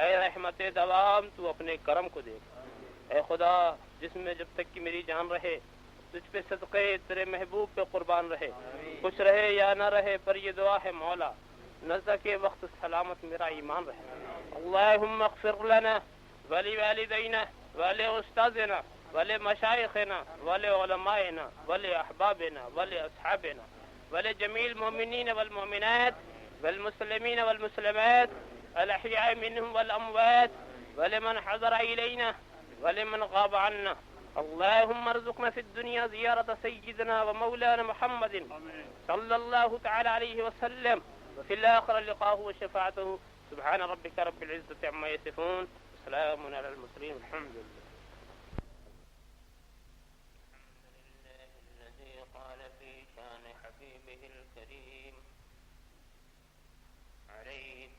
اے رحمت دوام تو اپنے کرم کو دیکھ اے خدا جس میں جب تک کہ میری جان رہے تجھ پہ صدقے تیرے محبوب پہ قربان رہے کچھ رہے یا نہ رہے پر یہ دعا ہے مولا نزدہ کے وقت سلامت میرا ایمان رہے اللہم اغفر لنا ولی والدینا ولی استاذنا ولی مشایخنا ولی علمائنا ولی احبابنا ولی اصحابنا ولی جمیع المؤمنین والمؤمنات والمسلمین والمسلمات الاحیاء منهم والاموات ولمن حضر الینا ولمن غاب عنا اللهم ارزقنا في الدنيا زيارة سيدنا ومولانا محمد صلى الله تعالى عليه وسلم وفي الآخرة لقاءه وشفاعته سبحان ربك رب العزة عما يصفون وسلام على المرسلين الحمد لله. الحمد لله الذي قال في شان حبيبه الكريم عليه